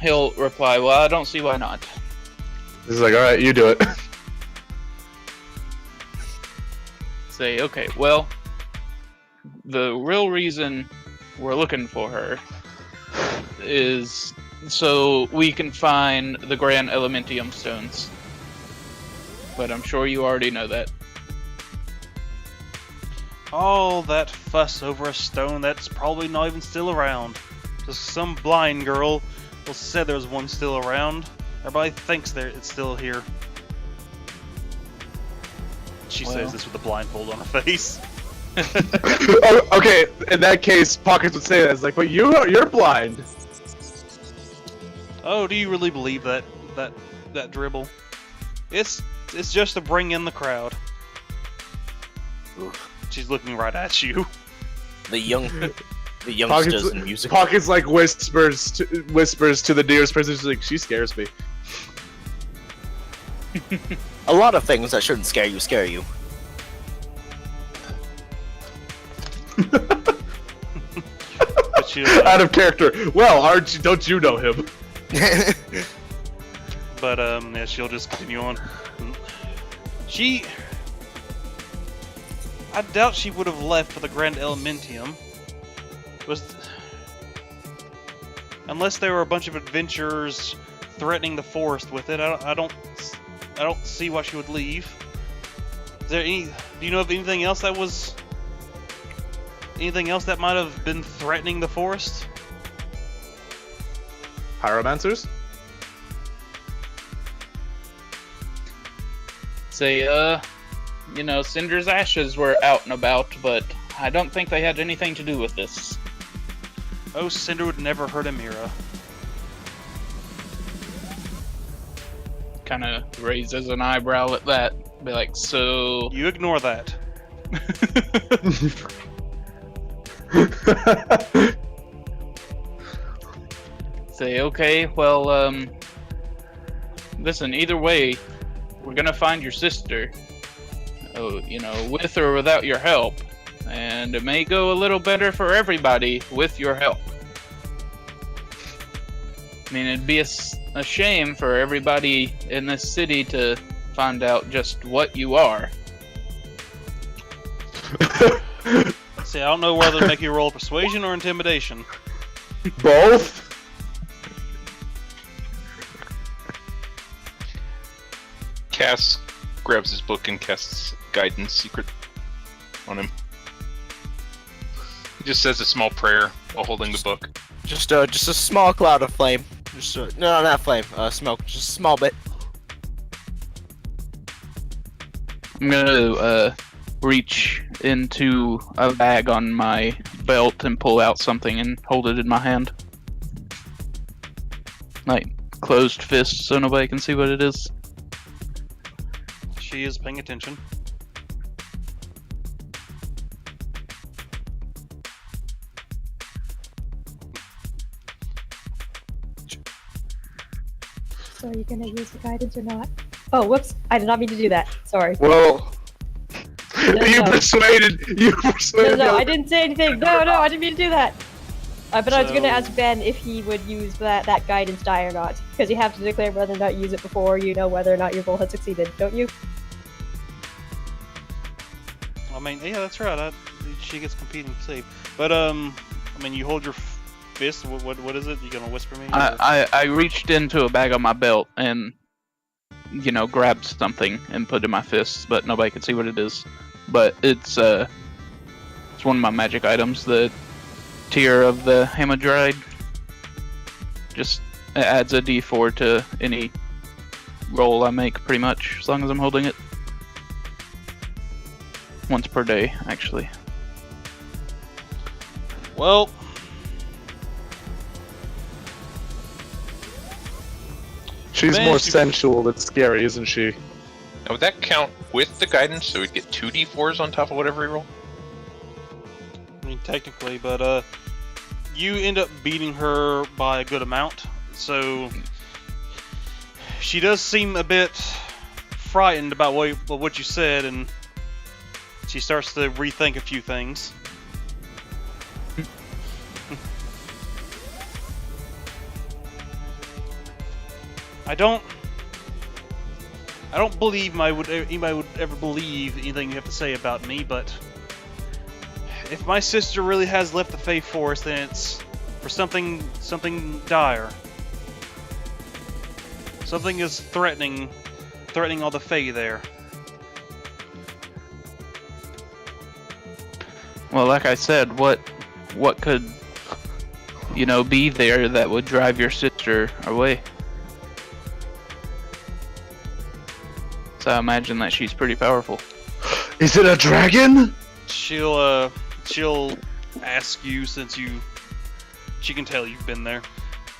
he'll reply, well, I don't see why not. He's like, alright, you do it. Say, okay, well, the real reason we're looking for her is so we can find the Grand Elementium stones. But I'm sure you already know that. All that fuss over a stone that's probably not even still around. Just some blind girl will say there's one still around. Everybody thinks it's still here. She Well. says this with a blindfold on her face. Oh, okay, in that case, Pockets would say that. It's like, but you're blind. Oh, do you really believe that dribble? It's just to bring in the crowd. She's looking right at you. The youngsters in music. Pockets like whispers to the nearest person. She's like, she scares me. A lot of things that shouldn't scare you. But she, Out of character. Well, don't you know him? But yeah, she'll just continue on. I doubt she would have left for the Grand Elementium. Unless there were a bunch of adventurers threatening the forest with it, I don't see why she would leave. Do you know of anything else that was anything else that might have been threatening the forest? Pyromancers? Say, Cinder's ashes were out and about, but I don't think they had anything to do with this. Oh, Cinder would never hurt a Mira. Kind of raises an eyebrow at that. Be like, so... You ignore that. Say, okay, well, listen, either way, we're gonna find your sister. Oh, with or without your help. And it may go a little better for everybody with your help. I mean, it'd be a shame for everybody in this city to find out just what you are. See, I don't know whether to make you roll persuasion or intimidation. Both? Cass grabs his book and casts guidance secret on him. He just says a small prayer while holding the book. Just a small cloud of flame. No, not flame. Smoke. Just a small bit. I'm gonna reach into a bag on my belt and pull out something and hold it in my hand. Like, closed fist so nobody can see what it is. She is paying attention. So are you gonna use the guidance or not? Oh, whoops! I did not mean to do that. Sorry. Well, No, you no. persuaded. No, I didn't say anything. No, I didn't mean to do that. But I was gonna So- ask Ben if he would use that guidance die or not, because you have to declare whether or not you use it before you know whether or not your roll had succeeded, don't you? I mean, yeah, that's right. She gets competing save. But you hold your fist. What is it? You gonna whisper me? or- I reached into a bag on my belt and, grabbed something and put it in my fists, but nobody could see what it is. But it's one of my magic items, the Tear of the Hamadryad. Just it adds a d4 to any roll I make, pretty much, as long as I'm holding it. Once per day, actually. Well, She's Man, more she- sensual than scary, isn't she? Now, would that count with the guidance, so we'd get 2d4s on top of whatever we roll? I mean, technically, but you end up beating her by a good amount. So she does seem a bit frightened about what you said, and she starts to rethink a few things. I don't believe anybody would ever believe anything you have to say about me, but if my sister really has left the Fey Forest, then it's for something dire. Something is threatening all the Fey there. Well, like I said, what could, be there that would drive your sister away? So I imagine that she's pretty powerful. Is it a dragon? She'll ask you, since she can tell you've been there.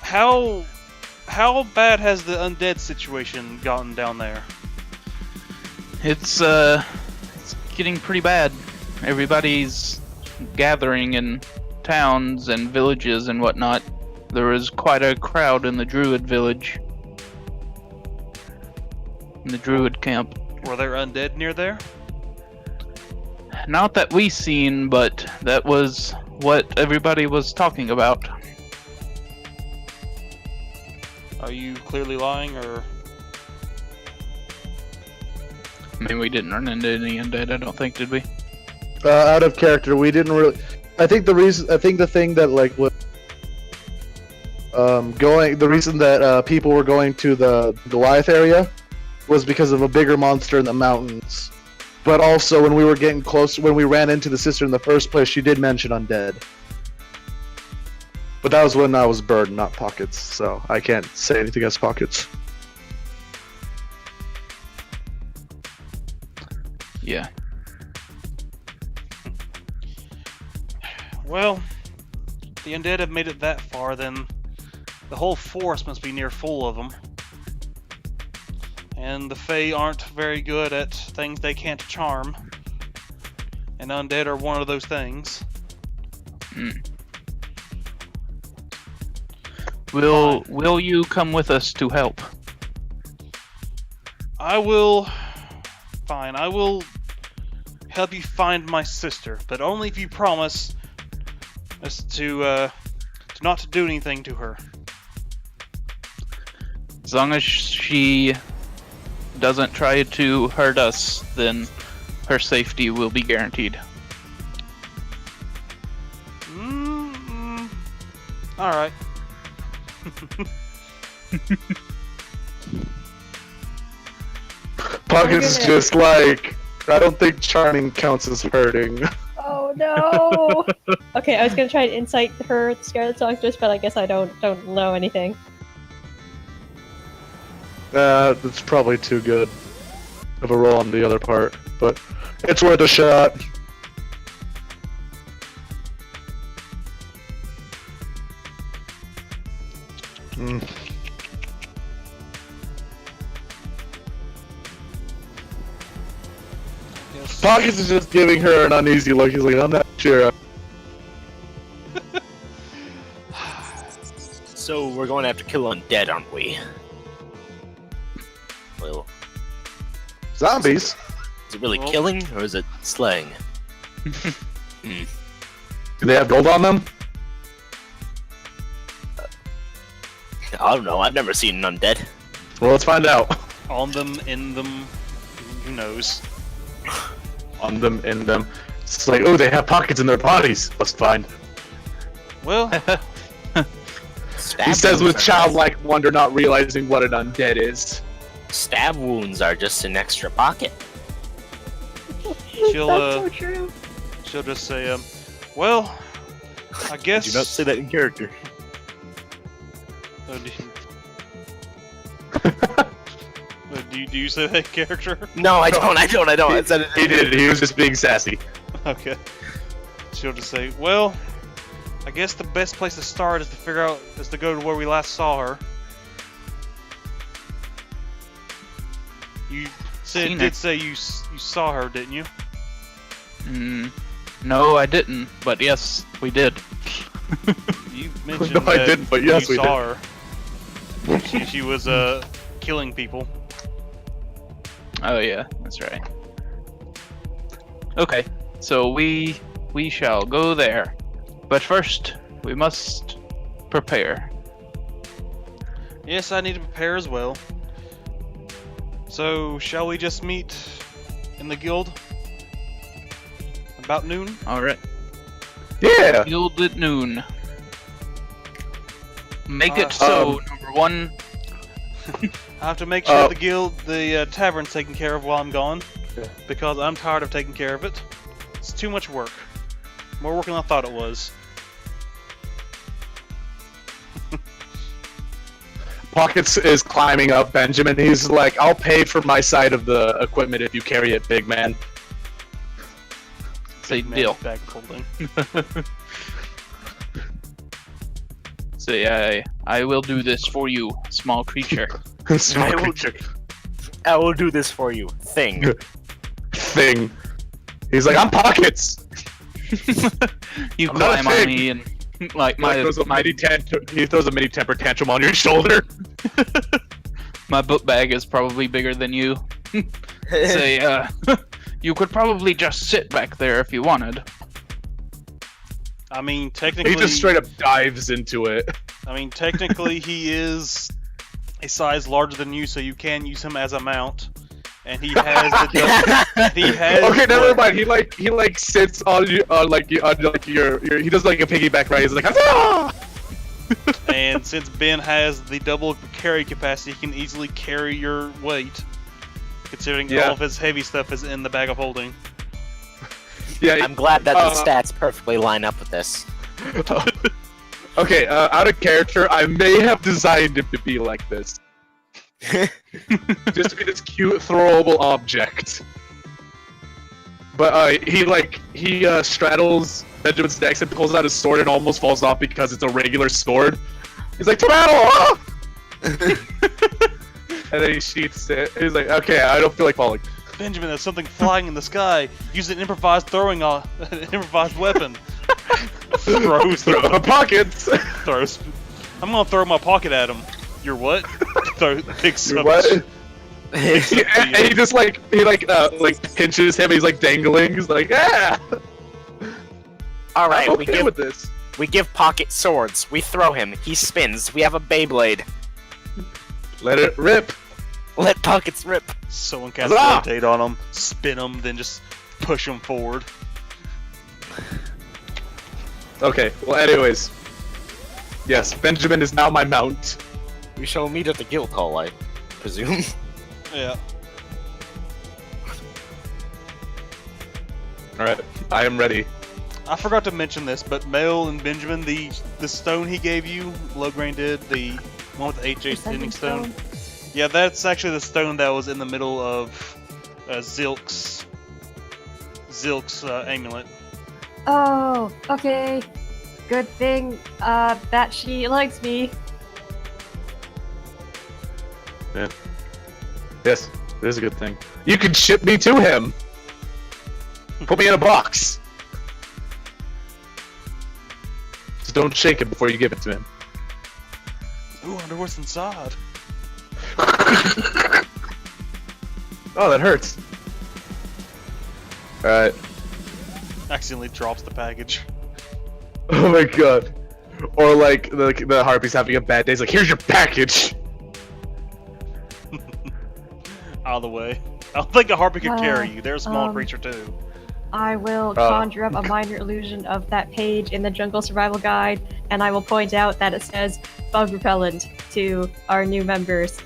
How bad has the undead situation gotten down there? It's getting pretty bad. Everybody's gathering in towns and villages and whatnot. There was quite a crowd in the Druid village. In the Druid camp. Were there undead near there? Not that we seen, but that was what everybody was talking about. Are you clearly lying, or? I mean, we didn't run into any undead, I don't think, did we? Out of character, we didn't really. I think the thing that was the reason that people were going to the Goliath area was because of a bigger monster in the mountains. But also, when we were getting close, when we ran into the sister in the first place, she did mention undead. But that was when I was Bird, not Pockets, so I can't say anything as Pockets. Yeah. Well, if the undead have made it that far, then the whole forest must be near full of them. And the Fae aren't very good at things they can't charm. And undead are one of those things. Will you come with us to help? I will... Fine, I will help you find my sister, but only if you promise us to not to do anything to her. As long as she doesn't try to hurt us, then her safety will be guaranteed. Alright. Pockets is just like, I don't think charming counts as hurting. Oh no! Okay, I was gonna try and incite her to scare the songstress, but I guess I don't know anything. That's probably too good of a roll on the other part, but it's worth a shot. Yes. Pockets is just giving her an uneasy look. He's like, I'm not sure. So we're going after kill undead, aren't we? Well, Zombies? is it really Well- killing or is it slaying? Do they have gold on them? I don't know. I've never seen an undead. Well, let's find out. On them, in them, who knows? On them, in them. It's like, oh, they have pockets in their bodies. Let's find. Well, Stab He says with wounds are- childlike wonder, not realizing what an undead is. Stab wounds are just an extra pocket. she'll That's so true. she'll just say, well, I guess. Do not say that in character. Oh, do you say that character? No, I don't. I don't. I said it. He did. He was just being sassy. Okay. She'll just say, well, I guess the best place to start is to go to where we last saw her. You Seen her. did say you saw her, didn't you? No, I didn't. But yes, we did. You mentioned No, I that didn't, but yes, you we saw her. She was killing people. Oh yeah, that's right. Okay, so we shall go there. But first, we must prepare. Yes, I need to prepare as well. So, shall we just meet in the guild? About noon? Alright. Yeah. Guild at noon. Make Uh, it so, number one. I have to make sure the tavern's taken care of while I'm gone, Yeah. because I'm tired of taking care of it. It's too much work. More work than I thought it was. Pockets is climbing up Benjamin. He's like, I'll pay for my side of the equipment if you carry it, big man. Say Man, deal. Bag folding. Say I will do this for you, small creature. Small I will- creature I will do this for you. Thing. thing. He's like, I'm Pockets. You I'm not a climb on pig. me and like He my throws a mini temper tantrum on your shoulder. my book bag is probably bigger than you. Say you could probably just sit back there if you wanted. I mean, technically, He just straight up dives into it. technically, he is a size larger than you, so you can use him as a mount. And he has he has. Okay, never mind. He like sits on you on your he does like a piggyback ride. He's like, ah! And since Ben has the double carry capacity, he can easily carry your weight. considering Yeah. all of his heavy stuff is in the bag of holding. Yeah. I'm glad that the stats perfectly line up with this. Okay, out of character, I may have designed him to be like this. Just to be this cute, throwable object. But he straddles Benjamin's neck and pulls out his sword and almost falls off because it's a regular sword. He's like, "Tomato!" Ah! And then he sheaths it. He's like, "Okay, I don't feel like falling." Benjamin, there's something flying in the sky. Use an improvised an improvised weapon. Throws Throw the pockets. throws. I'm gonna throw my pocket at him. You're what? Throw picks You're up what? his- And he just pinches him. He's like dangling. He's like, "Ah!" All right, I'm we okay give with this. Pocket swords. We throw him. He spins. We have a Beyblade. Let it rip. Let Pockets rip. Someone cast Huzzah! rotate on him, spin him, then just push him forward. Okay. Well, anyways. Yes, Benjamin is now my mount. We shall meet at the guild hall, I presume. Yeah. All right, I am ready. I forgot to mention this, but Mel and Benjamin, the stone he gave you, Lograin did, the one with the 8J standing stone. Yeah, that's actually the stone that was in the middle of Zilk's amulet. Oh, okay. Good thing that she likes me. Yes, it is a good thing. You can ship me to him. Put me in a box. Just don't shake it before you give it to him. Ooh, I wonder what's inside. Oh, that hurts. Alright. Accidentally drops the package. Oh my god. Or like the harpy's having a bad day. It's like, "Here's your package." Out of the way. I don't think a harpy could carry you. They're a small um, creature too. I will conjure up a minor illusion of that page in the Jungle Survival Guide, and I will point out that it says bug repellent to our new members.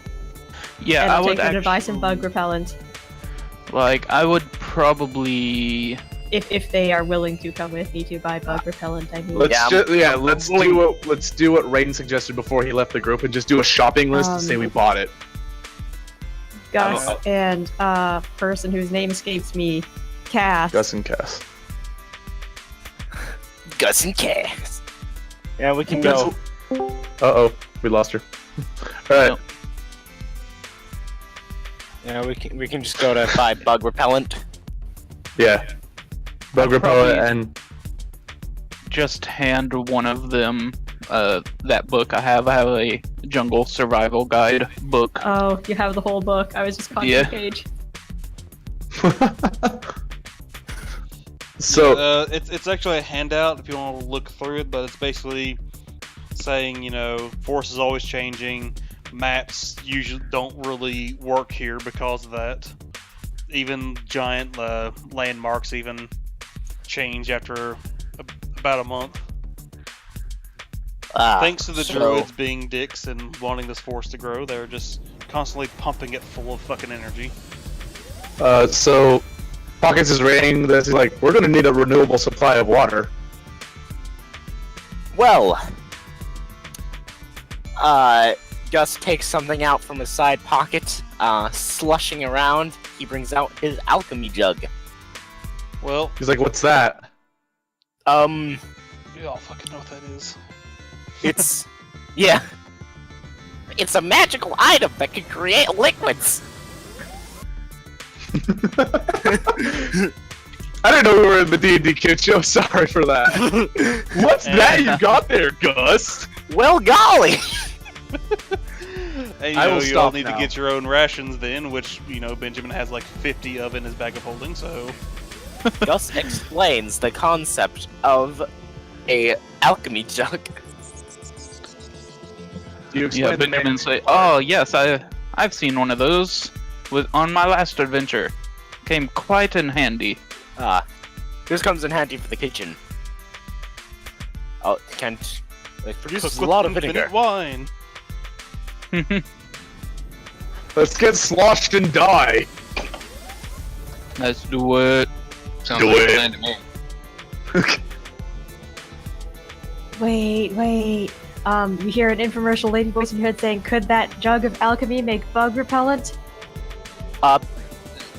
Yeah, and I I'll would take them to buy some actually- bug repellent Like, I would probably. if they are willing to come with me to buy bug repellent. I mean, Let's Yeah, let's do what Raiden suggested before he left the group and just do a shopping list and say we bought it. Gus and person whose name escapes me, Cass. Gus and Cass. Gus and Cass. Yeah, we can go. Uh-oh, we lost her. Alright. Yeah, we can just go to buy bug repellent. Yeah. Bug repellent and Just hand one of them that book I have. I have a jungle survival guide book. Oh, you have the whole book. I was just conjuring Yeah. a page. so It's actually a handout if you want to look through it, but it's basically saying, you know, force is always changing. Maps usually don't really work here because of that. Even giant landmarks even change after about a month. Thanks to the druids being dicks and wanting this force to grow, they're just constantly pumping it full of fucking energy. so Pockets is rating this. He's like, "We're gonna need a renewable supply of water." Well, Gus takes something out from his side pocket, slushing around. He brings out his alchemy jug. Well, He's like, "What's that?" you all fucking know what that is. It's yeah, it's a magical item that can create liquids. I didn't know we were in the D&D kid show. Sorry for that. What's that you got there, Gus? Well, golly. And you I know, will you all stop need now. to get your own rations then, which, you know, Benjamin has like 50 of in his bag of holding, so... Gus explains the concept of a alchemy jug. Do you Yeah, explain the Benjamin say, "Oh yes, I've seen one of those on my last adventure. Came quite in handy." This comes in handy for the kitchen. Oh, Kent. It produces Cook a with lot of infinite vinegar. wine. Let's get sloshed and die. Let's do it. Sounds Do like it. a plan to me. Wait. You hear an infomercial lady voice in your head saying, "Could that jug of alchemy make bug repellent?"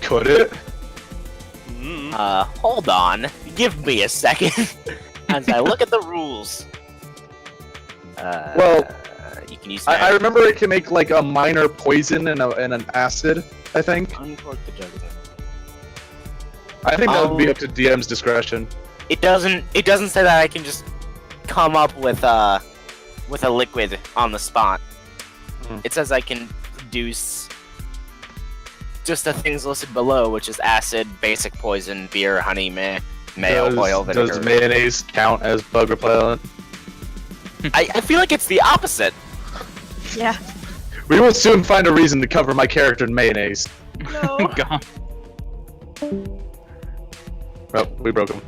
Could it? Hold on. Give me a second. As I look at the rules. Well, you can use I remember it can make like a minor poison and an acid. I think. uncork the jug. I think that would be up to DM's discretion. It doesn't say that I can just come up with a liquid on the spot. Hmm. It says I can produce just the things listed below, which is acid, basic poison, beer, honey, mayo, oil, vinegar. Does mayonnaise count as bug repellent? I feel like it's the opposite. Yeah. We will soon find a reason to cover my character in mayonnaise. No. God. Oh, we broke him.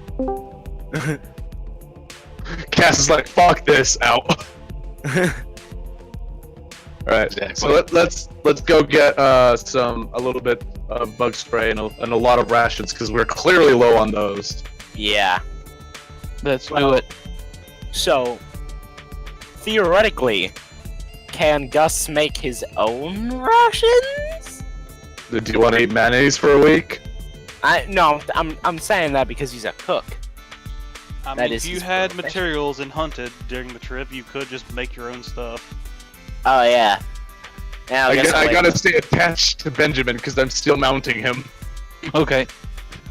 Cass is like, fuck this, out. Alright, Exactly. so let's go get a little bit of bug spray and a lot of rations because we're clearly low on those. Yeah. Let's do it. So, theoretically, can Gus make his own rations? Do you want to eat mayonnaise for a week? No, I'm saying that because he's a cook. I That mean, is if you his had profession. materials and hunted during the trip, you could just make your own stuff. Oh yeah. Yeah, I gotta stay attached to Benjamin because I'm still mounting him. Okay.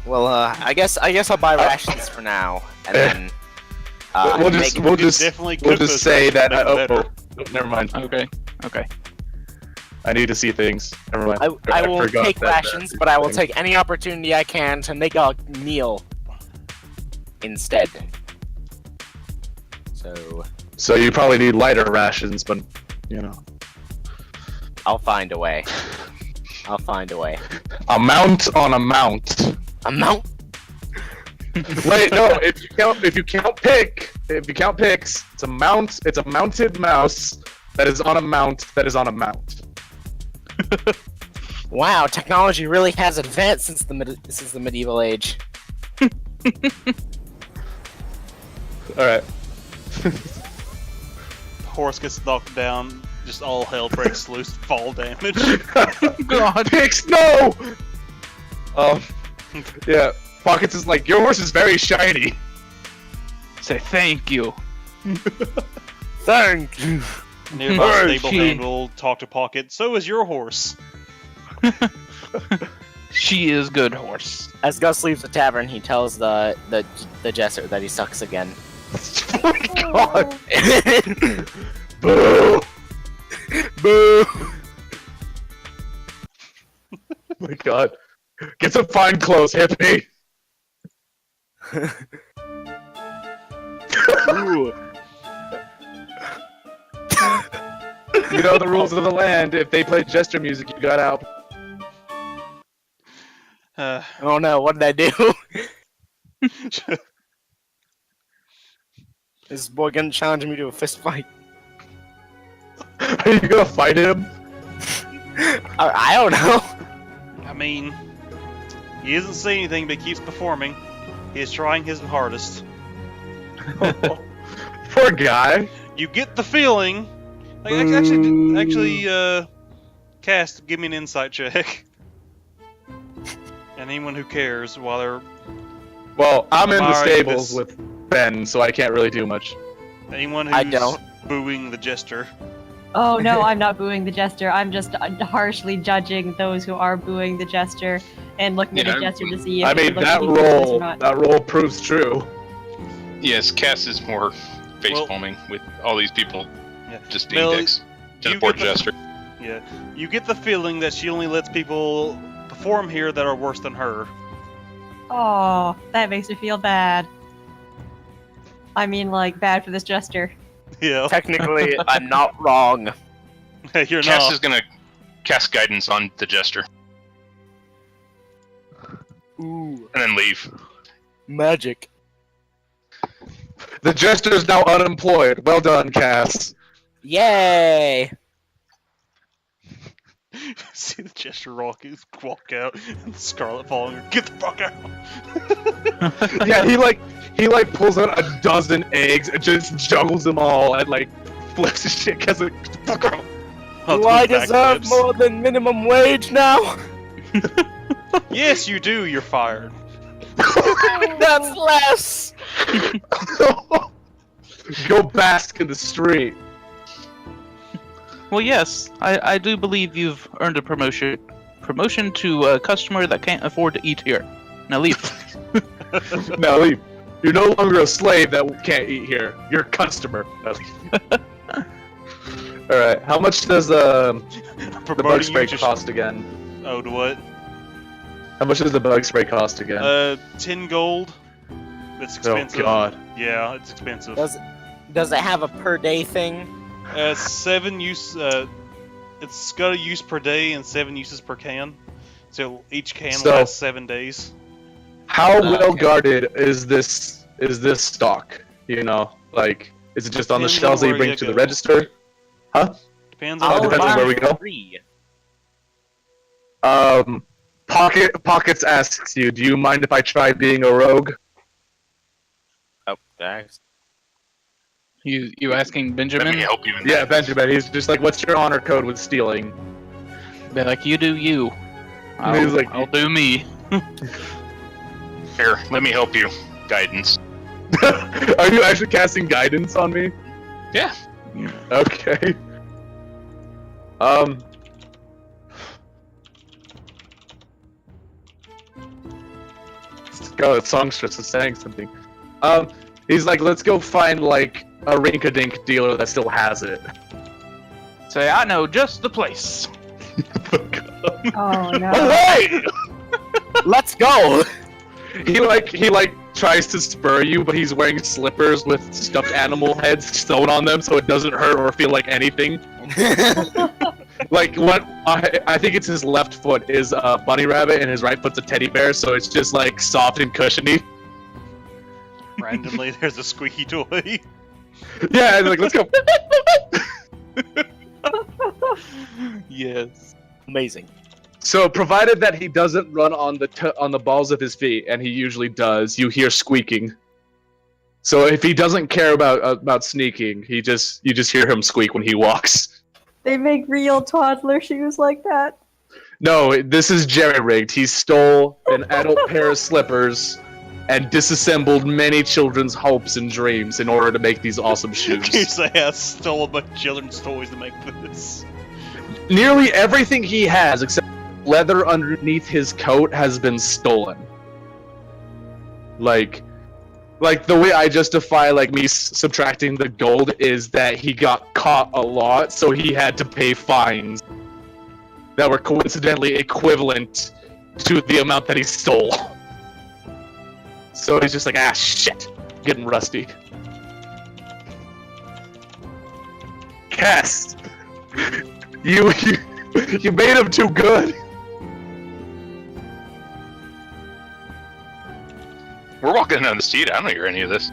Well, I guess I'll buy rations for now, and then we'll make- just we'll You could just definitely we'll cook just those say rations that. to make them Never mind. Okay. I need to see things. Never mind. I will forgot take that rations, but I will take any opportunity I can to make a meal instead. So you probably need lighter rations, but you know, I'll find a way. I'll find a way. a mount on a mount. A mount? Wait, no. If you count picks, it's a mount. It's a mounted mouse that is on a mount that is on a mount. Wow, technology really has advanced since the medieval age. All right. Horse gets knocked down, just all hell breaks loose, fall damage. God, picks, no. Yeah. Pockets is like, your horse is very shiny. Say thank you. Thank you. Nearby Hey, stable she- hand will talk to Pocket. So is your horse. She is good horse. As Gus leaves the tavern, he tells the jester that he sucks again. Oh my god. Boo! Boo. Oh my god. Get some fine clothes, hippie. You know the rules of the land. If they play jester music, you got out. Oh no, what did I do? Is this boy gonna challenge me to a fist fight? Are you gonna fight him? I don't know. I mean, he isn't saying anything, but keeps performing. He is trying his hardest. Poor guy. You get the feeling. Like, actually, Cast, give me an insight check. And anyone who cares, while they're Well, I'm in the Admiring stables this- with Ben, so I can't really do much. anyone who's I don't. booing the jester. Oh no, I'm not booing the jester. I'm just harshly judging those who are booing the jester and looking at Yeah, the jester to see if I he mean, looks that like he does this or roll, not. that roll proves true. Yes, Cass is more face Well- palming with all these people Yeah. just being Mel, dicks to you the poor get the- jester. Yeah, you get the feeling that she only lets people perform here that are worse than her. Oh, that makes me feel bad. I mean, like, bad for this jester. Yeah, Technically, I'm not wrong. you're Cass not. is gonna cast guidance on the jester Ooh, and then leave. magic. The jester is now unemployed. Well done, Cass. Yay! See the Jester walk out, and Scarlet following her. Get the fuck out! Yeah, he pulls out a dozen eggs and just juggles them all and like flips his shit because like fuck out. Do I deserve more than minimum wage now? Yes, you do. You're fired. That's less. Go bask in the street. Well, yes, I do believe you've earned a promotion. Promotion to a customer that can't afford to eat here. Now leave. Now leave. You're no longer a slave that can't eat here. You're a customer. Now leave. All right. How much does the bug spray cost again? Oh, to what? How much does the bug spray cost again? 10 gold. That's expensive. Oh God. Yeah, it's expensive. Does it have a per day thing? 7 use. It's got a use per day and 7 uses per can. So each can lasts 7 days. How well guarded is this stock? You know, like, is it just on the Depends shelves on that you where bring you to the go. register? Huh? Depends Oh, on depends on where we go. Free. Pockets asks you, do you mind if I try being a rogue? Oh, thanks. You asking Let Benjamin? me help you in Yeah, that. Benjamin. He's just like, what's your honor code with stealing? Be like, you do you. And he's like, I'll do me. Here, let me help you. Guidance. Are you actually casting guidance on me? Yeah. Okay. God, songstress is saying something. He's like, let's go find like a rink-a-dink dealer that still has it. Say, I know just the place. Oh no. Away! Let's go. He tries to spur you, but he's wearing slippers with stuffed animal heads sewn on them, so it doesn't hurt or feel like anything. Like what I think it's his left foot is a bunny rabbit and his right foot's a teddy bear, so it's just like soft and cushiony. randomly. There's a squeaky toy. Yeah, and like let's go. Yes. Amazing. So provided that he doesn't run on the balls of his feet, and he usually does, you hear squeaking. So if he doesn't care about sneaking, you just hear him squeak when he walks. They make real toddler shoes like that. No, this is jerry-rigged. He stole an adult pair of slippers and disassembled many children's hopes and dreams in order to make these awesome You shoes. say I stole a bunch of children's toys to make this. Nearly everything he has, except leather underneath his coat, has been stolen. Like the way I justify like me subtracting the gold is that he got caught a lot, so he had to pay fines that were coincidentally equivalent to the amount that he stole. So he's just like, ah, shit, getting rusty. Cass, you made him too good. We're walking down the street. I don't hear any of this.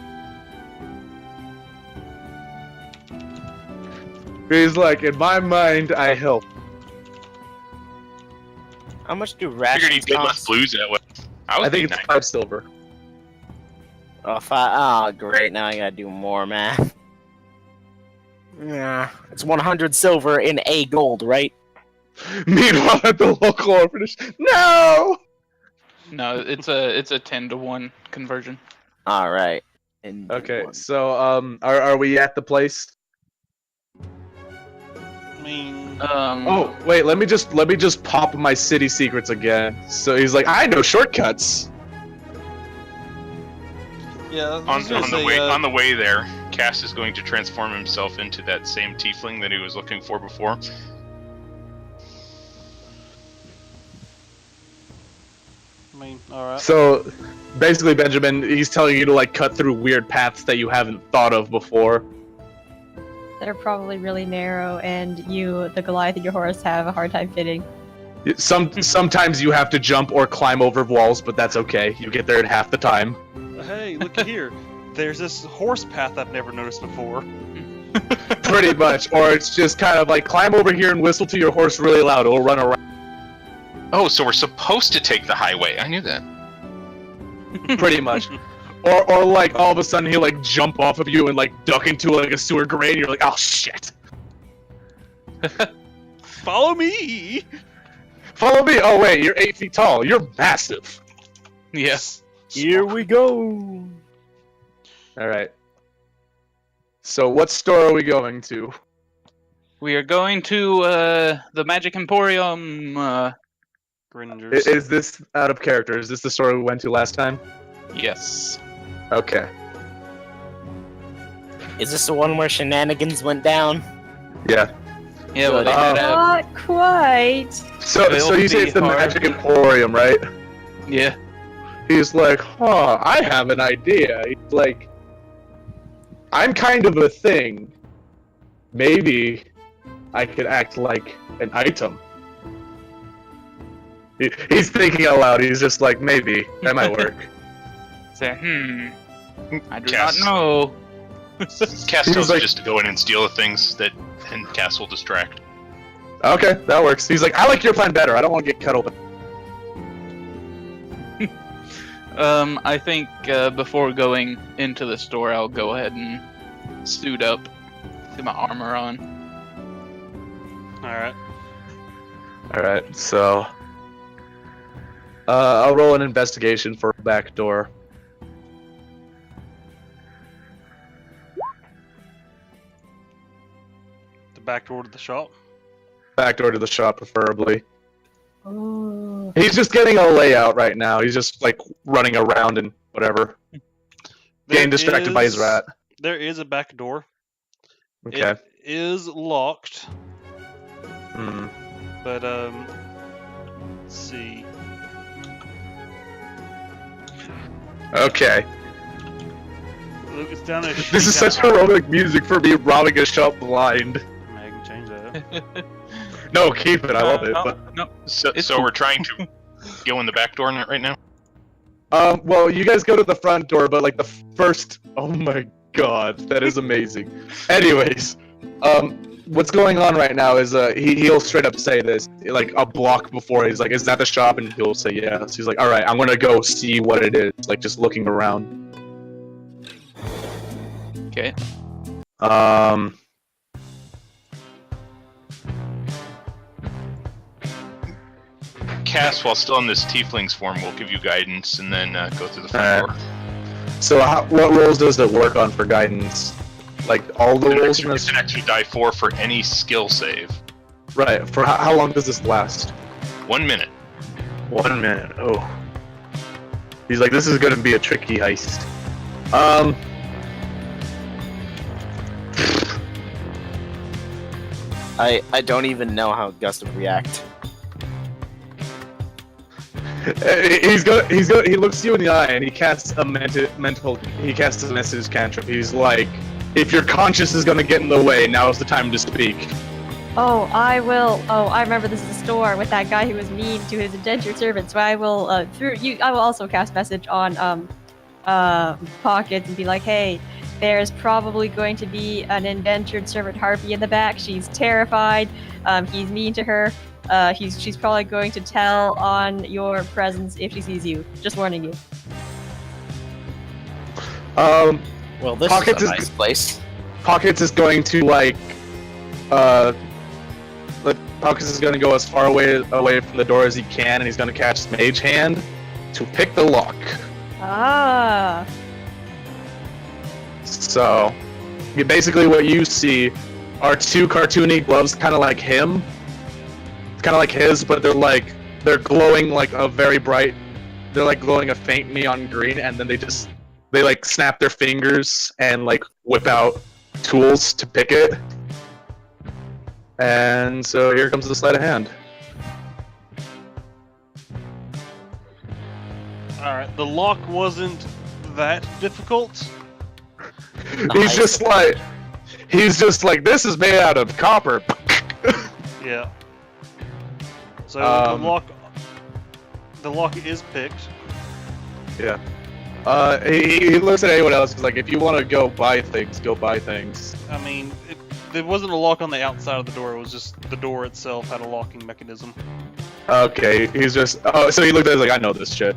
He's like, in my mind, I help. How much do Figured rations he'd get less cost? blues that way. I think it's 5 silver. Oh, 5. Oh, great. Now I gotta do more math. Yeah, it's 100 silver in a gold, right? Meanwhile, at the local orphanage, no. No, it's a 10-to-1 conversion. All right. Okay, so are we at the place? I mean, Oh wait, let me just pop my city secrets again. So he's like, I know shortcuts. yeah. I On was gonna the say, way on the way there, Cass is going to transform himself into that same tiefling that he was looking for before. I mean, all right. So basically, Benjamin, he's telling you to like cut through weird paths that you haven't thought of before. That are probably really narrow, and you, the Goliath, and your horse have a hard time fitting. Sometimes you have to jump or climb over walls, but that's okay. You get there in half the time. Hey, look here. There's this horse path I've never noticed before. Pretty much. Or it's just kind of like climb over here and whistle to your horse really loud. It'll run around. Oh, so we're supposed to take the highway. I knew that. Pretty much. Or like all of a sudden he'll like jump off of you and like duck into like a sewer grate. You're like, oh shit. Follow me. Follow me. Oh wait, you're 8 feet tall. You're massive. Yes. Here we go. All right. So what store are we going to? We are going to the Magic Emporium. Gringers. Is this out of character? Is this the store we went to last time? Yes. Okay. Is this the one where shenanigans went down? Yeah. Yeah, well, they Oh. had a, Not quite. So It'll you say be it's the hard. Magic Emporium, right? yeah. He's like, huh, I have an idea. He's like, I'm kind of a thing. Maybe I could act like an item. He's thinking out loud. He's just like, maybe that might work. Say, I do Cass. not know. Cass He's tells like- you just to go in and steal the things that, and Cass will distract. Okay, that works. He's like, I like your plan better. I don't want to get cut open. I think before going into the store, I'll go ahead and suit up, get my armor on. Alright. All right, so I'll roll an investigation for a back door. The back door to the shop. Back door to the shop, preferably. Oh. He's just getting a layout right now. He's just like running around and whatever, getting distracted by his rat. There is a back door. Okay. It is locked, Hmm. but let's see. Okay. Look, it's down a This is such heroic music for me robbing a shop blind. I can change that. No, keep it. I love it. No, But no. So, It's so cool. we're trying to go in the back door right now? well, you guys go to the front door, but like the first. Oh my god, that is amazing. Anyways, what's going on right now is he'll straight up say this like a block before. He's like, "Is that the shop?" And he'll say, "Yes." He's like, "All right, I'm gonna go see what it is." Like just looking around. Okay. Cass, while still in this tiefling's form, will give you guidance and then go through the front door. So what rolls does it work on for guidance? Like all the rolls in It's this? an extra die 4 for any skill save. Right. For how long does this last? 1 minute. 1 minute. Oh. He's like, this is gonna be a tricky heist. I don't even know how Gus would react. He looks you in the eye and he casts a he casts a message cantrip. He's like, if your conscience is gonna get in the way, now is the time to speak. Oh, I will. Oh, I remember this is a store with that guy who was mean to his indentured servant. So I will I will also cast message on Pockets and be like, hey, there's probably going to be an indentured servant harpy in the back. She's terrified. He's mean to her. She's probably going to tell on your presence if she sees you. Just warning you. Well, this Pockets is a is- nice place. Pockets is going to Pockets is going to go as far away from the door as he can, and he's going to cast Mage Hand to pick the lock. Ah. So, basically what you see are two cartoony gloves, kind of like him, kind of like his, but they're glowing like a very bright. They're like glowing a faint neon green, and then they like snap their fingers and like whip out tools to pick it. And so here comes the sleight of hand. Alright, the lock wasn't that difficult. He's just like, this is made out of copper. Yeah. So Um, the lock is picked. Yeah. He looks at anyone else. He's like, if you want to go buy things, go buy things. I mean, there wasn't a lock on the outside of the door. It was just the door itself had a locking mechanism. Okay, he's just. Oh, so he looked at it like, I know this shit.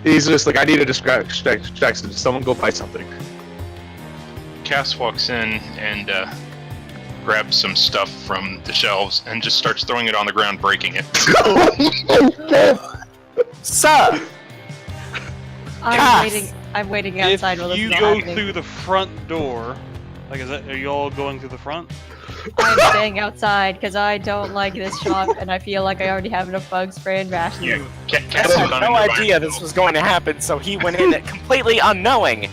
He's just like, I need a distraction. Someone go buy something. Cass walks in and grabs some stuff from the shelves and just starts throwing it on the ground, breaking it. Sir! Cass! I'm waiting outside while this If is you all go happening. through the front door, like, are you all going through the front? I'm staying outside because I don't like this shop and I feel like I already have enough bug spray and rations. Yeah, Cass Cass had is on no the idea this was going to happen, so he went in completely unknowing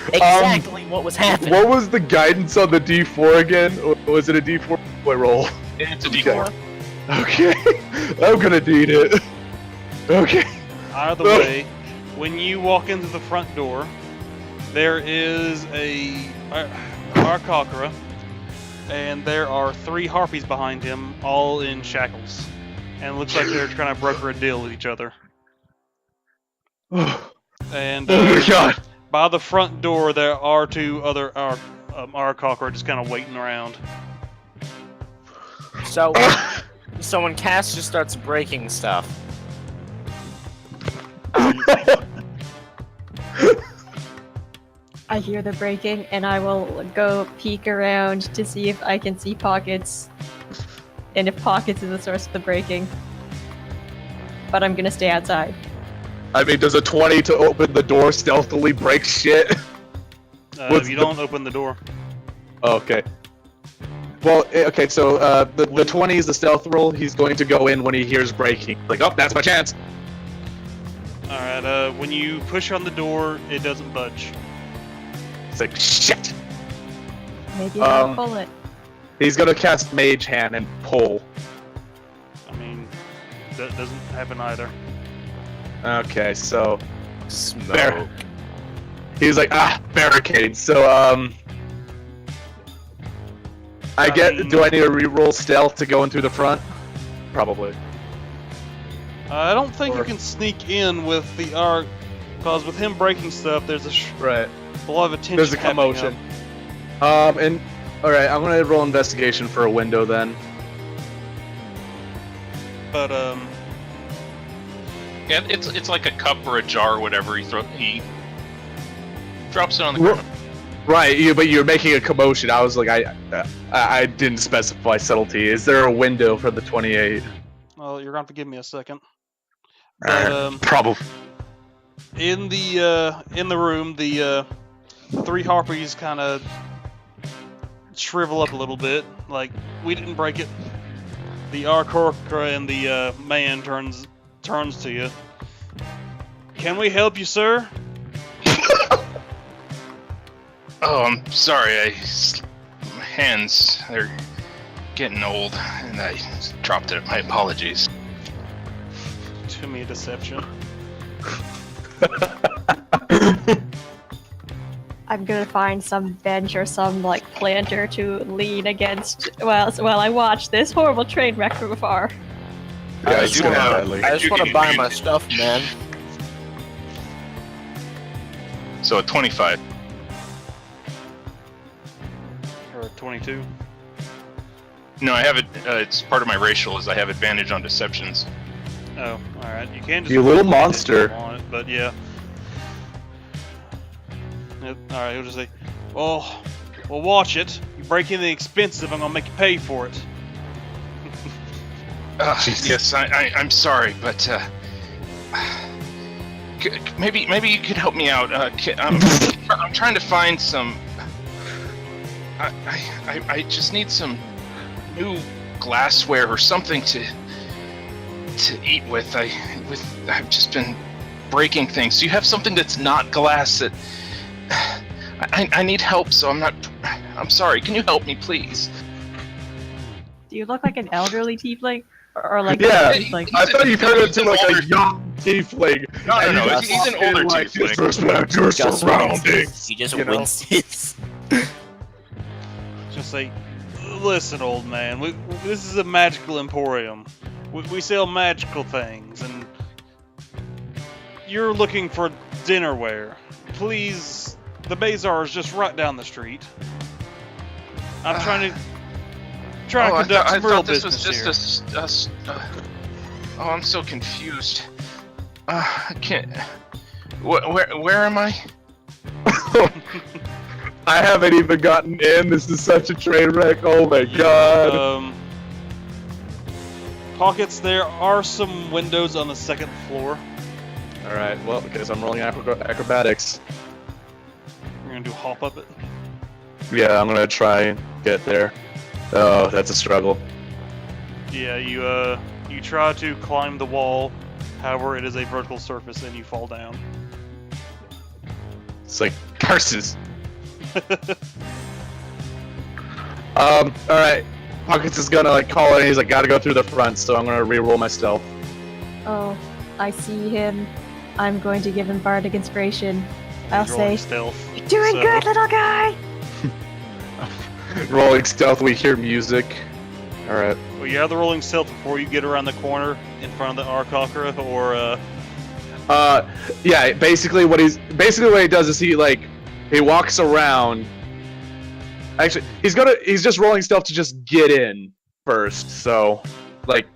exactly what was happening. What was the guidance on the D4 again? Or was it a D4 roll? It's a D4. Okay, I'm gonna need it. Okay. Either way, when you walk into the front door, there is a Arcocra, and there are 3 harpies behind him, all in shackles. And it looks like they're trying to broker a deal with each other. Oh And my god. by the front door, there are 2 other Arcocra just kind of waiting around. So when Cass just starts breaking stuff, I hear the breaking and I will go peek around to see if I can see pockets and if pockets is the source of the breaking. But I'm gonna stay outside. I mean, does a 20 to open the door stealthily break shit? If you don't open the door. Okay. Well, okay, so the 20 is the stealth roll. He's going to go in when he hears breaking. Like, oh, that's my chance. Alright, when you push on the door, it doesn't budge. It's like, shit. Maybe I'll pull it. He's gonna cast Mage Hand and pull. I mean, that doesn't happen either. Okay, so smoke. he's like, barricade. So, I get. Do I need to re-roll stealth to go in through the front? Probably. I don't think you Or- can sneak in with the arc, because with him breaking stuff, there's Right. a lot of attention. There's a happening commotion. up. And all right, I'm gonna roll investigation for a window then. But Yeah, it's like a cup or a jar or whatever. He drops it on the ground. Right, but you're making a commotion. I was like, I didn't specify subtlety. Is there a window for the 28? well, you're gonna have to give me a second. But Probably. in the room, the 3 harpies kind of shrivel up a little bit. Like, we didn't break it. The Arcocra and the man turns to you. Can we help you, sir? Oh, I'm sorry. My hands, they're getting old, and I dropped it. My apologies. To me, a deception. I'm gonna find some bench or some like planter to lean against while I watch this horrible train wreck from afar. Yeah, you it's gonna have- badly. I just want to buy my stuff, man. So a 25. Or 22. No, I have it. It's part of my racial. Is I have advantage on deceptions. Oh, alright. You can just. You little put it monster. on it, but yeah. Alright, he'll just say, well, watch it. You break anything expensive, I'm gonna make you pay for it. Yes, I'm sorry, but maybe you could help me out. I'm trying to find some. I just need some new glassware or something to eat with. I've just been breaking things. Do you have something that's not glass that? I need help, so I'm sorry. Can you help me, please? Do you look like an elderly tiefling? Or like Yeah, a tiefling? I thought you turned into like older- a young tiefling. No, and no, you no, just he's an walk in older like, tiefling. Disrespect your Just surroundings. He just you know? winces. Just say, listen, old man, this is a magical emporium. We sell magical things, and You're looking for dinnerware. Please, the bazaar is just right down the street. I'm trying to conduct some real business here. Oh, I'm so confused. I can't. Where am I? I haven't even gotten in. This is such a train wreck. Oh my god. Pockets, there are some windows on the second floor. Alright, well, because I'm rolling acrobatics. You're gonna do hop up it? Yeah, I'm gonna try and get there. Oh, that's a struggle. Yeah, you try to climb the wall, however it is a vertical surface and you fall down. It's like, curses! Alright. Pockets is gonna like call it and he's like, gotta go through the front, so I'm gonna re-roll my stealth. Oh, I see him. I'm going to give him bardic inspiration. I'll He's rolling say, stealth. "You're doing so- good, little guy." Rolling stealth, we hear music. Alright. Well, you have the rolling stealth before you get around the corner in front of the Arkakra, or Yeah, basically what he does is he walks around. Actually, he's just rolling stealth to just get in first, so like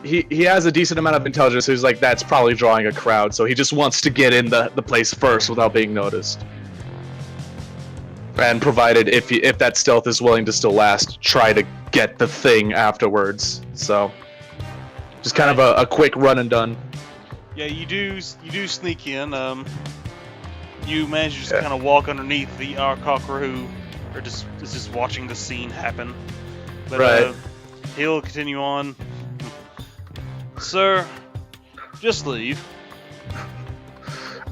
he has a decent amount of intelligence, so he's like, that's probably drawing a crowd, so he just wants to get in the place first without being noticed. And provided if that stealth is willing to still last, try to get the thing afterwards. So just kind of a quick run and done. yeah, you do sneak in. You manage to just kind of walk underneath the Arkakra, who is just watching the scene happen. But Right. He'll continue on. Sir, just leave.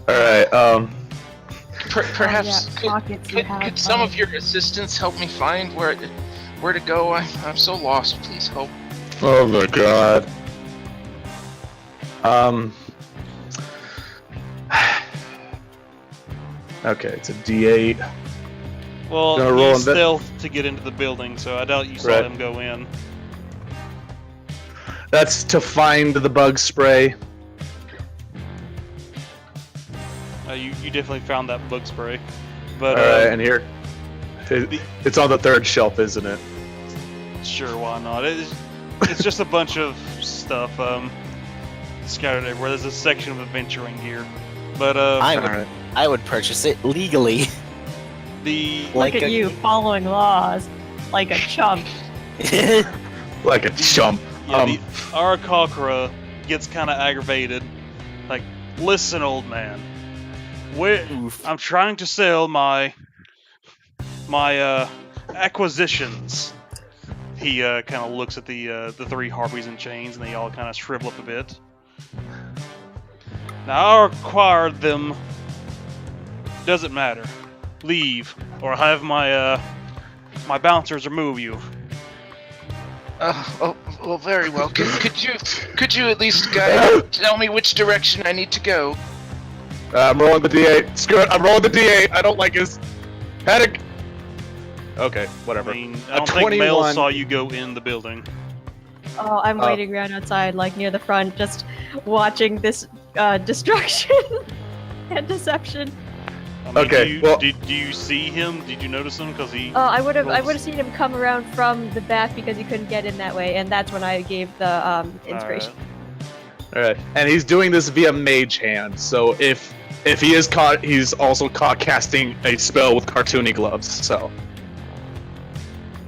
Alright, Perhaps yeah, Pockets, you have, could some of your assistants help me find where to go? I'm so lost. Please help. oh my god. Okay, it's a D8. Well, Gonna roll you on that- stealth to get into the building, so I doubt you saw Right. him go in. That's to find the bug spray. You definitely found that bug spray. But Alright, and here. It's on the third shelf, isn't it? sure, why not? It's just a bunch of stuff scattered everywhere. There's a section of adventuring gear. But Alright. I would purchase it legally. the Like Look at a- you following laws like a chump. Like a chump. the Arkakra gets kind of aggravated. Like, listen, old man. I'm trying to sell my acquisitions. He kind of looks at the three harpies in chains, and they all kind of shrivel up a bit. Now I acquired them. Doesn't matter. Leave, or have my my bouncers remove you. Well, very well. Could you at least tell me which direction I need to go? I'm rolling the D8. Screw it, I'm rolling the D8. I don't like his headache. Okay, whatever. I mean, A I don't think Mel 21. saw you go in the building. Oh, I'm Oh. waiting around outside, like near the front, just watching this destruction and deception. I mean, Okay, well- do you see him? Did you notice him? Because he. I would have seen him come around from the back because he couldn't get in that way, and that's when I gave the inspiration. Alright, and he's doing this via mage hand, so if he is caught, he's also caught casting a spell with cartoony gloves, so.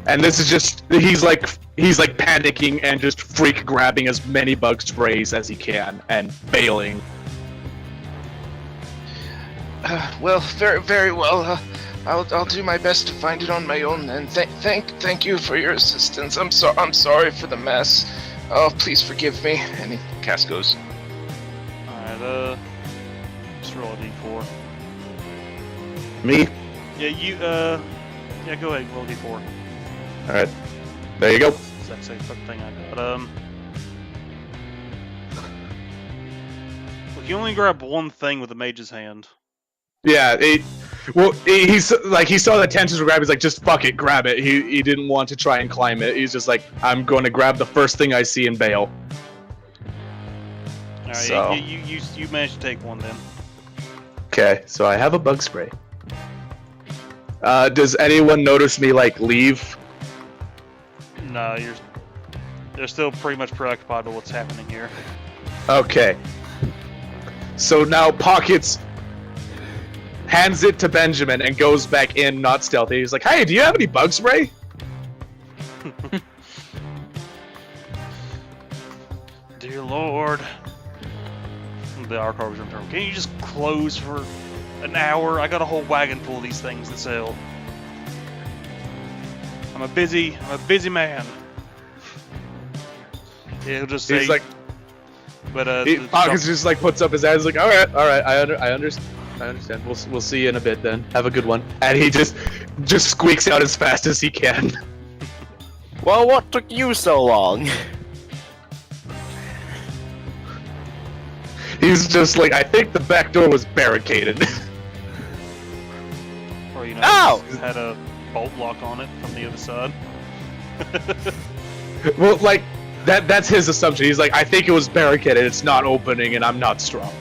And this is just, he's like panicking and just freak grabbing as many bug sprays as he can and bailing. Well, very well. I'll do my best to find it on my own. And thank you for your assistance. I'm sorry for the mess. Oh, please forgive me. And he cast goes. Alright, just roll a d4. Me? Yeah, yeah, go ahead, roll a d4. Alright. There you go. That's the fucking thing I got. Look, you only grab one thing with the mage's hand. Yeah, he saw the tensions were grabbing, he's like, just fuck it, grab it. He didn't want to try and climb it. He's just like, I'm going to grab the first thing I see and bail. Alright, So- you managed to take one then. Okay, so I have a bug spray. Does anyone notice me like leave? No, they're still pretty much preoccupied with what's happening here. Okay. So now Pockets hands it to Benjamin and goes back in, not stealthy. He's like, "Hey, do you have any bug spray?" Dear Lord. The Archives return. Can't you just close for an hour? I got a whole wagon full of these things to sell. I'm a busy man. Yeah, he'll just say. He's like, but Pockets just like puts up his hands, like, all right, I understand. We'll see you in a bit then. Have a good one. And he just squeaks out as fast as he can. Well, what took you so long? He's just like, I think the back door was barricaded. Or Ow! had a bolt lock on it from the other side. Well, like, that's his assumption. He's like, I think it was barricaded, it's not opening, and I'm not strong.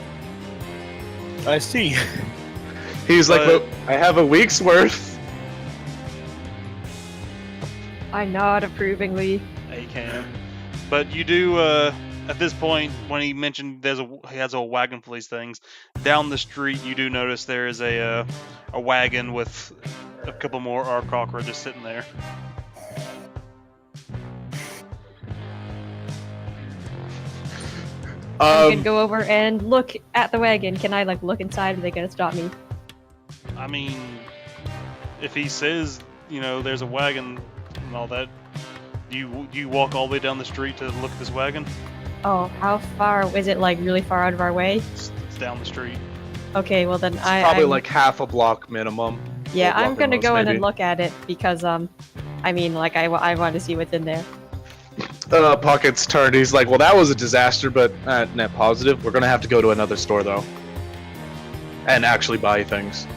I see. He's like, But- well, I have a week's worth. I nod approvingly. He can. But you do, at this point, when he mentioned he has a wagon full of these things, down the street you do notice there is a wagon with a couple more Arcockra just sitting there. I can go over and look at the wagon. Can I like look inside? Are they gonna stop me? I mean, if he says, there's a wagon and all that, do you walk all the way down the street to look at this wagon? Oh, how far? Is it like really far out of our way? It's down the street. Okay, well then Probably I'm, like half a block minimum. yeah, Or block I'm at gonna most, go in maybe. and look at it because I mean like I want to see what's in there. Pockets turned. He's like, well, that was a disaster, but net positive. We're gonna have to go to another store though, and actually buy things.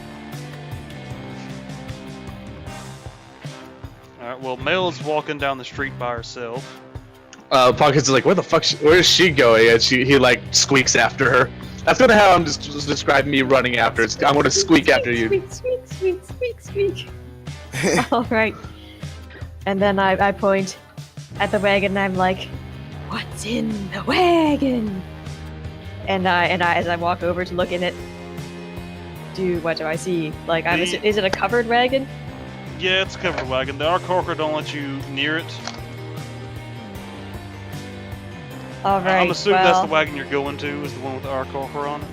Alright, well, Mel's walking down the street by herself. Pockets is like, where is she going? And he like squeaks after her. That's gonna how I'm just describing me running after. I'm gonna squeak after you. Squeak. All right. And then I point at the wagon and I'm like, "What's in the wagon?" And I as I walk over to look in it, what do I see? Like, is it a covered wagon? Yeah, it's a covered wagon. The Arcockra don't let you near it. All right. I'm assuming well, that's the wagon you're going to, is the one with the Arcockra on it.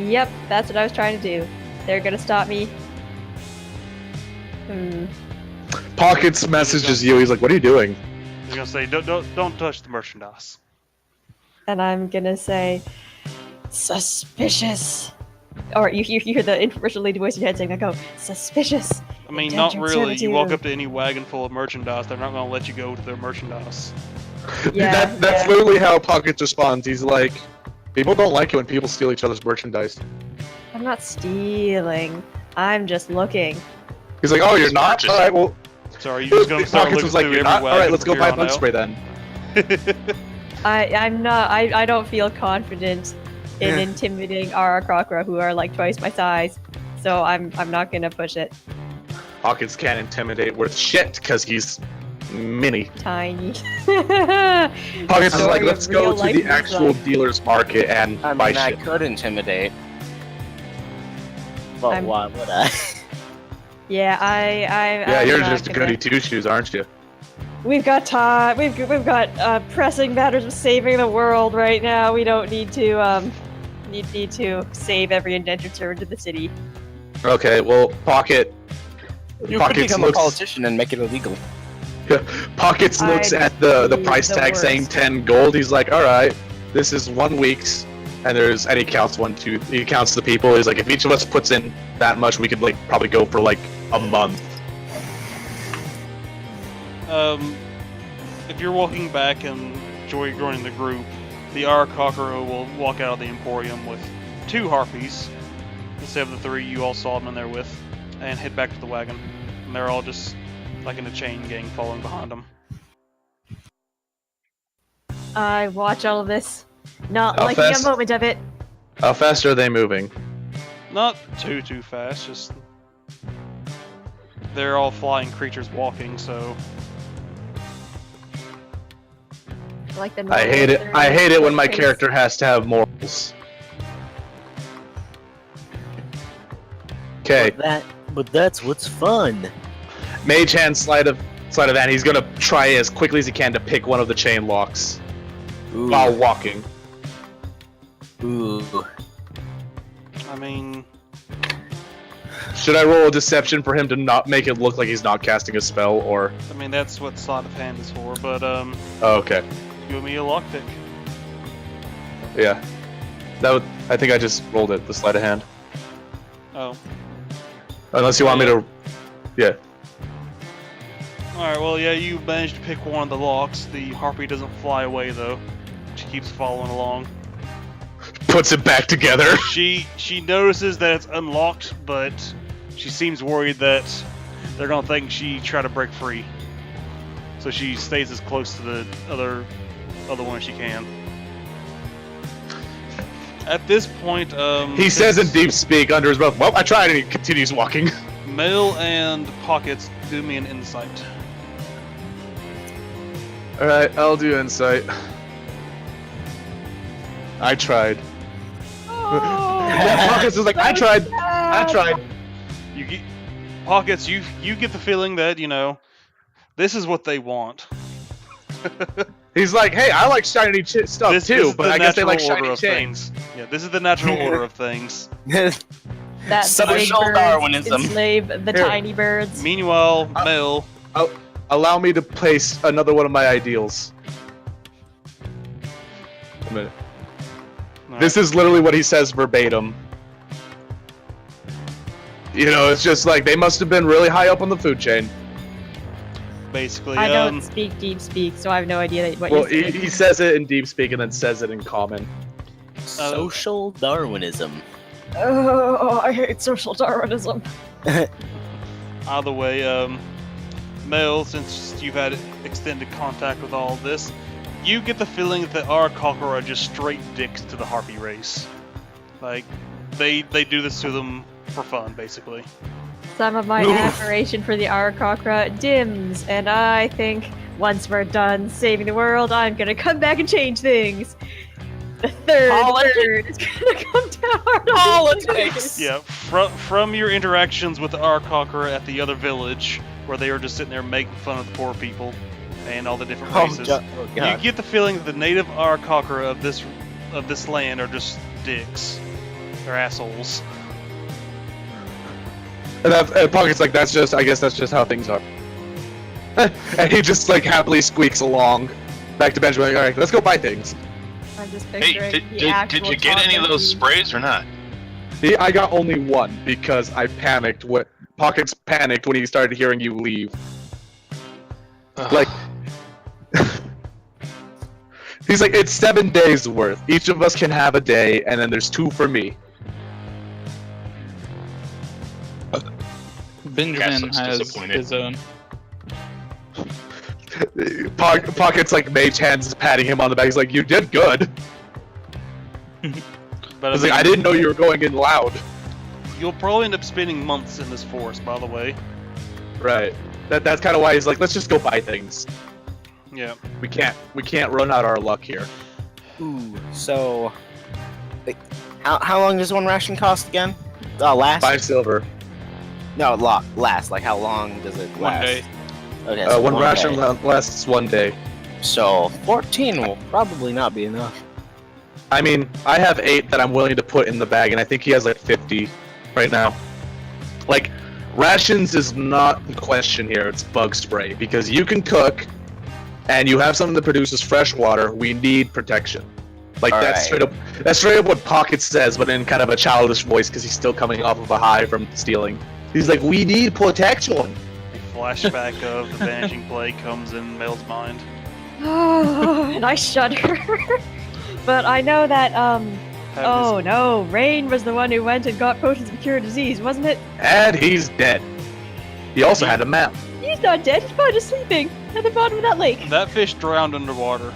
Yep, that's what I was trying to do. They're gonna stop me. Pockets messages you. He's like, what are you doing? He's gonna say, don't touch the merchandise. And I'm gonna say, suspicious. Or you hear the infomercial lady voice in your head saying, I go, suspicious. I mean, not Indentured really. You walk servitude. up to any wagon full of merchandise, they're not gonna let you go to their merchandise. Yeah, That's yeah. literally how Pockets responds. He's like, people don't like it when people steal each other's merchandise. I'm not stealing. I'm just looking. He's like, oh, you're not? Purchase. Alright, well, So are you just gonna start Pockets looking was like, through you're every not? wagon Alright, let's from go buy here on bug out? spray then. I'm not. I don't feel confident in intimidating our Crocra, who are like twice my size. So I'm not gonna push it. Pockets can't intimidate worth shit because he's mini. Tiny. Pockets is Story like, of let's go real to life the is actual like- dealer's market and I buy mean, I shit. could intimidate. But I'm- why would I? Yeah, Yeah, I'm you're not just a gonna- goody two shoes, aren't you? We've got time. We've got pressing matters of saving the world right now. We don't need to need to save every indentured servant of the city. Okay, well, Pockets You could Pockets become a looks politician and make it illegal. Pockets looks I'd at the be price the tag saying worst. 10 gold. He's like, all right, this is 1 week's, and he counts he counts the people. He's like, if each of us puts in that much, we could like probably go for like a month. If you're walking back and joining the group, the Arakakaro will walk out of the Emporium with 2 harpies, instead of the 3 you all saw them in there with, and head back to the wagon. And they're all just like in a chain gang following behind them. I watch all of this, Not How liking fast? a moment of it. How fast are they moving? Not too fast. Just they're all flying creatures walking, so Like the I hate it. I hate it when my character has to have morals. Okay, But that's what's fun. mage hand sleight of hand. He's gonna try as quickly as he can to pick one of the chain locks Ooh. while walking. Ooh. I mean, Should I roll a deception for him to not make it look like he's not casting a spell, or? that's what sleight of hand is for. But Oh, okay. give me a lockpick. Yeah. I think I just rolled it. The sleight of hand. Oh, Unless you want me to. Yeah. all right. Well, yeah, you managed to pick one of the locks. The harpy doesn't fly away though; she keeps following along. Puts it back together. She notices that it's unlocked, but she seems worried that they're gonna think she tried to break free. So she stays as close to the other one as she can. At this point, He says in deep speak under his breath, "Well, I tried," and he continues walking. Mail and Pockets, do me an insight. All right, I'll do insight. I tried. Yeah, Pockets is like, I tried. You get Pockets. You get the feeling that this is what they want. He's like, hey, I like shiny stuff This too, is but the I guess they like natural shiny order of chains. things. Yeah, this is the natural order of things. That Social big birds Darwinism. enslave the Here. tiny birds. Meanwhile, Mel, Allow me to place another one of my ideals. A minute. This is literally what he says verbatim. It's just like they must have been really high up on the food chain. basically. I don't speak deep speak, so I have no idea what Well, you're saying. he says it in deep speak and then says it in common. Social Darwinism. Oh, I hate social Darwinism. Either way, Mel, since you've had extended contact with all of this, you get the feeling that our Cocker are just straight dicks to the Harpy race. Like, they do this to them for fun, basically. Some of my admiration for the Arakocra dims, and I think once we're done saving the world, I'm gonna come back and change things. The third bird is gonna come down. Politics! Yeah, from your interactions with the Arakocra at the other village, where they were just sitting there making fun of the poor people and all the different races, you get the feeling that the native Arakocra of this land are just dicks. They're assholes. And Pocket's like, I guess that's just how things are. And he just like happily squeaks along back to Benjamin. Like, all right, let's go buy things. I'm just Hey, picturing did, the did, actual did you get any of those chocolate sprays or not? I got only one because I panicked. Pockets panicked when he started hearing you leave. Like, he's like, it's 7 days worth. Each of us can have a day, and then there's 2 for me. Benjamin looks has disappointed. his own. Pockets like mage hands patting him on the back. He's like, you did good. But He's like, I didn't know you were going in loud. You'll probably end up spending months in this forest, by the way. Right. That's kind of why he's like, let's just go buy things. Yeah. We can't run out our luck here. Ooh, so like, how long does one ration cost again? Last? 5 silver. No, last. Like how long does it last? 1 day. Okay, so One ration day. lasts 1 day. So 14 will probably not be enough. I mean, I have 8 that I'm willing to put in the bag, and I think he has like 50 right now. Like, rations is not the question here, it's bug spray. Because you can cook, and you have something that produces fresh water, we need protection. Like, that's straight up what Pocket says, but in kind of a childish voice, because he's still coming off of a high from stealing. He's like, we need protection! A flashback of the Vanishing Plague comes in Mel's mind. Oh, and I shudder. But I know that, Have no, Rain was the one who went and got potions to cure disease, wasn't it? And he's dead. He also had a map. He's not dead, he's probably just sleeping at the bottom of that lake. That fish drowned underwater.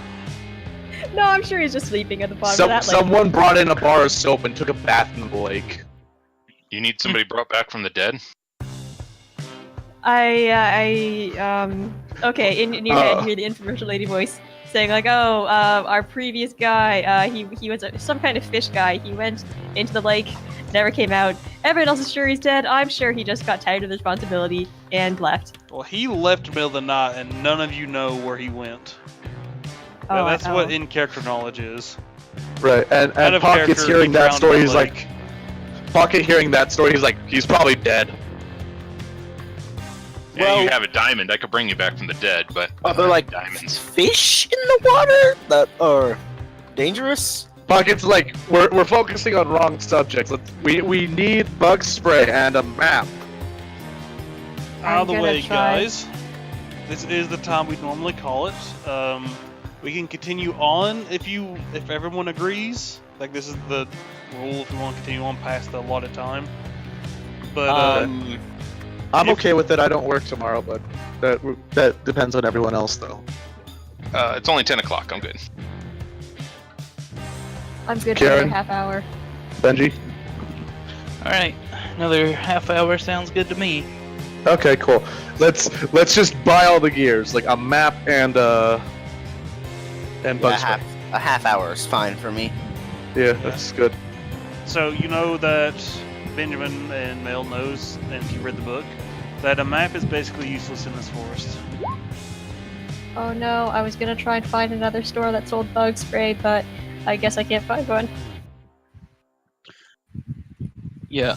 No, I'm sure he's just sleeping at the bottom of that lake. Someone brought in a bar of soap and took a bath in the lake. You need somebody brought back from the dead? Okay, in your head, you hear the infomercial lady voice saying like, "Oh, our previous guy, he was some kind of fish guy. He went into the lake, never came out. Everyone else is sure he's dead. I'm sure he just got tired of the responsibility and left." Well, he left in the middle of the night, and none of you know where he went. Oh, That's what in-character knowledge is. Right, and of Pocket's character, hearing he that found story, the he's lake. like... Pocket hearing that story, he's like, he's probably dead. Yeah, Well- you have a diamond. I could bring you back from the dead, but Oh, they're like diamonds. fish in the water that are dangerous. Pocket's like, we're focusing on wrong subjects. We need bug spray and a map. Out of the I'm way, gonna try. guys. This is the time we normally call it. We can continue on if everyone agrees. Like this is the rule if we want to continue on past the allotted time. But I'm If- okay with it. I don't work tomorrow, but that depends on everyone else, though. It's only 10 o'clock. I'm good. I'm good Karen? for another half hour. Benji? All right, another half hour sounds good to me. Okay, cool. Let's just buy all the gears, like a map and bug spray. A half hour is fine for me. Yeah, that's good. so you know that Benjamin and Mel knows, and if you read the book, that a map is basically useless in this forest. Oh no, I was gonna try and find another store that sold bug spray, but I guess I can't find one. Yeah,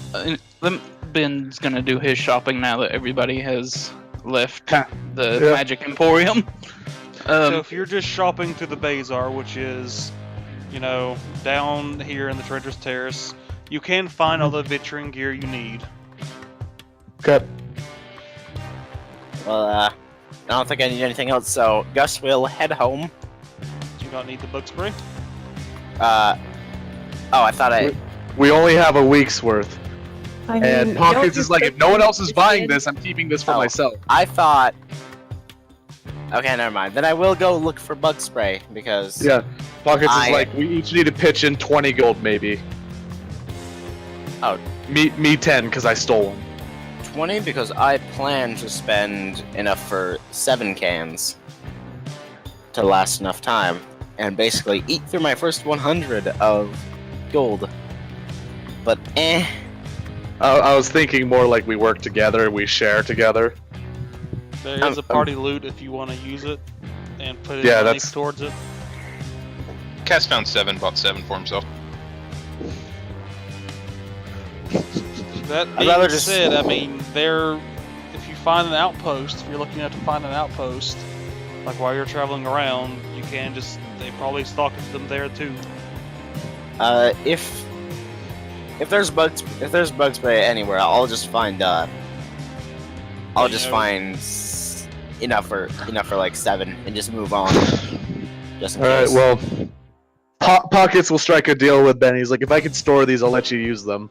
Ben's gonna do his shopping now that everybody has left Ha, the yeah. Magic Emporium. So if you're just shopping to the Bazaar, which is, down here in the Treacherous Terrace, you can find all the Vitrin gear you need. Okay. Well, I don't think I need anything else, so Gus will head home. Do you not need the bug spray? Oh, I thought I. We only have a week's worth. I mean, And Pockets is like, if no one else is buying this. this, I'm keeping this for Oh. myself. I thought. Okay, never mind. Then I will go look for bug spray because. Yeah. Pockets I- is like, we each need to pitch in 20 gold, maybe. Oh. Me 10, because I stole one. 20 because I plan to spend enough for 7 cans to last enough time and basically eat through my first 100 of gold. But I was thinking more like we work together, we share together. There is a party loot if you want to use it and put Yeah, money that's- towards it. Cass found 7, bought 7 for himself. That I'd being rather just- said, I mean, if you find an outpost, if you're looking to find an outpost, like while you're traveling around, you can they probably stock them there too. if there's bug spray anywhere, I'll just find enough for like 7 and just move on. Just in Alright, case. well, Pockets will strike a deal with Ben. He's like, if I can store these, I'll let you use them.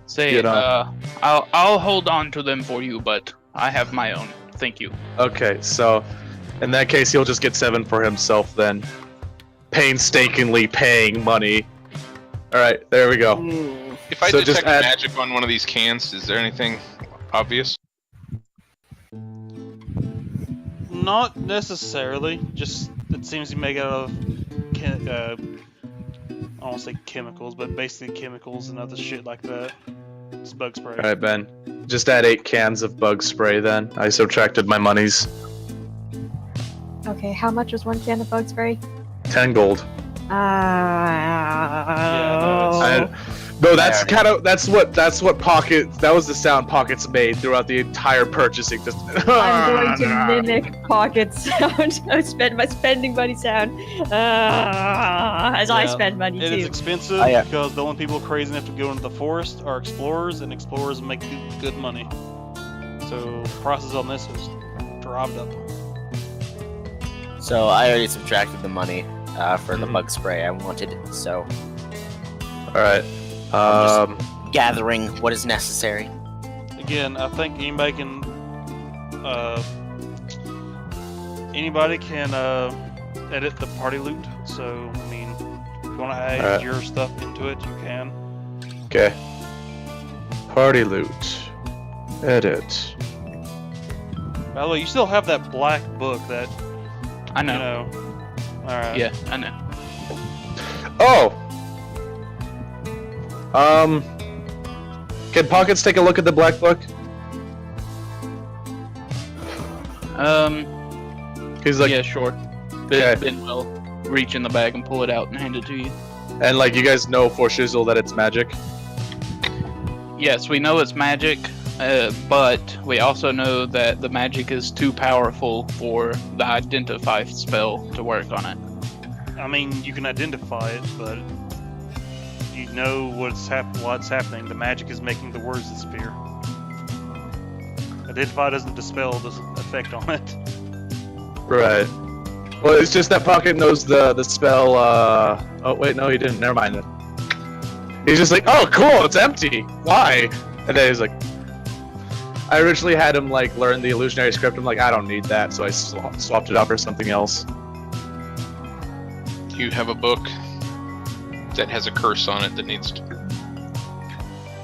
Say, You know. I'll hold on to them for you, but I have my own. Thank you. Okay, so in that case, he'll just get 7 for himself then. Painstakingly paying money. Alright, there we go. If I So just detect add- magic on one of these cans, is there anything obvious? Not necessarily. Just it seems to be made out of, I don't want to say chemicals, but basically chemicals and other shit like that. It's bug spray. Alright, Ben. Just add 8 cans of bug spray then. I subtracted my monies. Okay, how much was 1 can of bug spray? 10 gold. No, that's kind of that's what Pocket. That was the sound Pockets made throughout the entire purchasing. Just I'm going to mimic Pocket sound. I spend my spending money sound as I Yeah, spend money It is too. expensive yeah. because the only people crazy enough to go into the forest are explorers, and explorers make good money. So prices on this has dropped up. So I already subtracted the money for the Mhm. bug spray I wanted. So Alright. gathering what is necessary. Again, I think anybody can Anybody can edit the party loot. So I mean, if you want to add Alright. your stuff into it, you can. Okay. Party loot. Edit. By the way, you still have that black book that I you know. know. All right. Yeah, I know. Oh! Can Pockets take a look at the black book? He's like, Yeah, sure. Okay. Ben will reach in the bag and pull it out and hand it to you. and like you guys know for shizzle that it's magic. Yes, we know it's magic, but we also know that the magic is too powerful for the identify spell to work on it. I mean, you can identify it, but you know what's happening. The magic is making the words disappear. Identify doesn't dispel the effect on it. Right. Well, it's just that Pocket knows the spell. Oh wait, no, he didn't. Never mind then. He's just like, oh, cool, it's empty. Why? And then he's like, I originally had him like learn the illusionary script. I'm like, I don't need that, so I swapped it out for something else. Do you have a book that has a curse on it that needs to...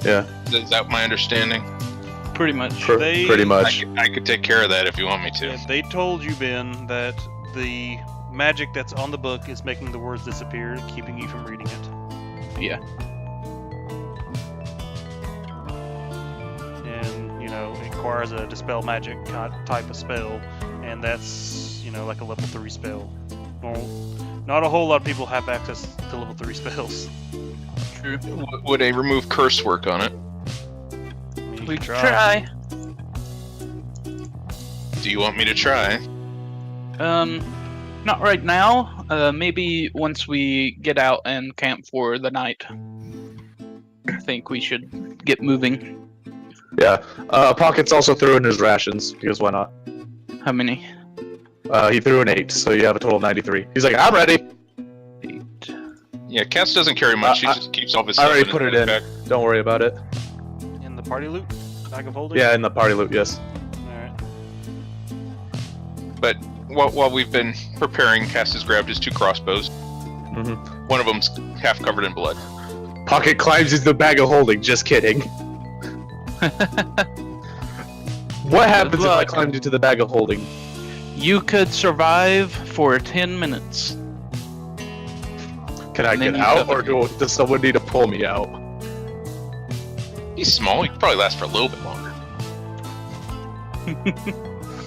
Yeah, Is that my understanding? Pretty much. pretty much. I could take care of that if you want me to. Yeah, they told you, Ben, that the magic that's on the book is making the words disappear, keeping you from reading it. Yeah. And, you know, it requires a dispel magic type of spell, and that's, you know, like a level 3 spell. Well, not a whole lot of people have access to level 3 spells. True. Would a remove curse work on it? I mean, you We can could try. Do you want me to try? Not right now. Maybe once we get out and camp for the night. I think we should get moving. Yeah. Pockets also threw in his rations because why not? How many? He threw an 8, so you have a total of 93. He's like, I'm ready. 8. Yeah, Cass doesn't carry much. She just keeps all of his I stuff already in put his it in. backpack. Don't worry about it. In the party loot? Bag of holding? Yeah, in the party loot, yes. Alright. But while we've been preparing, Cass has grabbed his 2 crossbows. Mm-hmm. One of them's half covered in blood. Pocket climbs into the bag of holding. Just kidding. What happens if I luck. climbed into the bag of holding? You could survive for 10 minutes. Can I And then get you out, or suffocate. does someone need to pull me out? He's small. He could probably last for a little bit longer.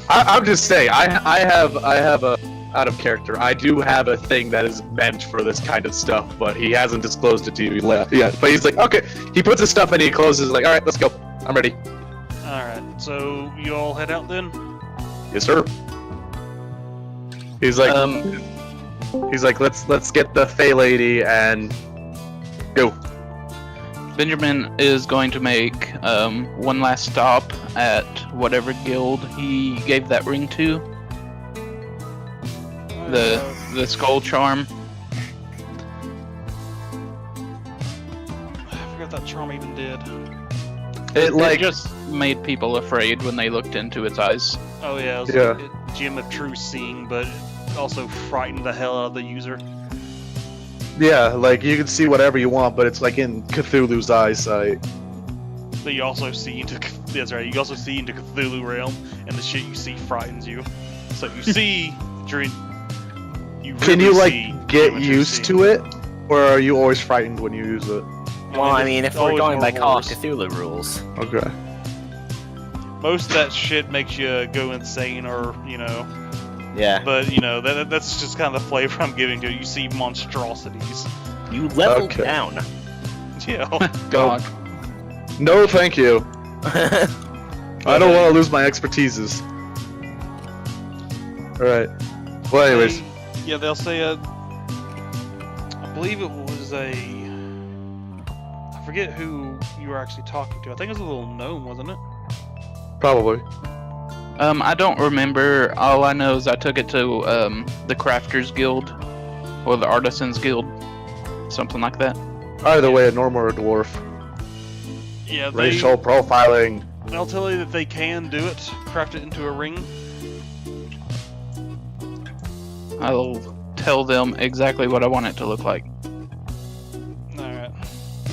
I'm just saying. I have a out of character. I do have a thing that is meant for this kind of stuff, but he hasn't disclosed it to you yet. But he's like, okay. He puts his stuff in. He closes. Like, all right, let's go. I'm ready. Alright, so you all head out then? Yes, sir. He's like, Um, let's get the Fey Lady and go. Benjamin is going to make one last stop at whatever guild he gave that ring to. The skull charm. I forgot that charm even did. It just made people afraid when they looked into its eyes. Oh yeah, it was Yeah. a gem of true seeing, but it also frightened the hell out of the user. Yeah, like you can see whatever you want, but it's like in Cthulhu's eyesight. But you also see into that's right. You also see into Cthulhu realm, and the shit you see frightens you. So you see during. Can you like get what you're used seeing. to it, or are you always frightened when you use it? Well, I mean, if we're always going by more Call of worse. Cthulhu rules. Okay. Most of that shit makes you go insane, or you know. Yeah. But you know that's just kind of the flavor I'm giving to it. You see monstrosities. You leveled Okay. down. Yeah. God. No, thank you. I don't want to lose my expertises. Alright. Well, anyways. Yeah, they'll say I believe it was I forget who you were actually talking to. I think it was a little gnome, wasn't it? Probably. I don't remember. All I know is I took it to the Crafters Guild or the Artisans Guild, something like that. Either way, a gnome or a dwarf. Yeah, Racial profiling. they'll tell you that they can do it, craft it into a ring. I'll tell them exactly what I want it to look like. Alright.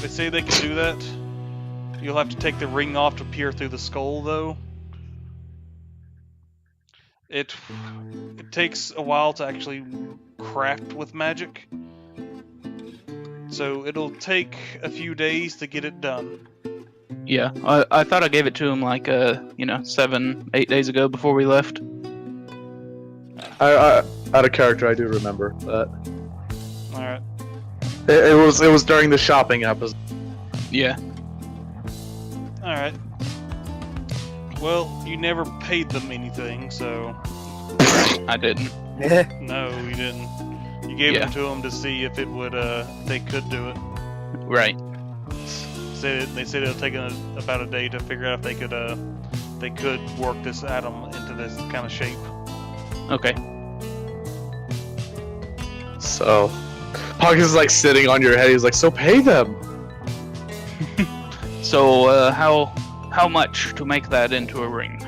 They say they can do that. You'll have to take the ring off to peer through the skull, though. It takes a while to actually craft with magic. So it'll take a few days to get it done. Yeah, I thought I gave it to him like 7-8 days ago before we left. I out of character, I do remember that. Alright. It was during the shopping episode. Yeah. Alright. Well, you never paid them anything, so... I didn't. No, you didn't. You gave them to them to see if it would, they could do it. Right. They said it'll take about a day to figure out if they could work this atom into this kind of shape. Okay. So, Hawkins is like sitting on your head. He's like, "So pay them." So, how much to make that into a ring?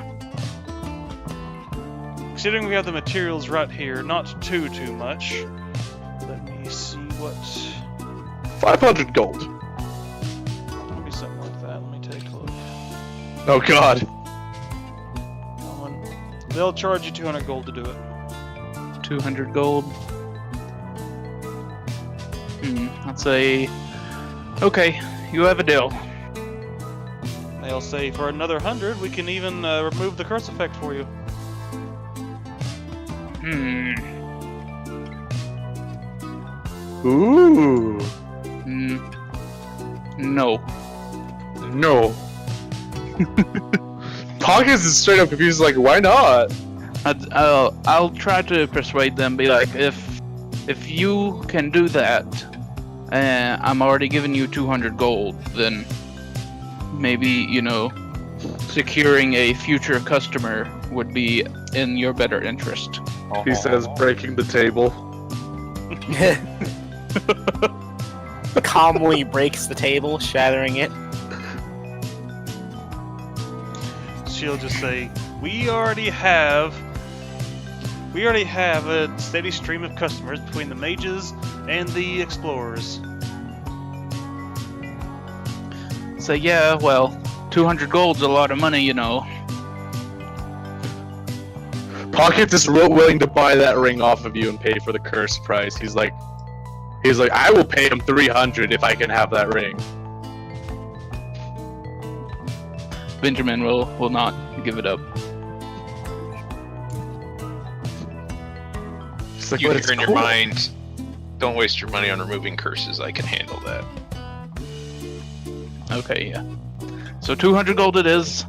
Considering we have the materials right here, not too much. Let me see what... 500 gold. Maybe something like that. Let me take a look. Oh God. They'll charge you 200 gold to do it. 200 gold. Let's say... Okay, you have a deal. They'll say for another 100, we can even remove the curse effect for you. Ooh. No. No. Hawkins is straight up confused. Like, why not? I'll try to persuade them. Be like, if you can do that, I'm already giving you 200 gold. Then maybe securing a future customer would be in your better interest. He says, breaking the table. Calmly breaks the table, shattering it. She'll just say, we already have a steady stream of customers between the mages and the explorers. So yeah, well, 200 gold's a lot of money, Pocket is real willing to buy that ring off of you and pay for the curse price. He's like, I will pay him 300 if I can have that ring. Benjamin will not give it up. He's like, You "But hear it's in your cool." mind, don't waste your money on removing curses. I can handle that. Okay, yeah. So 200 gold it is.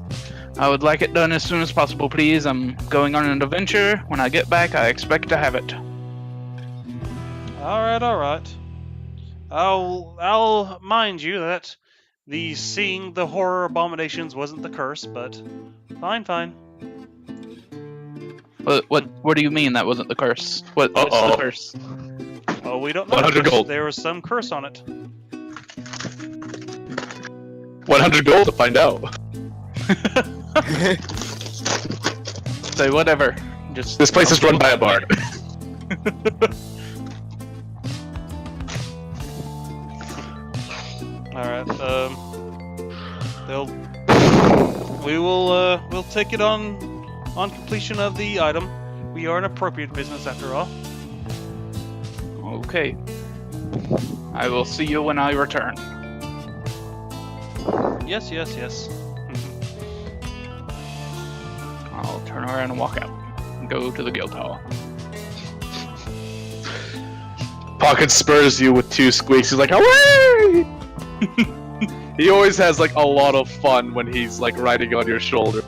I would like it done as soon as possible, please. I'm going on an adventure. When I get back, I expect to have it. Alright. I'll mind you that the seeing the horror abominations wasn't the curse, but fine. What do you mean that wasn't the curse? What's the curse? Oh, we don't know. 100 gold. There was some curse on it. 100 gold to find out. Say whatever. Just This place is run by a bard. Alright, we'll take it on completion of the item. We are an appropriate business after all. Okay. I will see you when I return. Yes. I'll turn around and walk out. And go to the guild hall. Pocket spurs you with 2 squeaks. He's like, away! He always has like a lot of fun when he's like riding on your shoulder.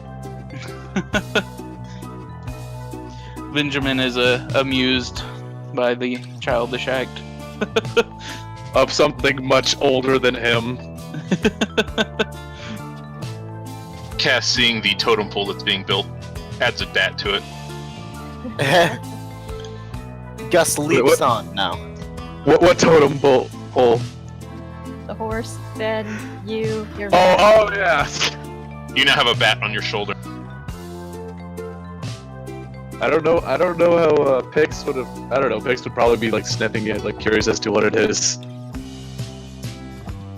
Benjamin is amused by the childish act. Of something much older than him. Cass, seeing the totem pole that's being built, adds a dat to it. Gus leaps what? on now. What totem pole? The horse, then you, your Oh yeah. You now have a bat on your shoulder. I don't know how Pix would have. I don't know. Pix would probably be like sniffing it, like curious as to what it is.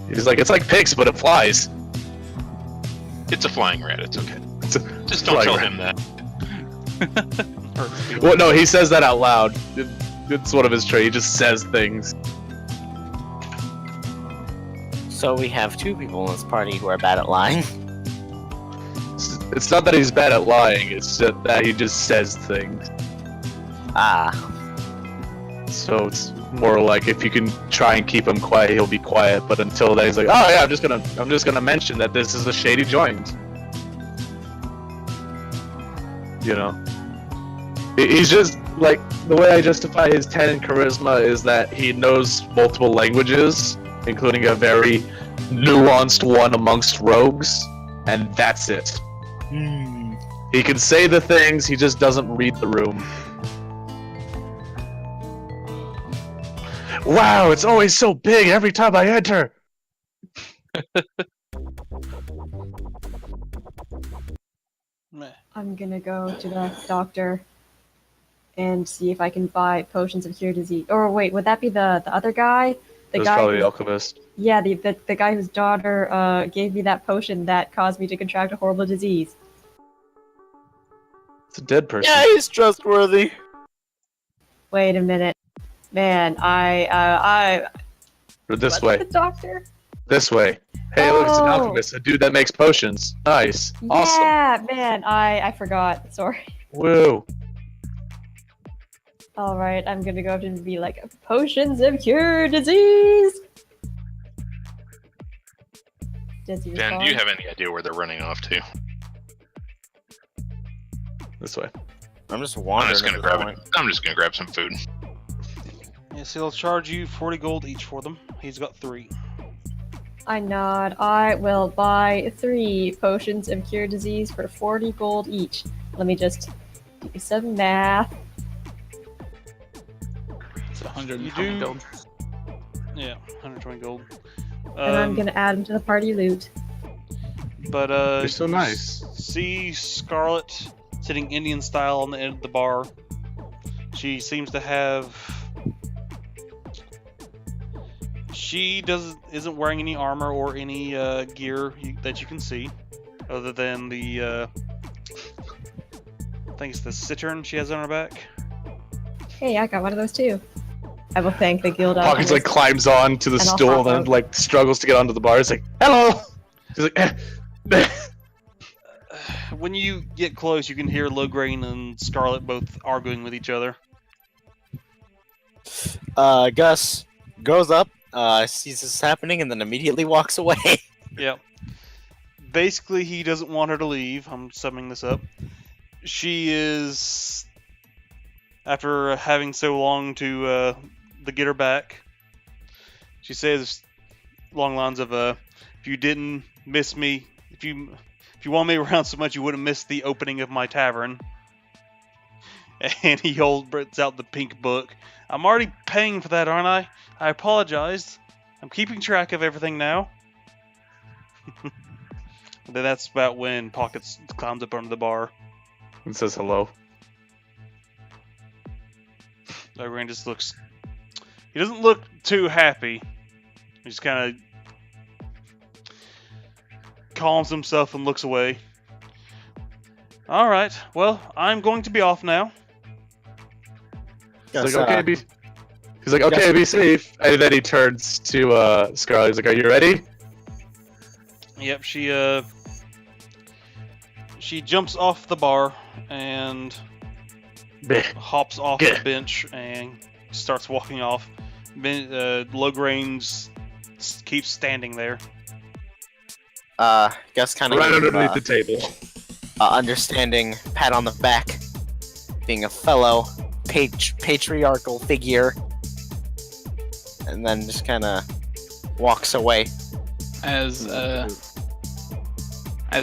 He's like, it's like Pix, but it flies. It's a flying rat. It's okay. It's a Just don't flying tell rat. him that. Well, no, he says that out loud. It's one of his traits. He just says things. So we have two people in this party who are bad at lying. It's not that he's bad at lying. It's that he just says things. Ah. So it's more like if you can try and keep him quiet, he'll be quiet. But until then, he's like, oh yeah, I'm just gonna mention that this is a shady joint. You know, he's just like, the way I justify his 10 in charisma is that he knows multiple languages, including a very nuanced one amongst rogues, and that's it. He can say the things, he just doesn't read the room. Wow, it's always so big every time I enter! Meh. I'm gonna go to the doctor and see if I can buy potions of cure disease. Or wait, would that be the other guy? The That's guy probably who- the alchemist. Yeah, the guy whose daughter gave me that potion that caused me to contract a horrible disease. It's a dead person. Yeah, he's trustworthy. Wait a minute. Man, I Or this what's way. the doctor? This way. Hey, look, it's an Oh. alchemist, a dude that makes potions. Nice. Awesome. Yeah, man, I forgot. Sorry. Woo. Alright, I'm gonna go up and be like, potions of cure disease! Does he Ben, respond? do you have any idea where they're running off to? This way. I'm just I'm wandering. just gonna at this grab point. it. I'm just gonna grab some food. Yes, he'll charge you 40 gold each for them. He's got 3. I nod. I will buy 3 potions of cure disease for 40 gold each. Let me just do some math. It's 120 You do- gold. Yeah, 120 gold. And I'm gonna add them to the party loot. But You're so nice. See Scarlet sitting Indian style on the end of the bar. She seems to have. She isn't wearing any armor or any gear that you can see, other than the. I think it's the cittern she has on her back. Hey, I got one of those too. I will thank the guild Pockets like alchemist. climbs on to the And I'll stool hop and then out. like struggles to get onto the bar. It's like, hello! He's like, When you get close, you can hear Lograine and Scarlet both arguing with each other. Gus goes up, sees this happening, and then immediately walks away. Yep. Basically, he doesn't want her to leave. I'm summing this up. She is, after having so long to get her back, she says along the lines of, if you didn't miss me, if you want me around so much, you wouldn't miss the opening of my tavern. And he holds out the pink book. I'm already paying for that, aren't I? I apologized. I'm keeping track of everything now. Then that's about when Pockets climbs up under the bar. and says hello. Lograine just looks. He doesn't look too happy. He just kind of calms himself and looks away. All right. Well, I'm going to be off now. He's Gus, like, okay, he's like, okay, be safe. And then he turns to Scarlet. He's like, are you ready? Yep. She jumps off the bar and hops off the bench and starts walking off. Lograine keeps standing there. Gus kind of Right underneath the table. understanding pat on the back, being a fellow patriarchal figure, and then just kind of walks away. As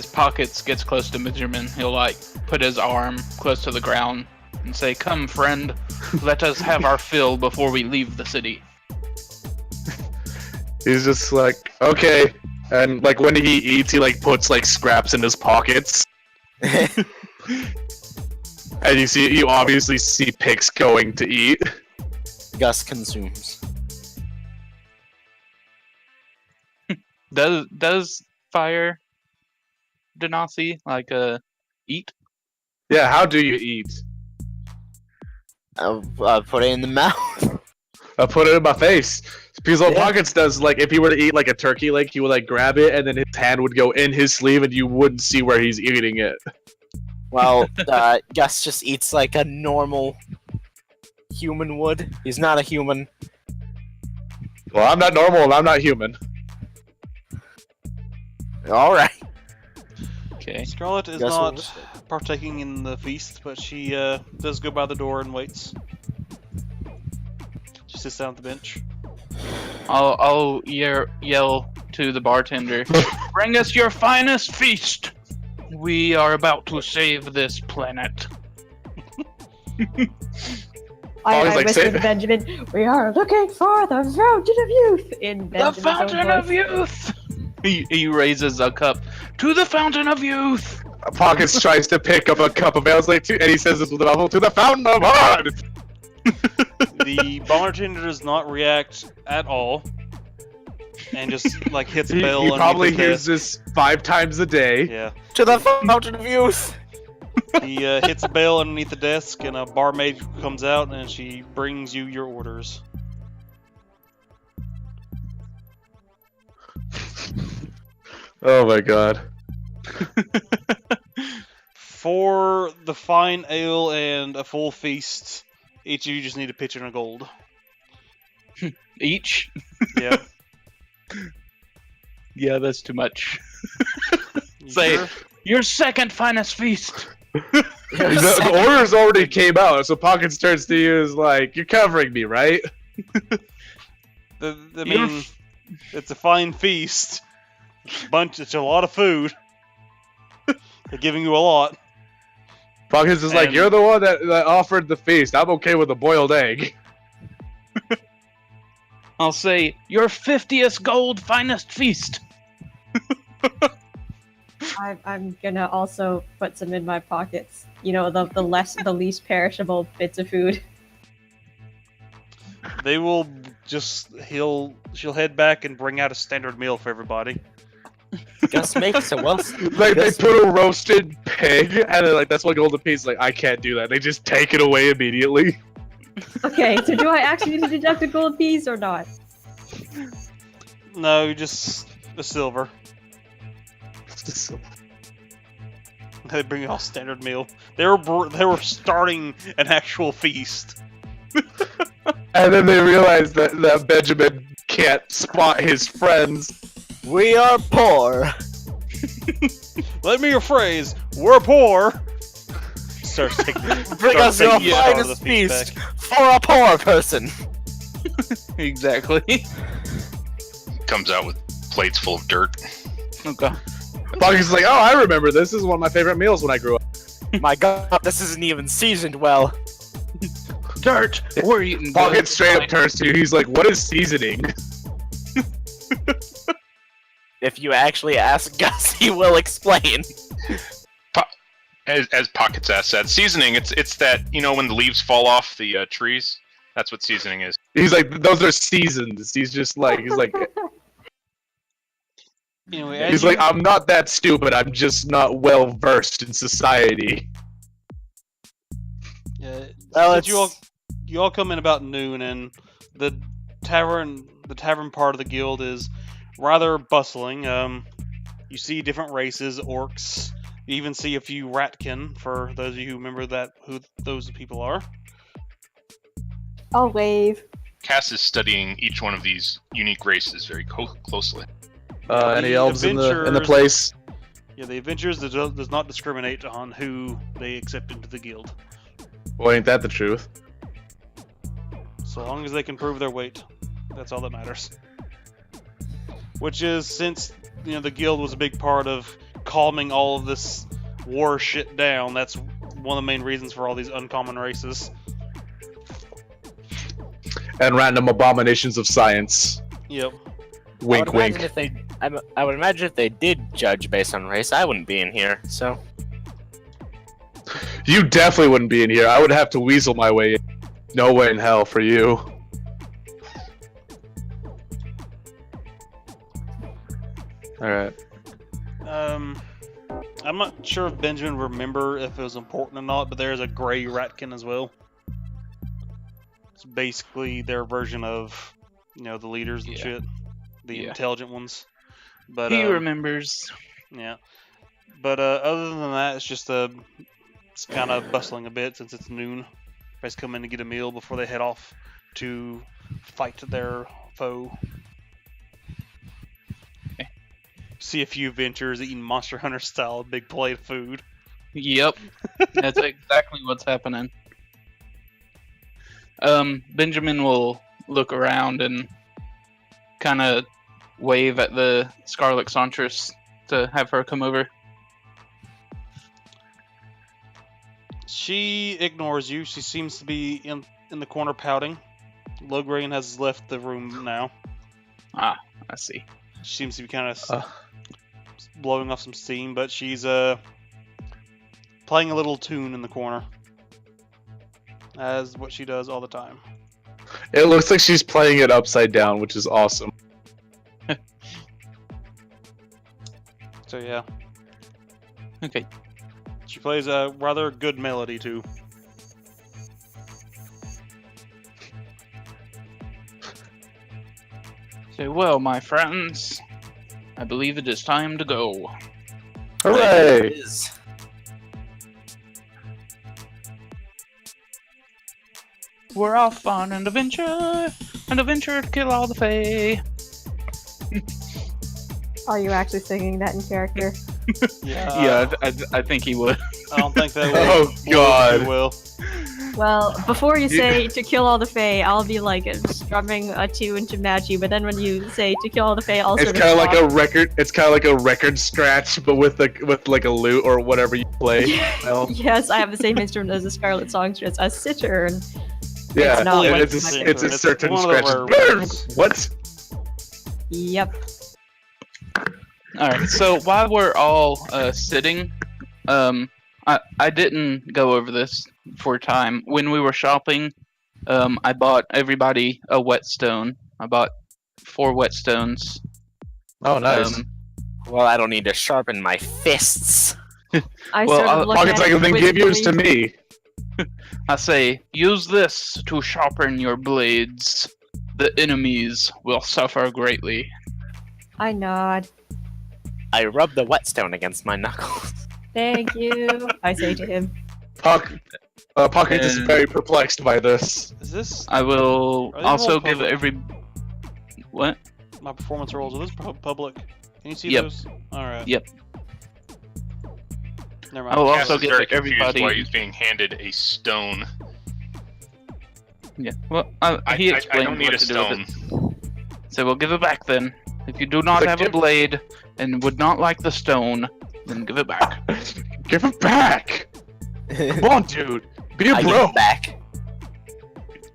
Pockets gets close to Benjamin, he'll like put his arm close to the ground and say, "Come, friend, let us have our fill before we leave the city." He's just like, okay. And like when he eats, he like puts like scraps in his pockets. And you obviously see Pix going to eat. Gus consumes. Does Fire Denasi eat? Yeah, how do you eat? Put it in the mouth. I put it in my face. Because what Yeah. Pockets does, like, if he were to eat like a turkey leg, he would like grab it, and then his hand would go in his sleeve, and you wouldn't see where he's eating it. Well, Gus just eats like a normal human would. He's not a human. Well, I'm not normal, and I'm not human. All right. Okay. Scarlet is Guess what not was partaking in the feast, but she does go by the door and waits. She sits down at the bench. I'll yell to the bartender, "Bring us your finest feast! We are about to save this planet." I Always like whisper say- to Benjamin, "We are looking for the Fountain of Youth!" in Benjamin's The Fountain own of voice. Youth! He raises a cup to the Fountain of Youth. Pockets tries to pick up a cup of ale, like, and he says this with a mouthful, "To the fountain of heart!" The bartender does not react at all, and just like hits a bell. He probably underneath hears his this 5 times a day. desk. Yeah, To the Fountain of Youth. he hits a bell underneath the desk, and a barmaid comes out, and she brings you your orders. Oh my god. For the fine ale and a full feast, each of you just need a pitcher and a gold. Each? Yeah. Yeah, that's too much. You Say, sure? your second finest feast. The orders already came out, so Pockets turns to you as like, "You're covering me, right?" I mean, it's a fine feast. It's a lot of food. They're giving you a lot. Pockets is like, And- "You're the one that offered the feast. I'm okay with a boiled egg." I'll say, your 50th gold finest feast. I'm gonna also put some in my pockets. You know, the least perishable bits of food. They will she'll head back and bring out a standard meal for everybody. Gus makes a well. Like, they put a roasted pig, and then, like, that's one golden piece. Like, I can't do that. They just take it away immediately. Okay, so do I actually need to deduct the gold piece or not? No, just a silver. They bring out a standard meal. They were starting an actual feast. And then they realize that Benjamin can't spot his friends. We are poor. Let me rephrase. We're poor. Starts taking, Bring us starts your taking part of finest the feast back. for a poor person. Exactly. Comes out with plates full of dirt. Okay. Pockets is like, "Oh, I remember this. This is one of my favorite meals when I grew up." My God, this isn't even seasoned well. Dirt. We're eating Pockets good. straight up turns to you. He's like, "What is seasoning?" If you actually ask Gus, he will explain. As Pockets asks that, seasoning, it's that, when the leaves fall off the trees, that's what seasoning is. He's like, "Those are seasons." He's like, Anyway, he's like, "I'm not that stupid. I'm just not well versed in society." yeah, Well, since it's you all come in about noon, and the tavern part of the guild is rather bustling. You see different races, orcs. You even see a few ratkin, for those of you who remember who those people are. I'll wave. Cass is studying each one of these unique races very closely. Any The elves in the adventurers- place? Yeah, the adventurers does not discriminate on who they accept into the guild, Well, ain't that the truth? so long as they can prove their weight. That's all that matters. Which is, since the guild was a big part of calming all of this war shit down, that's one of the main reasons for all these uncommon races. And random abominations of science. Yep. Wink, wink. I would imagine if they did judge based on race, I wouldn't be in here. So You definitely wouldn't be in here. I would have to weasel my way in. No way in hell for you. Alright. I'm not sure if Benjamin remember if it was important or not, but there's a gray ratkin as well. It's basically their version of, the leaders and shit, the intelligent ones. But He remembers. yeah. But other than that, it's just it's kind of bustling a bit since it's noon. Guys come in to get a meal before they head off to fight their foe. Okay. See a few adventurers eating Monster Hunter style big plate of food. Yep, that's exactly what's happening. Benjamin will look around and kind of wave at the Scarlet Sauntress to have her come over. She ignores you. She seems to be in the corner pouting. Logran has left the room now. Ah, I see. She seems to be kind of blowing off some steam, but she's playing a little tune in the corner, as what she does all the time. It looks like she's playing it upside down, which is awesome. So yeah, Okay. she plays a rather good melody too. So, well, my friends, I believe it is time to go. Hooray! It is. We're off on an adventure to kill all the Fae. Are you actually singing that in character? Yeah, I think he would. I don't think that Oh, will God. do well. Well, before you say to kill all the Fae, I'll be like strumming a tune to match you. But then when you say to kill all the Fae, I'll It's sort of kind of like a stop. record. It's kind of like a record scratch, but with like a lute or whatever you play. Yes, I have the same instrument as the Scarlet Songstress, a cittern. Yeah, It's not like it's my a It's certain one of the scratch. rare ones. What? Yep. Alright, so while we're all sitting, I didn't go over this for time. When we were shopping, I bought everybody a whetstone. I bought 4 whetstones. Oh, nice. Well, I don't need to sharpen my fists. I Well, sort of look Pocket's at like, it then give yours to wistfully. me. I say, use this to sharpen your blades. The enemies will suffer greatly. I nod. I rub the whetstone against my knuckles. Thank you, I say to him. Pocket is And- very perplexed by this. Is this I will Are they also all give public? every... What? my performance rolls? Are those public? Can you see Yep. those? All right. Yep. Never I will mind. also Cass is give very confused everybody... why he's being handed a stone. Yeah, well, I he I explained don't need what a to do with stone. it. So we'll give it back then. If you do not Like, have a give- blade and would not like the stone, then give it back. Give it back! Come on, dude. Be a I give bro. it back.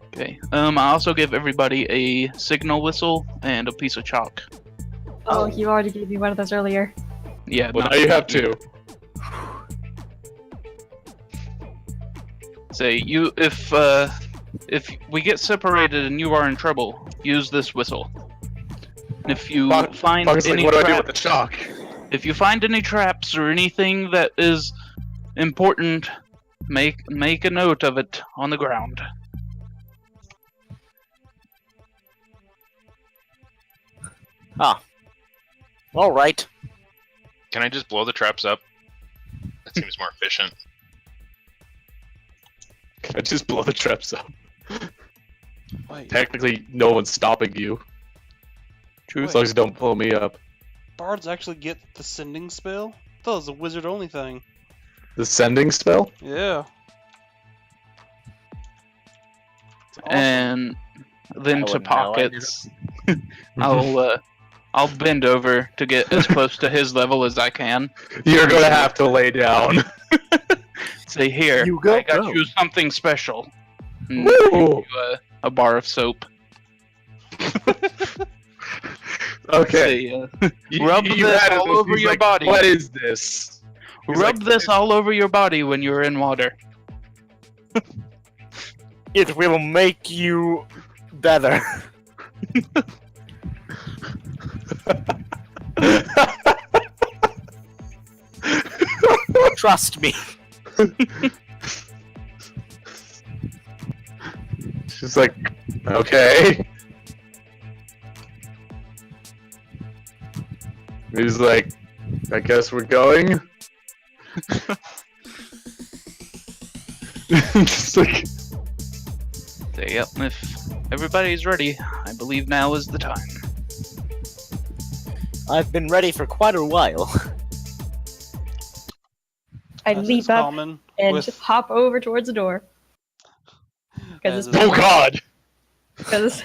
Okay. I also give everybody a signal whistle and a piece of chalk. Oh, you already gave me one of those earlier. Yeah. Well, not- now you have not you. 2. Say you if we get separated and you are in trouble, use this whistle. And if you find Pocket's like, any what do I do trap- with the chalk? if you find any traps or anything that is important, make a note of it on the ground. All right. Can I just blow the traps up? That seems more efficient. I just blow the traps up. Wait, Technically, no one's stopping you. True. As long as you don't blow me up. bards actually get the sending spell? I thought it was a wizard only thing. The sending spell? Yeah. It's awesome. And then I to wouldn't know, I pockets, I'll bend over to get as close to his level as I can. You're gonna have to lay down. Say here, You go, I got bro. you something special. And Woo! you, a bar of soap. Okay. Say, rub this had it all with- over he's your like, body. What is this? He's Rub like, this all over your body when you're in water. It will make you better. Trust me. She's like, okay. He's like, I guess we're going. It's like, So, yep, if everybody's ready, I believe now is the time. I've been ready for quite a while. I As leap is up common and with- hop over towards the door. As Because is oh god! because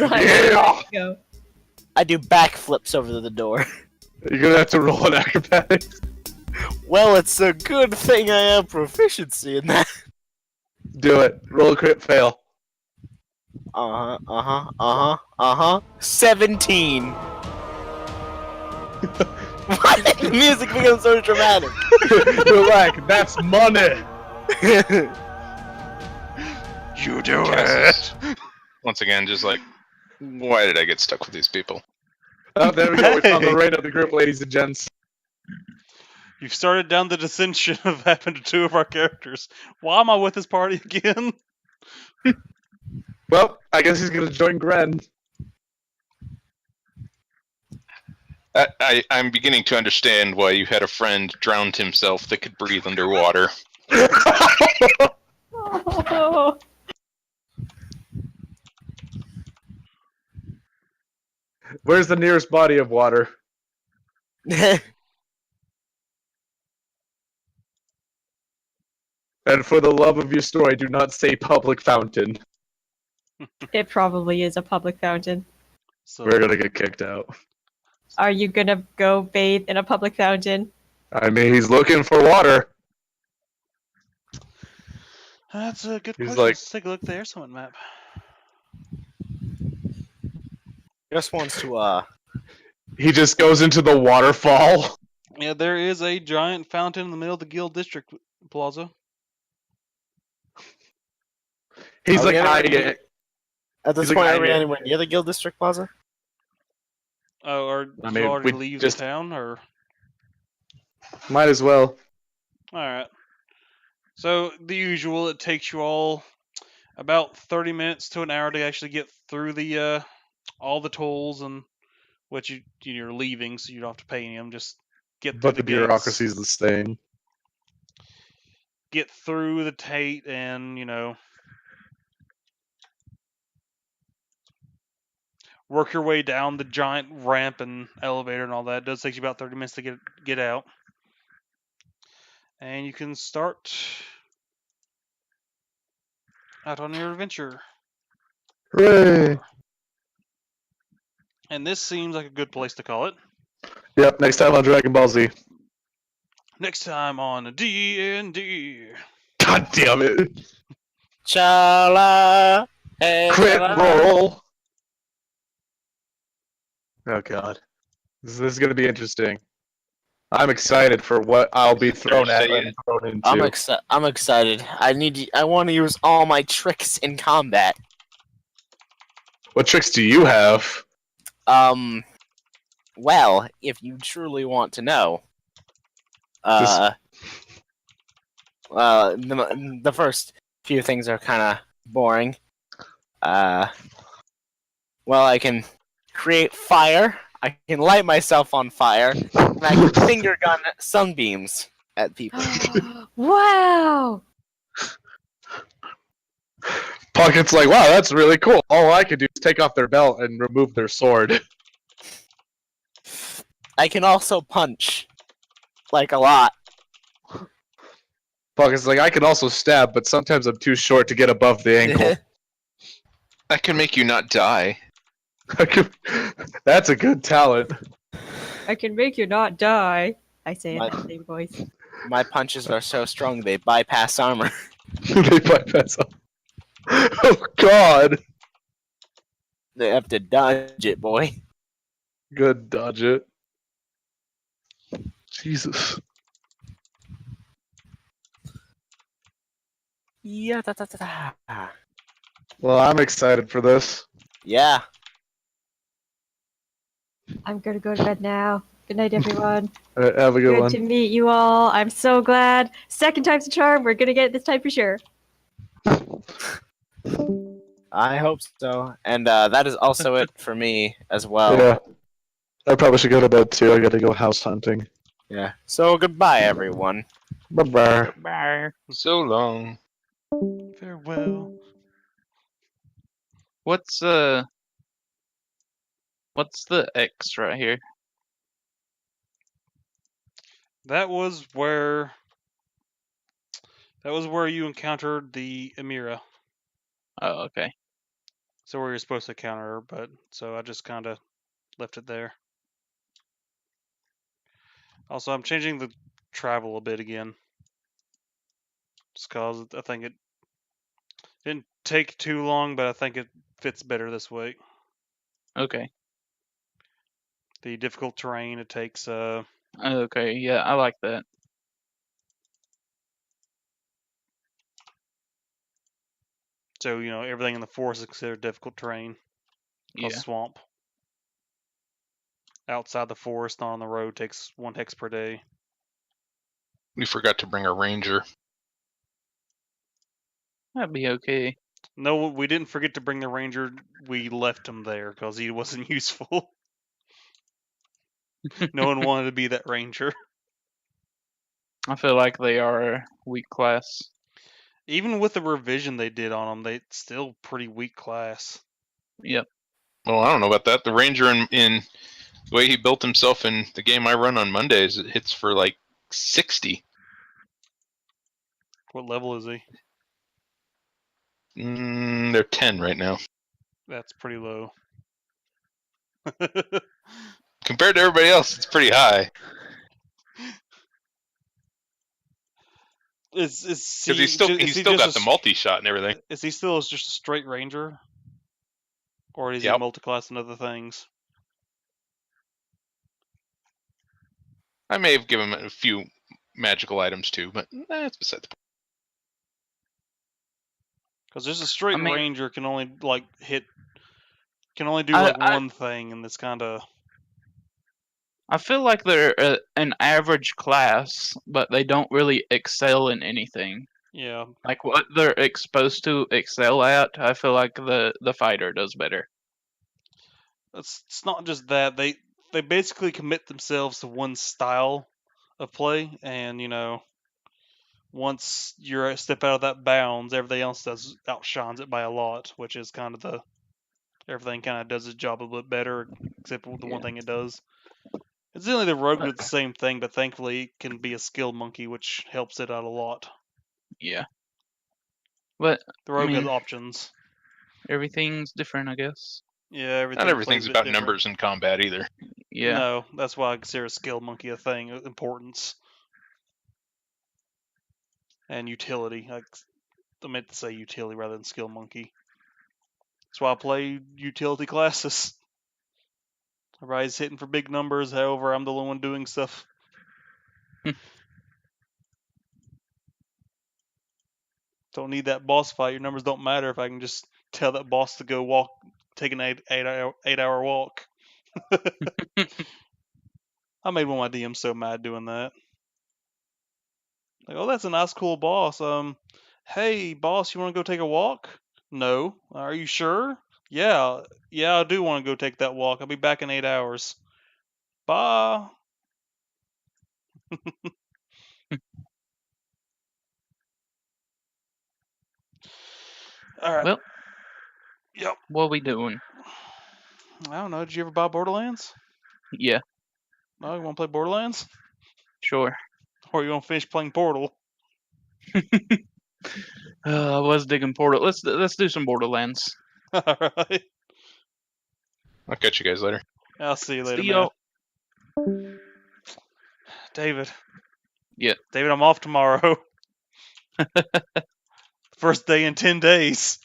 I Yeah! go. I do backflips over the door. You're gonna have to roll an acrobatics. Well, it's a good thing I have proficiency in that. Do it. Roll a crit fail. 17. Why did the music become so dramatic? You're like, that's money! You do it. Once again, just like, why did I get stuck with these people? Oh, there we go. We found the right of the group, ladies and gents. You've started down the dissension of having to two of our characters. Why am I with this party again? Well, I guess he's gonna join Gren. I'm beginning to understand why you had a friend drowned himself that could breathe underwater. Oh. Where's the nearest body of water? And for the love of your story, do not say public fountain. It probably is a public fountain. So We're gonna get kicked out. Are you gonna go bathe in a public fountain? I mean, he's looking for water. that's a good He's question. like- Let's take a look at the air summit map. Just wants to, He just goes into the waterfall. Yeah, there is a giant fountain in the middle of the Guild District Plaza. He's Are like we gonna- hiding it. at this He's like, point, I are we did. anywhere near the Guild District Plaza? Oh, or I did mean, you already we leave just- the town, or Might as well. all right. So the usual, it takes you all about 30 minutes to an hour to actually get through the all the tolls and what you're leaving, so you don't have to pay any of them. Just get through But the gates, bureaucracy's the same. get through the Tate, and work your way down the giant ramp and elevator and all that. It does take you about 30 minutes to get out. And you can start out on your adventure. Hooray! And this seems like a good place to call it. Yep, next time on Dragon Ball Z. Next time on D&D. God damn it! Chala. Crit roll! Oh god. This is gonna be interesting. I'm excited for what I'll be thrown at and thrown into. I'm excited. I want to use all my tricks in combat. What tricks do you have? Well, if you truly want to know, the first few things are kind of boring. Well, I can create fire. I can light myself on fire. And I can finger gun sunbeams at people. Wow! Pocket's like, wow, that's really cool. All I could do is take off their belt and remove their sword. I can also punch, like a lot. Pocket's like, I can also stab, but sometimes I'm too short to get above the ankle. That can make you not die. That's a good talent. I can make you not die. I say it in What? the same voice. My punches are so strong they bypass armor. They bypass up. Oh god! They have to dodge it, boy. Good dodge it. Jesus. Yeah, da, da, da, da. Well, I'm excited for this. Yeah. I'm gonna go to bed now. Good night, everyone. All right, have a good Good one. to meet you all. I'm so glad. Second time's a charm. We're gonna get it this time for sure. I hope so. And that is also it for me as well. Yeah, I probably should go to bed too. I gotta go house hunting. Yeah. So goodbye, everyone. Bye bye. Bye. So long. Farewell. What's the X right here? That was where you encountered the Amira. Oh, okay. So where you're supposed to encounter her, but so I just kind of left it there. Also, I'm changing the travel a bit again. Just cause I think it didn't take too long, but I think it fits better this way. Okay. The difficult terrain, it takes Okay. Yeah, I like that. so everything in the forest is considered difficult terrain. Called Yeah. swamp. Outside the forest, not on the road, takes 1 hex per day. We forgot to bring a ranger. That'd be okay. No, we didn't forget to bring the ranger. We left him there because he wasn't useful. No one wanted to be that ranger. I feel like they are a weak class. Even with the revision they did on them, they still pretty weak class. Yep. Well, I don't know about that. The ranger in the way he built himself in the game I run on Mondays, it hits for like 60. What level is he? They're 10 right now. That's pretty low. Compared to everybody else, it's pretty high. Is Because he's still got the multi-shot and everything. Is he still just a straight ranger? Or is he Yep. multi-class and other things? I may have given him a few magical items too, but that's beside the point. Because there's a straight I mean- ranger can only do one thing, and it's kind of I feel like they're an average class, but they don't really excel in anything. yeah. Like what they're exposed to excel at, I feel like the fighter does better. It's not just that they basically commit themselves to one style of play, and once you're a step out of that bounds, everything else outshines it by a lot, which is kind of everything kind of does its job a bit better, except for the one thing it does. Incidentally, the rogue does the same thing, but thankfully it can be a skill monkey, which helps it out a lot. Yeah. But The rogue has mean- options. everything's different, I guess. Yeah, everything. Not everything's plays a bit about different. numbers in combat either. Yeah. No, that's why I consider a skill monkey a thing of importance. And utility. I meant to say utility rather than skill monkey. That's why I play utility classes. Everybody's hitting for big numbers, however, I'm the only one doing stuff. Don't need that boss fight. Your numbers don't matter if I can just tell that boss to go take an 8-hour walk. I made one of my DMs so mad doing that. Like, oh, that's a nice, cool boss. Hey, boss, you want to go take a walk? No. Are you sure? Yeah, I do want to go take that walk. I'll be back in 8 hours. Bye. All right. Well, Yep. what we doing? I don't know. Did you ever buy Borderlands? Yeah, No, you want to play Borderlands? sure. Or you want to finish playing Portal? I was digging Portal. Let's do some Borderlands. All right. I'll catch you guys later. I'll see you later, See man. y'all. David. Yeah. David, I'm off tomorrow. First day in 10 days.